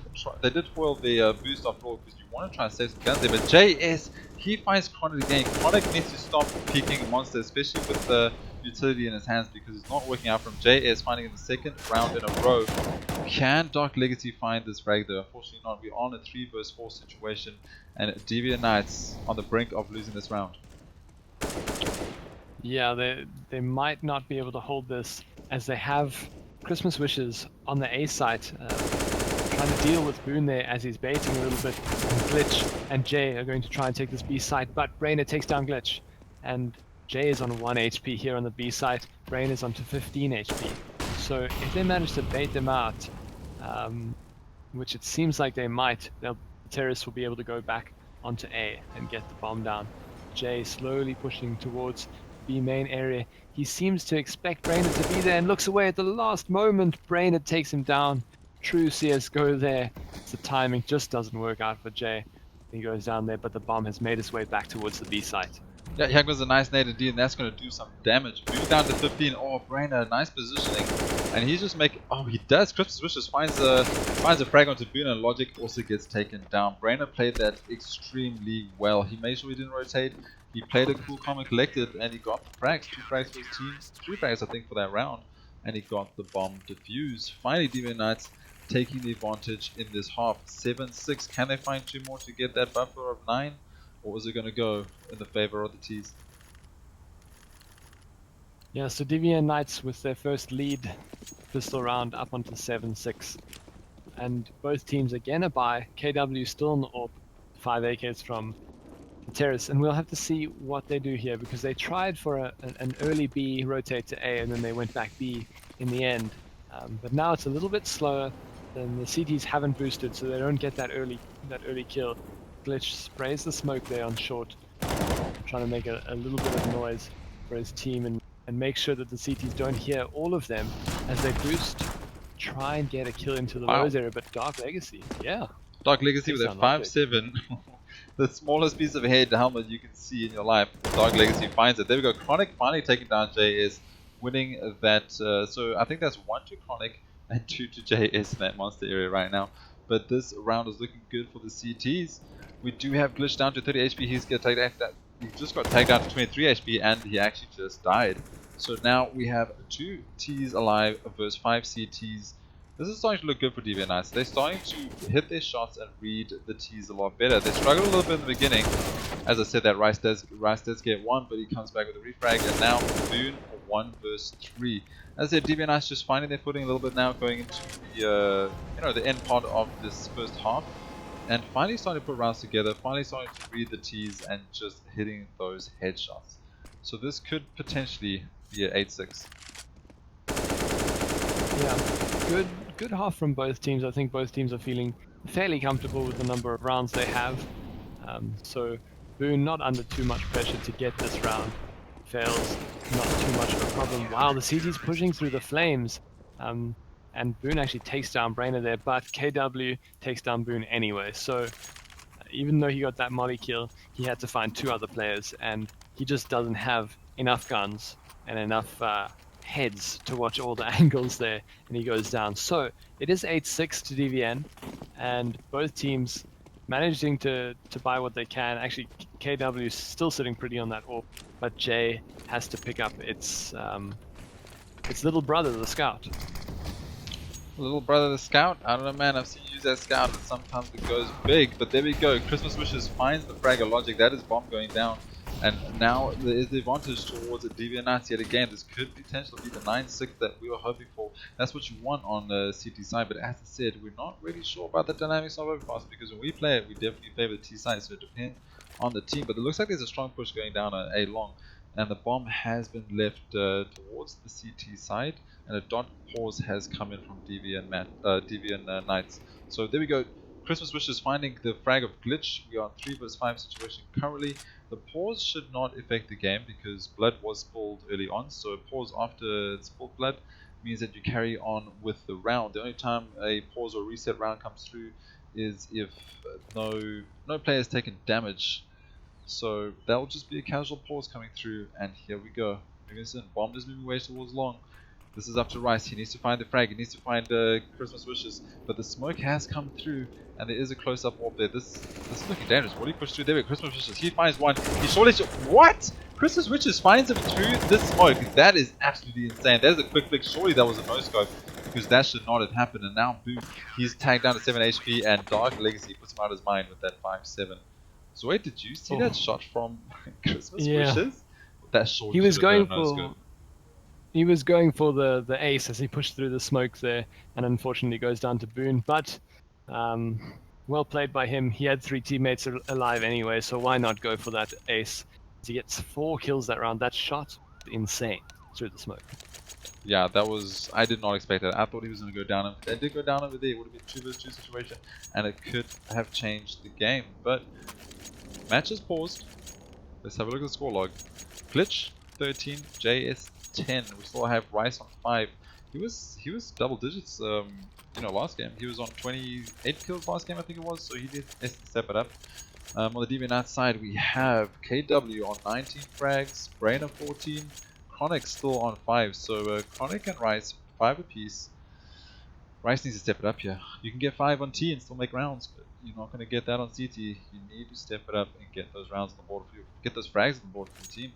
foil the boost after all, because you want to try and save some guns there. But JS, he finds Kronic again. Kronic needs to stop peeking monster, especially with the utility in his hands, because it's not working out from JS finding in the second round in a row. Can DarkLegacy find this frag though? Unfortunately not. We're on a 3 vs 4 situation, and Deviant Knights on the brink of losing this round. Yeah, they might not be able to hold this, as they have Christmas Wishes on the A site, trying to deal with Boone there as he's baiting a little bit. And Glitch and Jay are going to try and take this B site, but Brainer takes down Glitch, and Jay is on 1 HP here on the B site. Brainer's onto 15 HP. So if they manage to bait them out, which it seems like they might, the terrorists will be able to go back onto A and get the bomb down. Jay slowly pushing towards B main area. He seems to expect Brainerd to be there and looks away at the last moment. Brainerd takes him down. True CSGO there. The timing just doesn't work out for Jay. He goes down there, but the bomb has made its way back towards the B site. Yeah, here goes a nice nade indeed, and that's going to do some damage. Move down to 15. Oh, Brainer, nice positioning. And he's just making... Oh, he does. Christmas Wishes finds a frag onto Boone, and Logic also gets taken down. Brainer played that extremely well. He made sure he didn't rotate. He played it cool, calm, and collected, and he got the frags. 2 frags for his team. 3 frags, I think, for that round. and he got the bomb defused. Finally, DBN Knights taking the advantage in this half. 7-6. Can they find 2 more to get that buffer of 9? Or is it going to go in the favor of the T's? Yeah, so DVN Knights with their first lead pistol round up onto 7-6. And both teams again are by. KW still in the AWP, 5 AKs from the terrace. And we'll have to see what they do here, because they tried for an early B rotate to A, and then they went back B in the end. But now it's a little bit slower. Then the CTs haven't boosted, so they don't get that early kill. Glitch sprays the smoke there on short, trying to make a little bit of noise for his team and make sure that the CTs don't hear all of them as they boost. Try and get a kill into the Lowe's area, but DarkLegacy, yeah. DarkLegacy with a 5-7. The smallest piece of head helmet you can see in your life. DarkLegacy finds it. There we go. Kronic finally taking down JS, winning that. So I think that's 1 to Kronic and 2 to JS in that monster area right now. But this round is looking good for the CTs. We do have Glitch down to 30 HP. He's going to take that. He just got tagged down to 23 HP and he actually just died. So now we have 2 T's alive versus 5 CTs. This is starting to look good for DVN Knights. They're starting to hit their shots and read the T's a lot better. They struggled a little bit in the beginning. As I said, that rhyzze does get 1, but he comes back with a refrag. And now Boon 1 versus 3. As I said, DVN Knights just finding their footing a little bit now, going into the the end part of this first half. And finally starting to put rounds together, finally starting to read the T's and just hitting those headshots. So this could potentially be an 8-6. Yeah, good half from both teams. I think both teams are feeling fairly comfortable with the number of rounds they have. So Boon not under too much pressure to get this round. Fails, not too much of a problem. Wow, the CT's pushing through the flames. And Boon actually takes down Brainer there, but KW takes down Boon anyway. So even though he got that molly kill, he had to find 2 other players, and he just doesn't have enough guns and enough heads to watch all the angles there, and he goes down. So it is 8-6 to DVN, and both teams managing to buy what they can. Actually, KW is still sitting pretty on that AWP, but J has to pick up its little brother, the Scout. Little brother the Scout? I don't know, man. I've seen you use that Scout and sometimes it goes big. But there we go. Christmas Wishes finds the fragger logic. That is bomb going down. And now there is the advantage towards the DVN Knights yet again. This could potentially be the 9-6 that we were hoping for. That's what you want on the CT side. But as I said, we're not really sure about the dynamics of Overpass, because when we play it, we definitely favor the T side. So it depends on the team. But it looks like there's a strong push going down A long. And the bomb has been left towards the CT side, and a dot pause has come in from DVN Knights. So there we go. Christmas Wishes finding the frag of Glitch. We are on 3 vs 5 situation currently. The pause should not affect the game because blood was spilled early on. So a pause after spilled blood means that you carry on with the round. The only time a pause or reset round comes through is if no player has taken damage. So that'll just be a casual pause coming through, and here we go. Bomb is moving way towards long. This is up to rhyzze. He needs to find the frag. He needs to find Christmas Wishes. But the smoke has come through, and there is a close-up AWP there. This is looking dangerous. What do you push through there? Christmas Wishes. He finds one. He surely should. What? Christmas Wishes finds him through this smoke. That is absolutely insane. That is a quick flick. Surely that was a no-scope, because that should not have happened. And now, boom, he's tagged down to 7 HP, and DarkLegacy puts him out of his mind with that 5-7. ZOID, did you see that shot from Christmas Wishes? That short he was going for he was going for the ace as he pushed through the smoke there, and unfortunately goes down to Boon. But well played by him. He had 3 teammates alive anyway, so why not go for that ace? He gets 4 kills that round. That shot, insane through the smoke. Yeah, that was. I did not expect that. I thought he was going to go down. That did go down over there. It would have been 2 vs 2 situation, and it could have changed the game. But match is paused. Let's have a look at the score log. Glitch 13, JS 10. We still have rhyzze on 5. He was double digits. Last game he was on 28 kills last game, I think it was. So he did step it up. On the DVN Knights side, we have KW on 19 frags, Brainer 14, Kronic still on 5. So Kronic and rhyzze 5 apiece. rhyzze needs to step it up here. You can get 5 on T and still make rounds, but you're not going to get that on CT. You need to step it up and get those rounds on the board for you. Get those frags on the board for the team.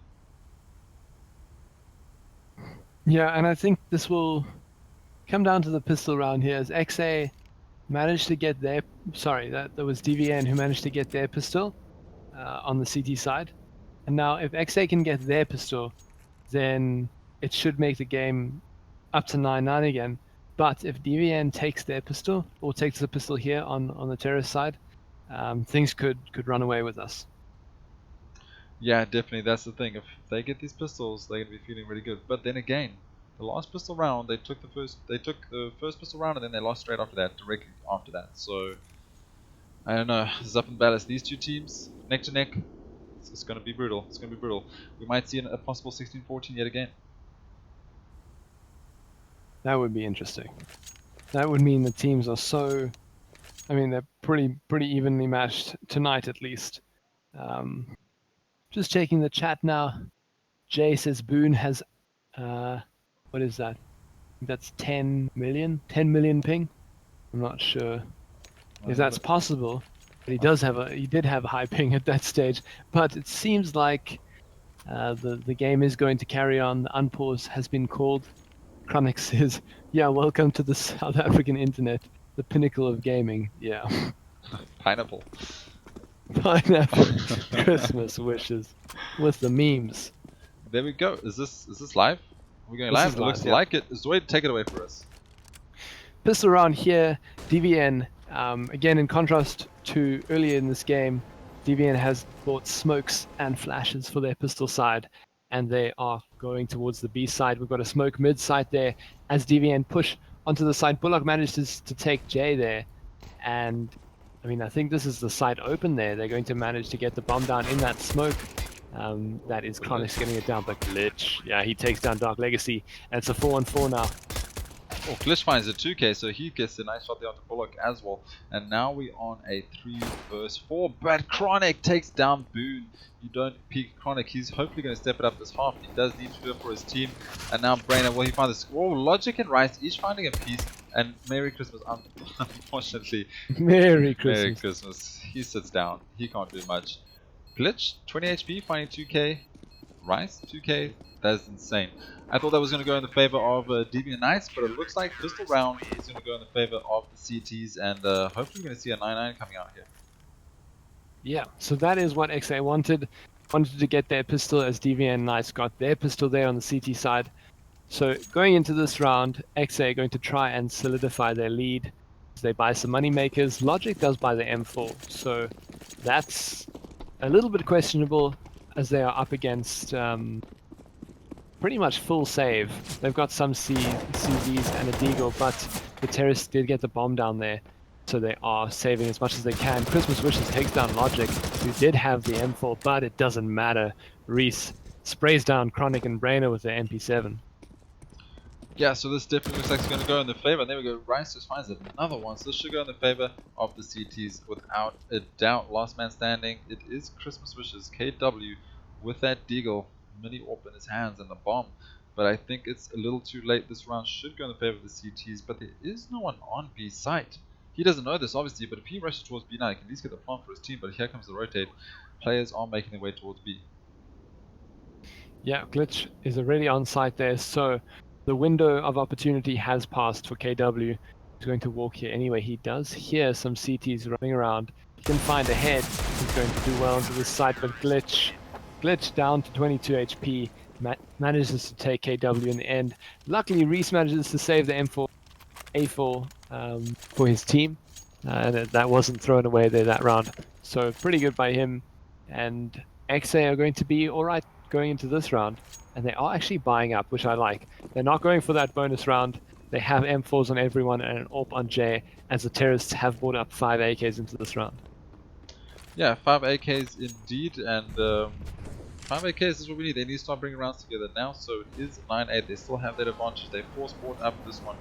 Yeah, and I think this will come down to the pistol round here as XA managed to get their, sorry, that was DVN who managed to get their pistol on the CT side. And now if XA can get their pistol, then it should make the game up to 9-9 again. But if DVN takes their pistol, or takes the pistol here on the terrorist side, things could run away with us. Yeah, definitely. That's the thing. If they get these pistols, they're gonna be feeling really good. But then again, the last pistol round, they took the first pistol round, and then they lost straight after that, directly after that. So I don't know. Zup and Ballas, these two teams neck to neck. It's gonna be brutal. It's gonna be brutal. We might see a possible 16-14 yet again. That would be interesting. That would mean the teams are so, I mean, they're pretty evenly matched tonight at least. Just checking the chat now. Jay says Boone has, what is that? That's 10 million? 10 million ping? I'm not sure if that's possible. But he did have a high ping at that stage. But it seems like the game is going to carry on. The unpause has been called. Kronic says, yeah, welcome to the South African internet, the pinnacle of gaming. Yeah. Pineapple. Pineapple Christmas wishes with the memes. There we go. Is this live? Are we going This live? is It looks live, yeah. like it. ZOID, take it away for us. Pistol round here, DVN. Again, in contrast to earlier in this game, DVN has bought smokes and flashes for their pistol side, and they are going towards the B side. We've got a smoke mid side there as DVN push onto the side. Bullock manages to take J there, and I mean, I think this is the side open there. They're going to manage to get the bomb down in that smoke. That is Kronic getting it down, but Glitch, yeah, he takes down DarkLegacy, and it's a 4-on-4 now. Oh, Glitch finds a 2k, so he gets a nice shot there onto Bullock as well. And now we're on a 3 versus 4, but Kronic takes down Boone. You don't peek Kronic, he's hopefully going to step it up this half. He does need to do it for his team. And now Brainer, will he find this? Oh, Logic and Rhyzze, each finding a piece. And Merry Christmas, unfortunately. Merry Christmas. Merry Christmas. He sits down, he can't do much. Glitch, 20 HP, finding 2k. Rhyzze, 2k. That is insane. I thought that was going to go in the favor of Deviant Knights, but it looks like pistol round is going to go in the favor of the CTs, and hopefully we're going to see a 9-9 coming out here. Yeah, so that is what XA wanted. Wanted to get their pistol as DVN Knights got their pistol there on the CT side. So going into this round, XA are going to try and solidify their lead. They buy some money makers. Logic does buy the M4, so that's a little bit questionable as they are up against pretty much full save. They've got some CVs and a Deagle, but the terrorists did get the bomb down there, so they are saving as much as they can. Christmas Wishes takes down Logic, who did have the M4, but it doesn't matter. Rhyzze sprays down Kronic and Brainer with the MP7. Yeah, so this definitely looks like it's going to go in the favor. And there we go. Rhyzze just finds another one. So this should go in the favor of the CTs without a doubt. Last man standing. It is Christmas Wishes. KW with that Deagle mini AWP in his hands and the bomb. But I think it's a little too late. This round should go in the favor of the CTs. But there is no one on B site. He doesn't know this, obviously. But if he rushes towards B now, he can at least get the plant for his team. But here comes the rotate. Players are making their way towards B. Yeah, Glitch is already on site there. So the window of opportunity has passed for KW. He's going to walk here anyway. He does hear some CTs running around. He can find a head. He's going to do well into this side, but Glitch down to 22 HP. Manages to take KW in the end. Luckily, Rhyzze manages to save the M4 A4 for his team. And that wasn't thrown away there that round. So pretty good by him. And XA are going to be alright going into this round. And they are actually buying up, which I like. They're not going for that bonus round. They have M4s on everyone and an AWP on J, as the terrorists have brought up 5 AKs into this round. Yeah, 5 AKs indeed, and 5 AKs is what we need. They need to start bringing rounds together now, so it is 9-8. They still have that advantage. They force bought up this one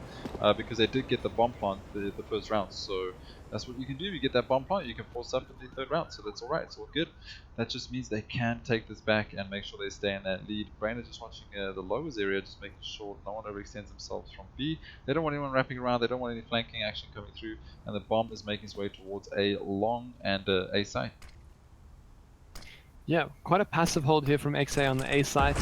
because they did get the bomb plant the first round. So that's what you can do. You get that bomb plant, you can force up in the third round. So that's alright. It's all good. That just means they can take this back and make sure they stay in that lead. Brainer just watching the lowers area, just making sure no one overextends themselves from B. They don't want anyone wrapping around. They don't want any flanking action coming through. And the bomb is making its way towards A long and A side. Yeah, quite a passive hold here from XA on the A site.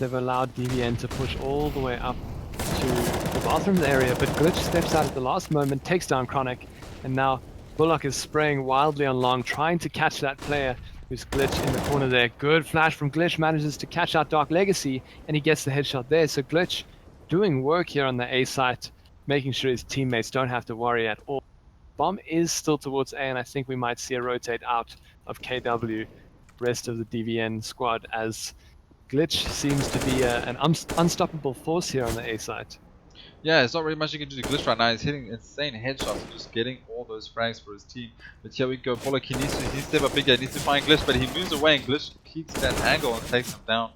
they've allowed DVN to push all the way up to the bathrooms area, but Glitch steps out at the last moment, takes down Kronic, and now Bullock is spraying wildly on long, trying to catch that player who's Glitch in the corner there. Good flash from Glitch, manages to catch out DarkLegacy, and he gets the headshot there. So Glitch doing work here on the A site, making sure his teammates don't have to worry at all. Bomb is still towards A, and I think we might see a rotate out of KW, rest of the DVN squad, as Glitch seems to be an unstoppable force here on the A site. Yeah, there's not really much you can do to Glitch right now. He's hitting insane headshots and just getting all those frags for his team. But here we go, Bullock, he needs to step up bigger, he needs to find Glitch, but he moves away and Glitch keeps that angle and takes him down.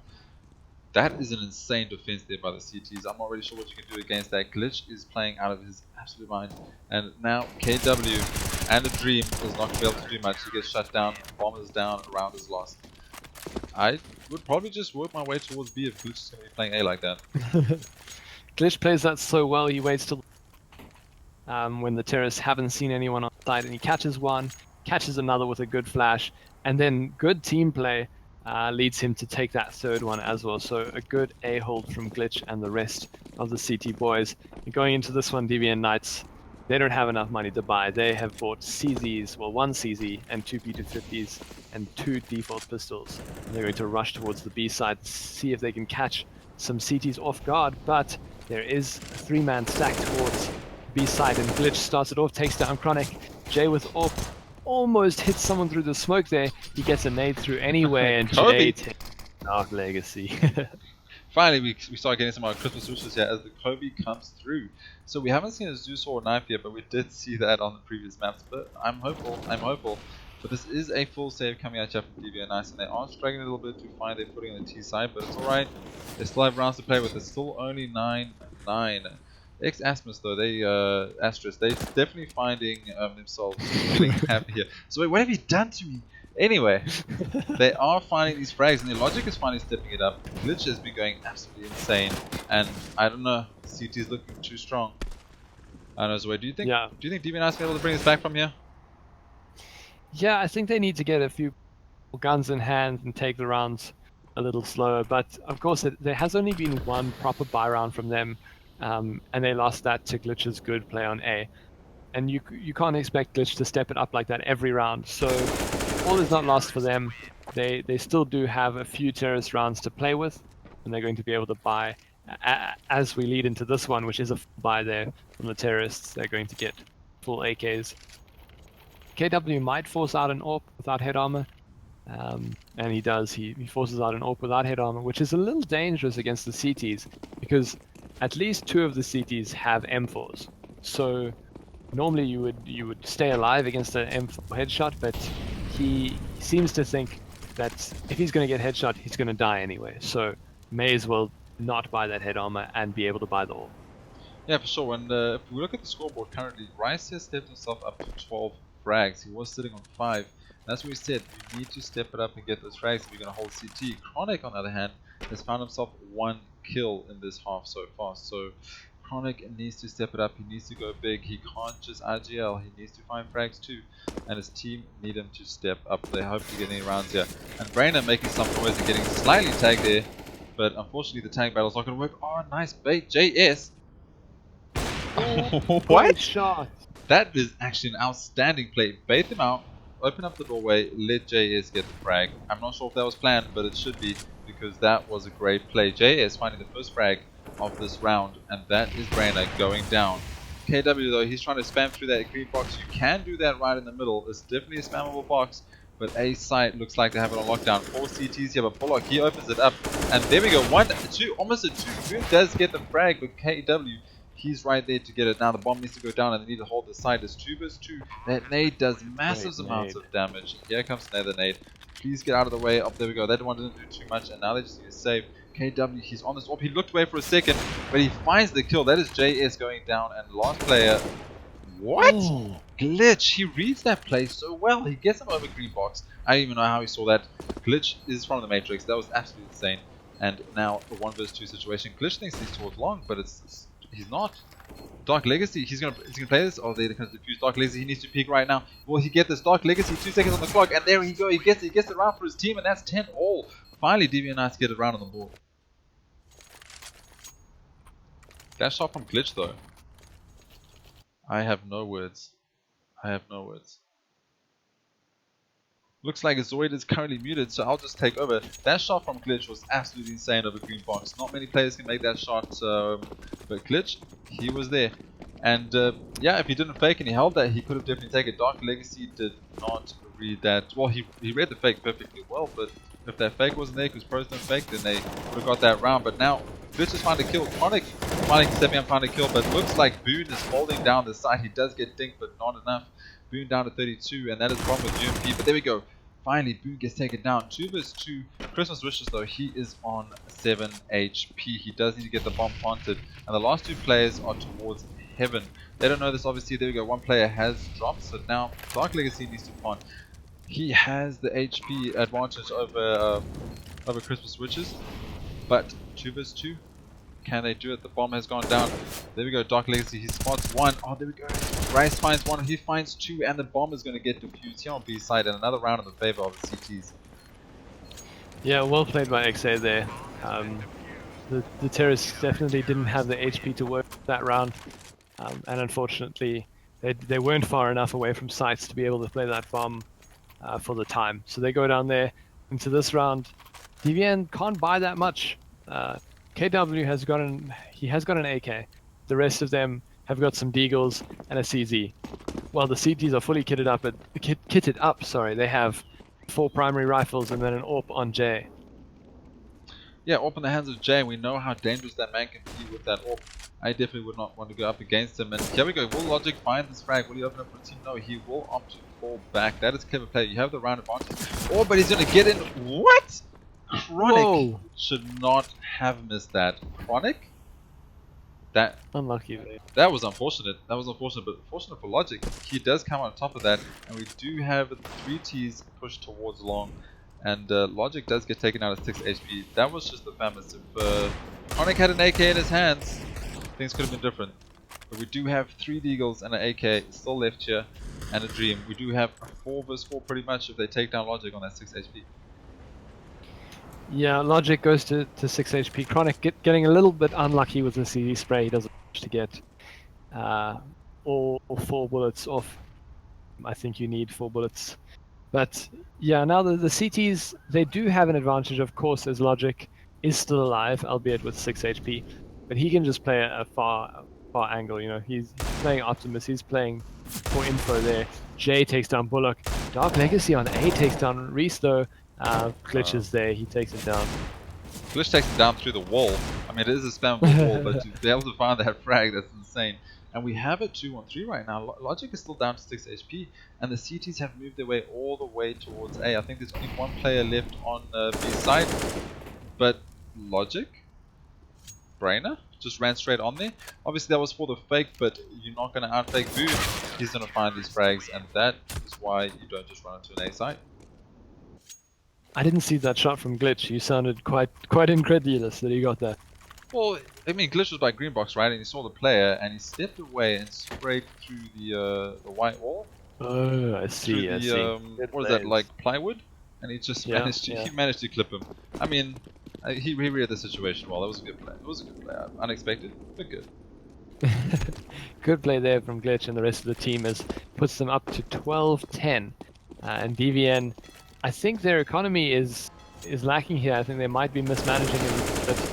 That is an insane defense there by the CTs. I'm not really sure what you can do against that. Glitch is playing out of his absolute mind. And now KW and a Dream is not going to be able to do much. He gets shut down, Bomb is down, round is lost. I would probably just work my way towards B if Glitch is going to be playing A like that. Glitch plays that so well, he waits till when the terrorists haven't seen anyone on site, and he catches one, catches another with a good flash, and then good team play leads him to take that third one as well. So a good A hold from Glitch and the rest of the CT boys. And going into this one, DVN Knights, they don't have enough money to buy. They have bought CZs, well, one CZ and two P250s and two default pistols. And they're going to rush towards the B side, see if they can catch some CTs off guard, but there is a three-man stack towards B side, and Glitch starts it off, takes down Kronic. Jay with AWP almost hits someone through the smoke there. He gets a nade through anyway, and Jay takes DarkLegacy. Finally, we start getting some of our Christmas wishes here as the Kobe comes through. So we haven't seen a Zeus or a knife yet, but we did see that on the previous maps. But I'm hopeful. But this is a full save coming out here from DVN Nice, and they are struggling a little bit to find their footing on the T side, but it's alright. They still have rounds to play with. It's still only 9-9. exASTRIS though, they're definitely finding themselves feeling happy here. So wait, what have you done to me? Anyway, they are finding these frags, and their logic is finally stepping it up. Glitch has been going absolutely insane, and I don't know, CT is looking too strong. I don't know, Zoid, do you think DVN Nice will be able to bring us back from here? Yeah, I think they need to get a few guns in hand and take the rounds a little slower. But of course, there has only been one proper buy round from them, and they lost that to Glitch's good play on A. And you can't expect Glitch to step it up like that every round. So all is not lost for them. They still do have a few terrorist rounds to play with, and they're going to be able to buy as we lead into this one, which is a full buy there from the terrorists. They're going to get full AKs. KW might force out an AWP without head armor, and he does. He forces out an AWP without head armor, which is a little dangerous against the CTs, because at least two of the CTs have M4s. So normally you would stay alive against an M4 headshot, but he seems to think that if he's going to get headshot, he's going to die anyway. So may as well not buy that head armor and be able to buy the AWP. Yeah, for sure. And if we look at the scoreboard currently, rhyzze has stepped himself up to 12 frags. He was sitting on 5. That's what we said. You need to step it up and get those frags if you're going to hold CT. Kronic, on the other hand, has found himself 1 kill in this half so far. So Kronic needs to step it up. He needs to go big. He can't just IGL. He needs to find frags too. And his team need him to step up. They hope to get any rounds here. And Brainer making some noise and getting slightly tagged there. But unfortunately, the tag battle's not going to work. Oh, nice bait. JS. Oh, what? Shot. That is actually an outstanding play. Bait them out, open up the doorway, let JS get the frag. I'm not sure if that was planned, but it should be, because that was a great play. JS finding the first frag of this round, and that is Brainer going down. KW though, he's trying to spam through that green box. You can do that right in the middle. It's definitely a spammable box, but A site looks like they have it on lockdown. 4 CTs here, but Bullock, he opens it up, and there we go. 1, 2, almost a 2. Boom does get the frag, but KW, he's right there to get it. Now the bomb needs to go down, and they need to hold the side. It's 2 vs 2. That nade does massive amounts of damage. Here comes another nade. Please get out of the way. Oh, there we go. That one didn't do too much, and now they just need to save. KW, he's on this AWP. He looked away for a second, but he finds the kill. That is JS going down, and last player. What? Oh. Glitch. He reads that play so well. He gets him over green box. I don't even know how he saw that. Glitch is from the Matrix. That was absolutely insane. And now the 1 vs 2 situation. Glitch thinks he's towards long, but he's not. DarkLegacy, he's gonna play this. Oh, they're gonna defuse DarkLegacy. He needs to peek right now. Will he get this? DarkLegacy, 2 seconds on the clock, and there he go. He gets the round for his team, and that's 10 all. Finally, DVN Nice get it round on the board. That shot from Glitch though. I have no words. I have no words. Looks like ZOID is currently muted, so I'll just take over. That shot from Glitch was absolutely insane over green box. Not many players can make that shot, but Glitch, he was there. And yeah, if he didn't fake and he held that, he could have definitely taken it. DarkLegacy did not read that. Well, he read the fake perfectly well, but if that fake wasn't there because pros don't fake, then they would have got that round. But now, Glitch is trying to kill. Kronic finally stepping up, trying to kill, but looks like Boon is holding down the side. He does get dinked, but not enough. Boon down to 32, and that is the problem with UMP. But there we go. Finally, Boon gets taken down. 2 vs 2. Christmas Wishes, though, he is on 7 HP. He does need to get the bomb planted. And the last 2 players are towards heaven. They don't know this, obviously. There we go. 1 player has dropped. So now, DarkLegacy needs to plant. He has the HP advantage over Christmas Witches. But 2 vs 2. Can they do it? The bomb has gone down. There we go. DarkLegacy. He spots 1. Oh, there we go. rhyzze finds 1. He finds 2. And the bomb is going to get defused here on B side. And another round in the favor of the CTs. Yeah, well played by XA there. The terrorists definitely didn't have the HP to work that round. And unfortunately, they weren't far enough away from sites to be able to play that bomb for the time. So they go down there into this round. DVN can't buy that much. KW has got an AK. The rest of them have got some Deagles and a CZ. While the CTs are fully kitted up. Sorry, they have 4 primary rifles and then an AWP on J. Yeah, AWP in the hands of Jay. We know how dangerous that man can be with that AWP. I definitely would not want to go up against him. And here we go. Will Logic find this frag? Will he open up for a team? No, he will opt to fall back. That is clever play. You have the round advantage. Oh, but he's going to get in. What? Kronic should not have missed that. Kronic? That unlucky there. That was unfortunate. That was unfortunate, but fortunate for Logic. He does come on top of that, and we do have 3 Ts pushed towards long. And Logic does get taken out at 6 HP. That was just the famous. If Kronic had an AK in his hands, things could have been different. But we do have 3 Deagles and an AK still left here, and a Dream. We do have a 4 vs 4 pretty much if they take down Logic on that 6 HP. Yeah, Logic goes to 6 HP. Kronic getting a little bit unlucky with the CD spray. He doesn't manage to get all 4 bullets off. I think you need 4 bullets. But yeah, now the CTs, they do have an advantage, of course, as Logic is still alive, albeit with 6 HP. But he can just play a far angle, you know. He's playing Optimus, he's playing for info there. J takes down Bullock. DarkLegacy on A takes down rhyzze though. Glitch is there, he takes it down. Glitch takes it down through the wall. I mean, it is a spammable wall, but to be able to find that frag, that's insane. And we have a 2-on-3 right now. Logic is still down to 6 HP, and the CTs have moved their way all the way towards A. I think there's only 1 player left on B side, but Logic, Brainer, just ran straight on there. Obviously that was for the fake, but you're not going to outfake Boon. He's going to find these frags, and that is why you don't just run into an A side. I didn't see that shot from Glitch. You sounded quite incredulous that he got that. Well, I mean, Glitch was by green box, right? And he saw the player, and he stepped away and sprayed through the white wall. Oh, I see. I see. What is that, like plywood? And he just managed to clip him. I mean, he read the situation well. That was a good play. It was a good play. Unexpected, but good. Good play there from Glitch, and the rest of the team puts them up to 12-10. And DVN, I think their economy is lacking here. I think they might be mismanaging a little bit.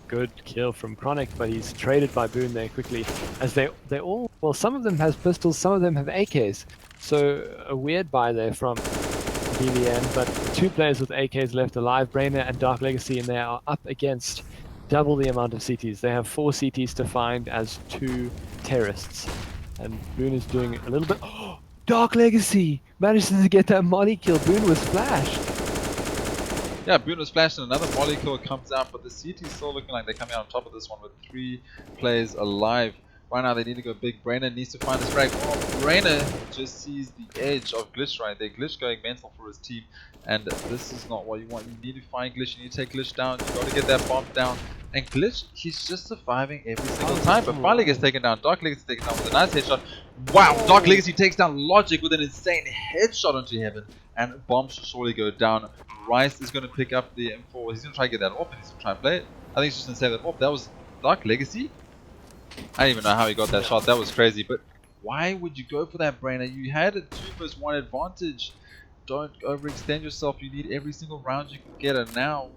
Good kill from Kronic, but he's traded by Boon there quickly. As they all, well, some of them have pistols, some of them have AKs. So a weird buy there from DVN, but 2 players with AKs left alive, Brainer and DarkLegacy, and they are up against double the amount of CTs. They have 4 CTs to find as 2 terrorists. And Boon is doing a little bit... Oh, DarkLegacy manages to get that molly kill. Boon was flashed. Yeah, Boon was flashed and another molly kill comes out, but the CT is still looking like they're coming out on top of this one with 3 players alive. Right now they need to go big. Brainer needs to find this frag. Oh, Brainer just sees the edge of Glitch right there. Glitch going mental for his team, and this is not what you want. You need to find Glitch, you need to take Glitch down, you got to get that bomb down. And Glitch, he's just surviving every single time, but finally gets taken down. DarkLegacy taken down with a nice headshot. Wow, DarkLegacy takes down Logic with an insane headshot onto heaven, and bomb should surely go down. rhyzze is going to pick up the M4. He's going to try to get that off, and he's going to try and play it. I think he's just going to save that off. That was DarkLegacy. I don't even know how he got that shot. That was crazy. But why would you go for that, Brainer? You had a 2-1 advantage. Don't overextend yourself. You need every single round you can get. And now,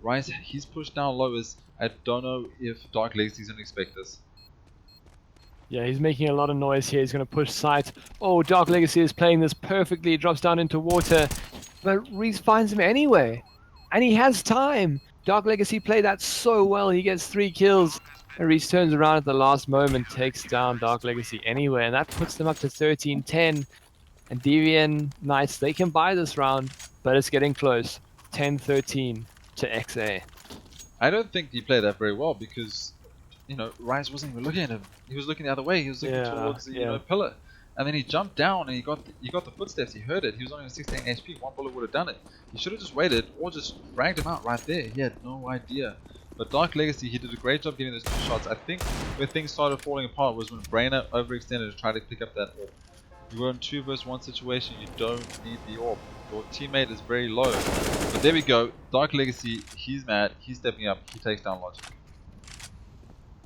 rhyzze, he's pushed down lowest. I don't know if DarkLegacy is going to expect this. Yeah, he's making a lot of noise here. He's going to push sight. Oh, DarkLegacy is playing this perfectly. He drops down into water. But rhyzze finds him anyway. And he has time. DarkLegacy played that so well. He gets 3 kills. And rhyzze turns around at the last moment, takes down DarkLegacy anyway. And that puts them up to 13-10. And DVN Knights, they can buy this round. But it's getting close. 10-13 to XA. I don't think he played that very well because, you know, rhyzze wasn't even looking at him. He was looking the other way. He was looking towards the you know, pillar. And then he jumped down and he got the footsteps. He heard it. He was only on 16 HP. One bullet would have done it. He should have just waited or just fragged him out right there. He had no idea. But DarkLegacy, he did a great job getting those 2 shots. I think where things started falling apart was when Brainer overextended to try to pick up that orb. You were in 2 versus 1 situation. You don't need the orb. Your teammate is very low. But there we go. DarkLegacy, he's mad. He's stepping up. He takes down Logic.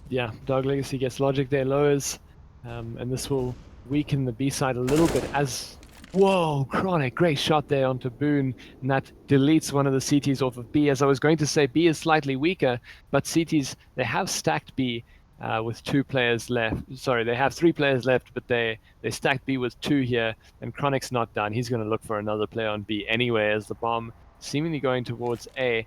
Yeah, DarkLegacy gets Logic there, lowers. And this will weaken the B side a little bit as... Whoa, Kronic, great shot there onto Boon, and that deletes one of the CTs off of B. As I was going to say, B is slightly weaker, but CTs, they have stacked B with 2 players left. Sorry, they have 3 players left, but they stacked B with 2 here, and Kronic's not done. He's going to look for another player on B anyway, as the bomb seemingly going towards A.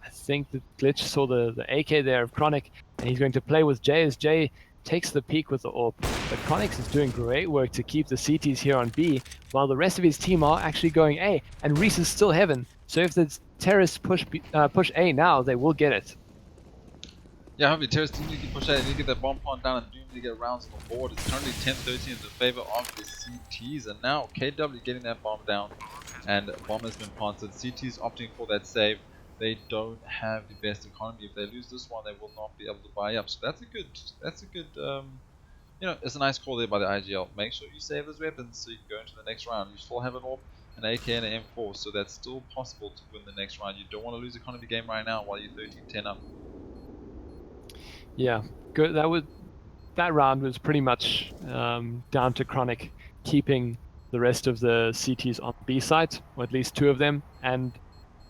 I think the Glitch saw the AK there of Kronic, and he's going to play with J as J takes the peak with the AWP. But Kronic is doing great work to keep the CTs here on B, while the rest of his team are actually going A, and rhyzze is still heaven. So if the terrorists push A now, they will get it. Yeah, hopefully terrorists do need to push A, they need to get that bomb plant down and do need to get rounds on the board. It's currently 10-13 in the favor of the CTs, and now KW getting that bomb down, and bomb has been planted. CTs opting for that save. They don't have the best economy. If they lose this one, they will not be able to buy up. So that's a good, you know, it's a nice call there by the IGL. Make sure you save those weapons so you can go into the next round. You still have an AWP, an AK, and an M4, so that's still possible to win the next round. You don't want to lose economy game right now while you're 13-10 up. Yeah, good. That round was pretty much down to Kronic keeping the rest of the CTs on B side, or at least 2 of them, and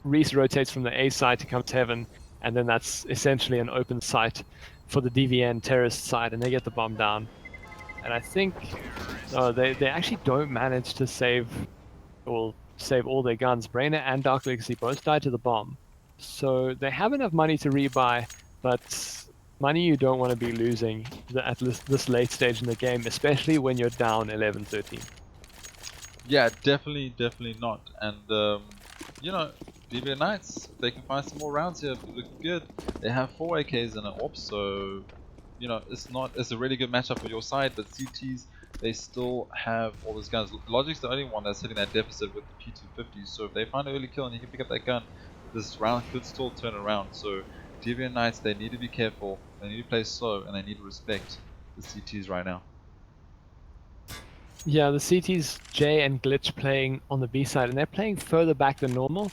rhyzze rotates from the A side to come to heaven, and then that's essentially an open site for the DVN terrorist side, and they get the bomb down. And I think they actually don't manage to save all their guns. Brainer and DarkLegacy both died to the bomb, so they have enough money to rebuy, but money you don't want to be losing at this late stage in the game, especially when you're down 11-13. Yeah, definitely not. And you know, DVN Knights, they can find some more rounds here. Looking good. They have 4 AKs and an AWP, so you know it's a really good matchup for your side. But CTs, they still have all those guns. Logic's the only one that's hitting that deficit with the P250. So if they find an early kill and he can pick up that gun, this round could still turn around. So DVN Knights, they need to be careful. They need to play slow, and they need to respect the CTs right now. Yeah, the CT's J and Glitch playing on the B side, and they're playing further back than normal.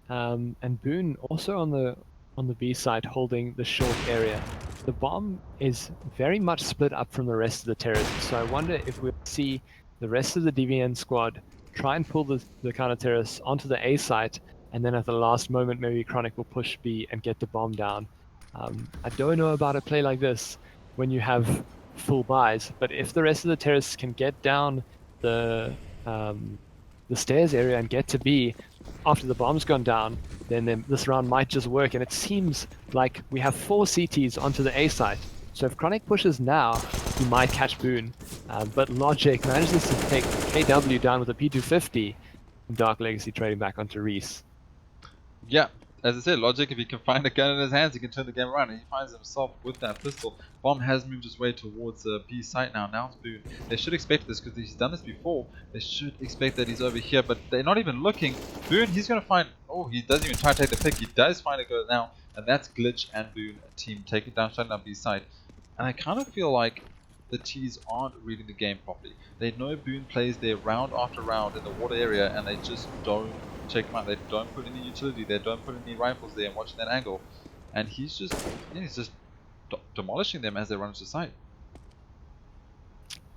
And Boon also on the B side holding the short area. The bomb is very much split up from the rest of the terrorists, so I wonder if we'll see the rest of the DVN squad try and pull the counter-terrorists onto the A site, and then at the last moment maybe Kronic will push B and get the bomb down. I don't know about a play like this when you have full buys, but if the rest of the terrorists can get down the stairs area and get to B after the bomb's gone down, then this round might just work. And it seems like we have 4 CTs onto the A site, so if Kronic pushes now, he might catch Boon. But Logic manages to take KW down with a P250, and DarkLegacy trading back onto rhyzze. Yeah, as I said, Logic, if he can find a gun in his hands, he can turn the game around, and he finds himself with that pistol. Bomb has moved his way towards B site now. Now it's Boon. They should expect this because he's done this before. They should expect that he's over here, but they're not even looking. Boon, he's going to find... Oh, he doesn't even try to take the pick. He does find a go now, and that's Glitch and Boon team taking down, shutting down B site. And I kind of feel like the T's aren't reading the game properly. They know Boon plays there round after round in the water area, and they just don't check him out. They don't put any utility there, don't put any rifles there and watching that angle. And he's just demolishing them as they run into sight.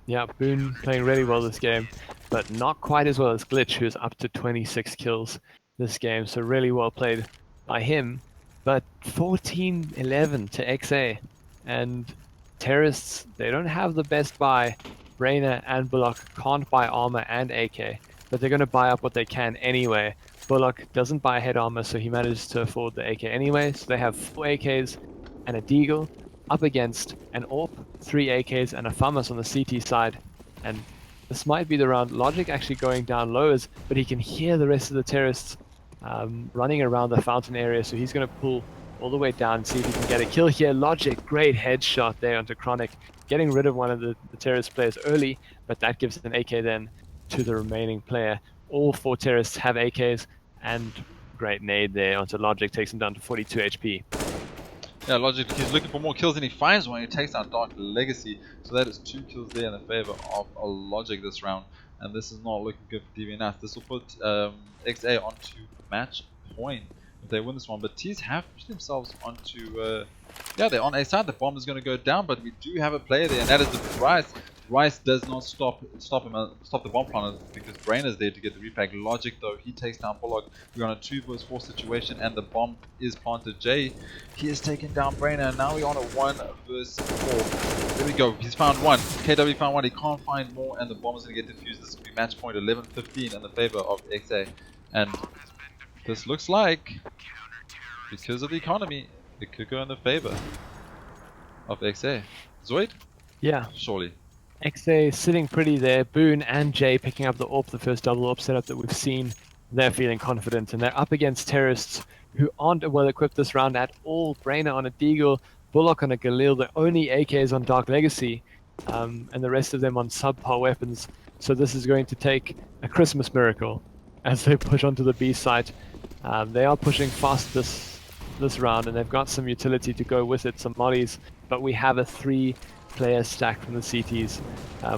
Yeah, Boon playing really well this game, but not quite as well as Glitch, who's up to 26 kills this game. So really well played by him. But 14-11 to XA. And Terrorists, they don't have the best buy. Brainer and Bullock can't buy armor and AK, but they're going to buy up what they can anyway. Bullock doesn't buy head armor, so he manages to afford the AK anyway. So they have 4 AKs and a Deagle up against an AWP, 3 AKs, and a FAMAS on the CT side. And this might be the round. Logic actually going down lows, but he can hear the rest of the terrorists running around the fountain area, so he's going to pull all the way down and see if he can get a kill here. Logic, great headshot there onto Kronic, getting rid of one of the terrorist players early, but that gives an AK then to the remaining player. All 4 terrorists have AKs, and great nade there onto Logic, takes him down to 42 HP. Yeah, Logic, he's looking for more kills and he finds one. He takes out DarkLegacy. So that is 2 kills there in the favor of Logic this round. And this is not looking good for DVNS. This will put XA onto match point if they win this one. But T's have pushed themselves onto... yeah, they're on A side. The bomb is going to go down, but we do have a player there, and that is the rhyzze. rhyzze does not stop the bomb planter because Brain is there to get the repack. Logic though, he takes down Bullock. We're on a 2 vs 4 situation and the bomb is planted. Jay, he has taken down Brainer, and now we're on a 1 vs 4. There we go, he's found one. KW found one, he can't find more, and the bomb is going to get defused. This will be match point 11-15 in the favor of XA. And this looks like, because of the economy, it could go in the favor of XA. ZOID? Yeah. Surely. XA sitting pretty there. Boon and Jay picking up the AWP, the first double AWP setup that we've seen. They're feeling confident, and they're up against terrorists who aren't well equipped this round at all. Brainer on a Deagle, Bullock on a Galil, the only AKs on DarkLegacy, and the rest of them on subpar weapons. So this is going to take a Christmas miracle as they push onto the B site. They are pushing fast this round, and they've got some utility to go with it, some mollies, but we have a 3-player stack from the CTs.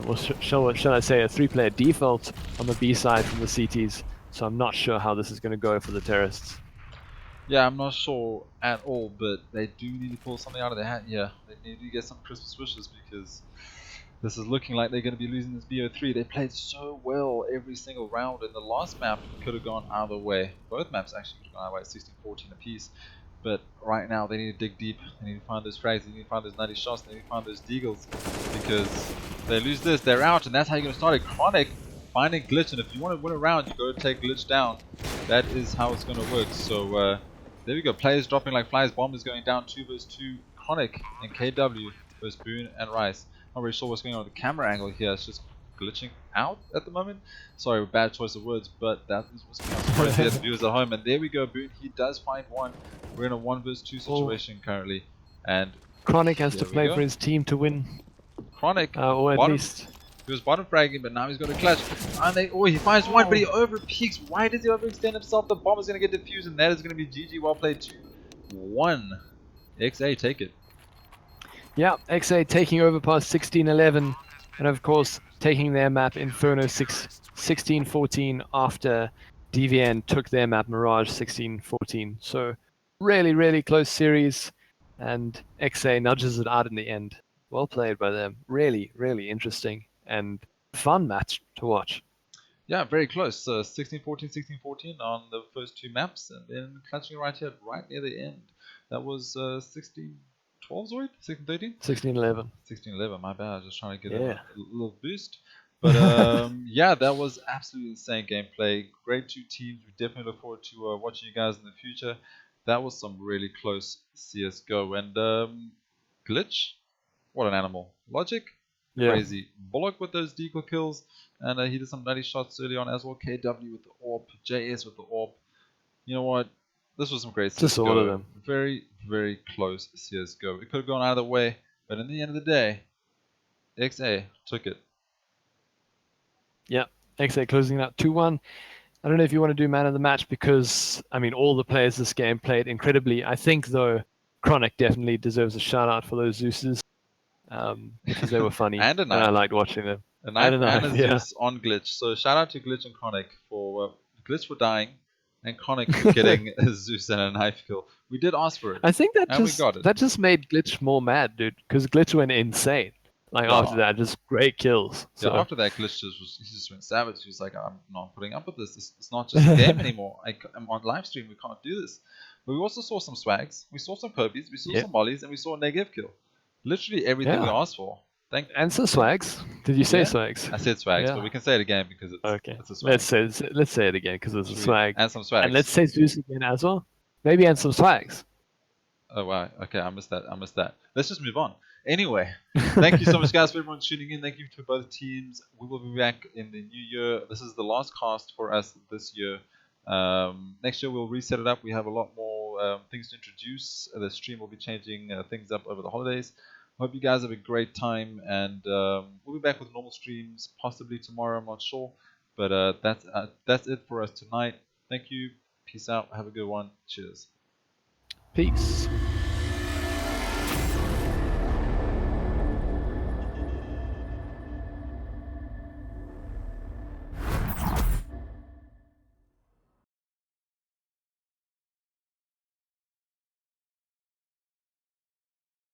Or shall I say a 3-player default on the B side from the CTs. So I'm not sure how this is going to go for the terrorists. Yeah, I'm not sure at all, but they do need to pull something out of their hat. Yeah, they need to get some Christmas wishes because this is looking like they're going to be losing this BO3. They played so well every single round, and the last map could have gone either way. Both maps actually could have gone either way, 16-14 apiece. But right now they need to dig deep. They need to find those frags. They need to find those 90 shots. They need to find those deagles, because if they lose this, they're out, and that's how you're going to start it. Kronic finding Glitch, and if you want to win a round, you go to take Glitch down. That is how it's going to work. So there we go. Players dropping like flies. Bomb is going down 2 vs 2. Kronic and KW versus Boon and rhyzze. Not really sure what's going on with the camera angle here. It's just glitching out at the moment. Sorry, bad choice of words, but that is what's going on. Sorry to the viewers at home. And there we go, Boon. He does find one. We're in a 1 vs 2 situation currently, and Kronic has to play for his team to win. Kronic, or at least he was bottom fragging, but now he's got a clutch. And he finds one, but he over peaks. Why does he overextend himself? The bomb is going to get defused, and that is going to be GG. Well played. 2-1. XA, take it. Yeah, XA taking Overpass 16-11, and of course taking their map Inferno 16-14 after DVN took their map Mirage 16-14. So really, really close series, and XA nudges it out in the end. Well played by them. Really, really interesting and fun match to watch. Yeah, very close. 16-14, 16-14 on the first 2 maps, and then clutching right here, right near the end. That was 16-12, Zoid? 16-13? 16-11. 16-11, my bad. I was just trying to get Yeah. a little boost. But yeah, that was absolutely insane gameplay. Great 2 teams. We definitely look forward to watching you guys in the future. That was some really close CSGO. And Glitch, what an animal. Logic, Yeah. crazy. Bullock with those deagle kills, and he did some nutty shots early on as well. KW with the AWP, JS with the AWP. You know what? This was some great CSGO. Just all of them. Very, very close CSGO. It could have gone either way, but in the end of the day, XA took it. Yeah, XA closing out 2-1. I don't know if you want to do man of the match because, I mean, all the players this game played incredibly. I think, though, Kronic definitely deserves a shout-out for those Zeus's because they were funny, and I liked watching them. A knife and a Zeus on Glitch. So shout-out to Glitch and Kronic for Glitch for dying, and Kronic for getting a Zeus and a knife kill. We did ask for it. I think we got it. that just made Glitch more mad, dude, because Glitch went insane. Like Yeah. after that, just great kills. Yeah, So after that, Glitch he just went savage. He was like, I'm not putting up with this. It's not just a game anymore. I'm on live stream. We can't do this. But we also saw some swags. We saw some Kobe's. We saw yeah, some mollies. And we saw a negative kill. Literally everything we yeah, asked for. and some swags. Did you say Yeah. swags? I said swags, but Yeah. we can say it again because Okay. it's a swag. Let's say it again because it's a swag. And some swags. And let's say Zeus again as well. Maybe and some swags. Oh wow. Okay, I missed that. Let's just move on. Anyway, thank you so much, guys, for everyone tuning in. Thank you to both teams. We will be back in the new year. This is the last cast for us this year. Next year we'll reset it up. We have a lot more things to introduce. The stream will be changing things up over the holidays. Hope you guys have a great time, and we'll be back with normal streams possibly tomorrow. I'm not sure, but that's it for us tonight. Thank you. Peace out. Have a good one. Cheers. Peace.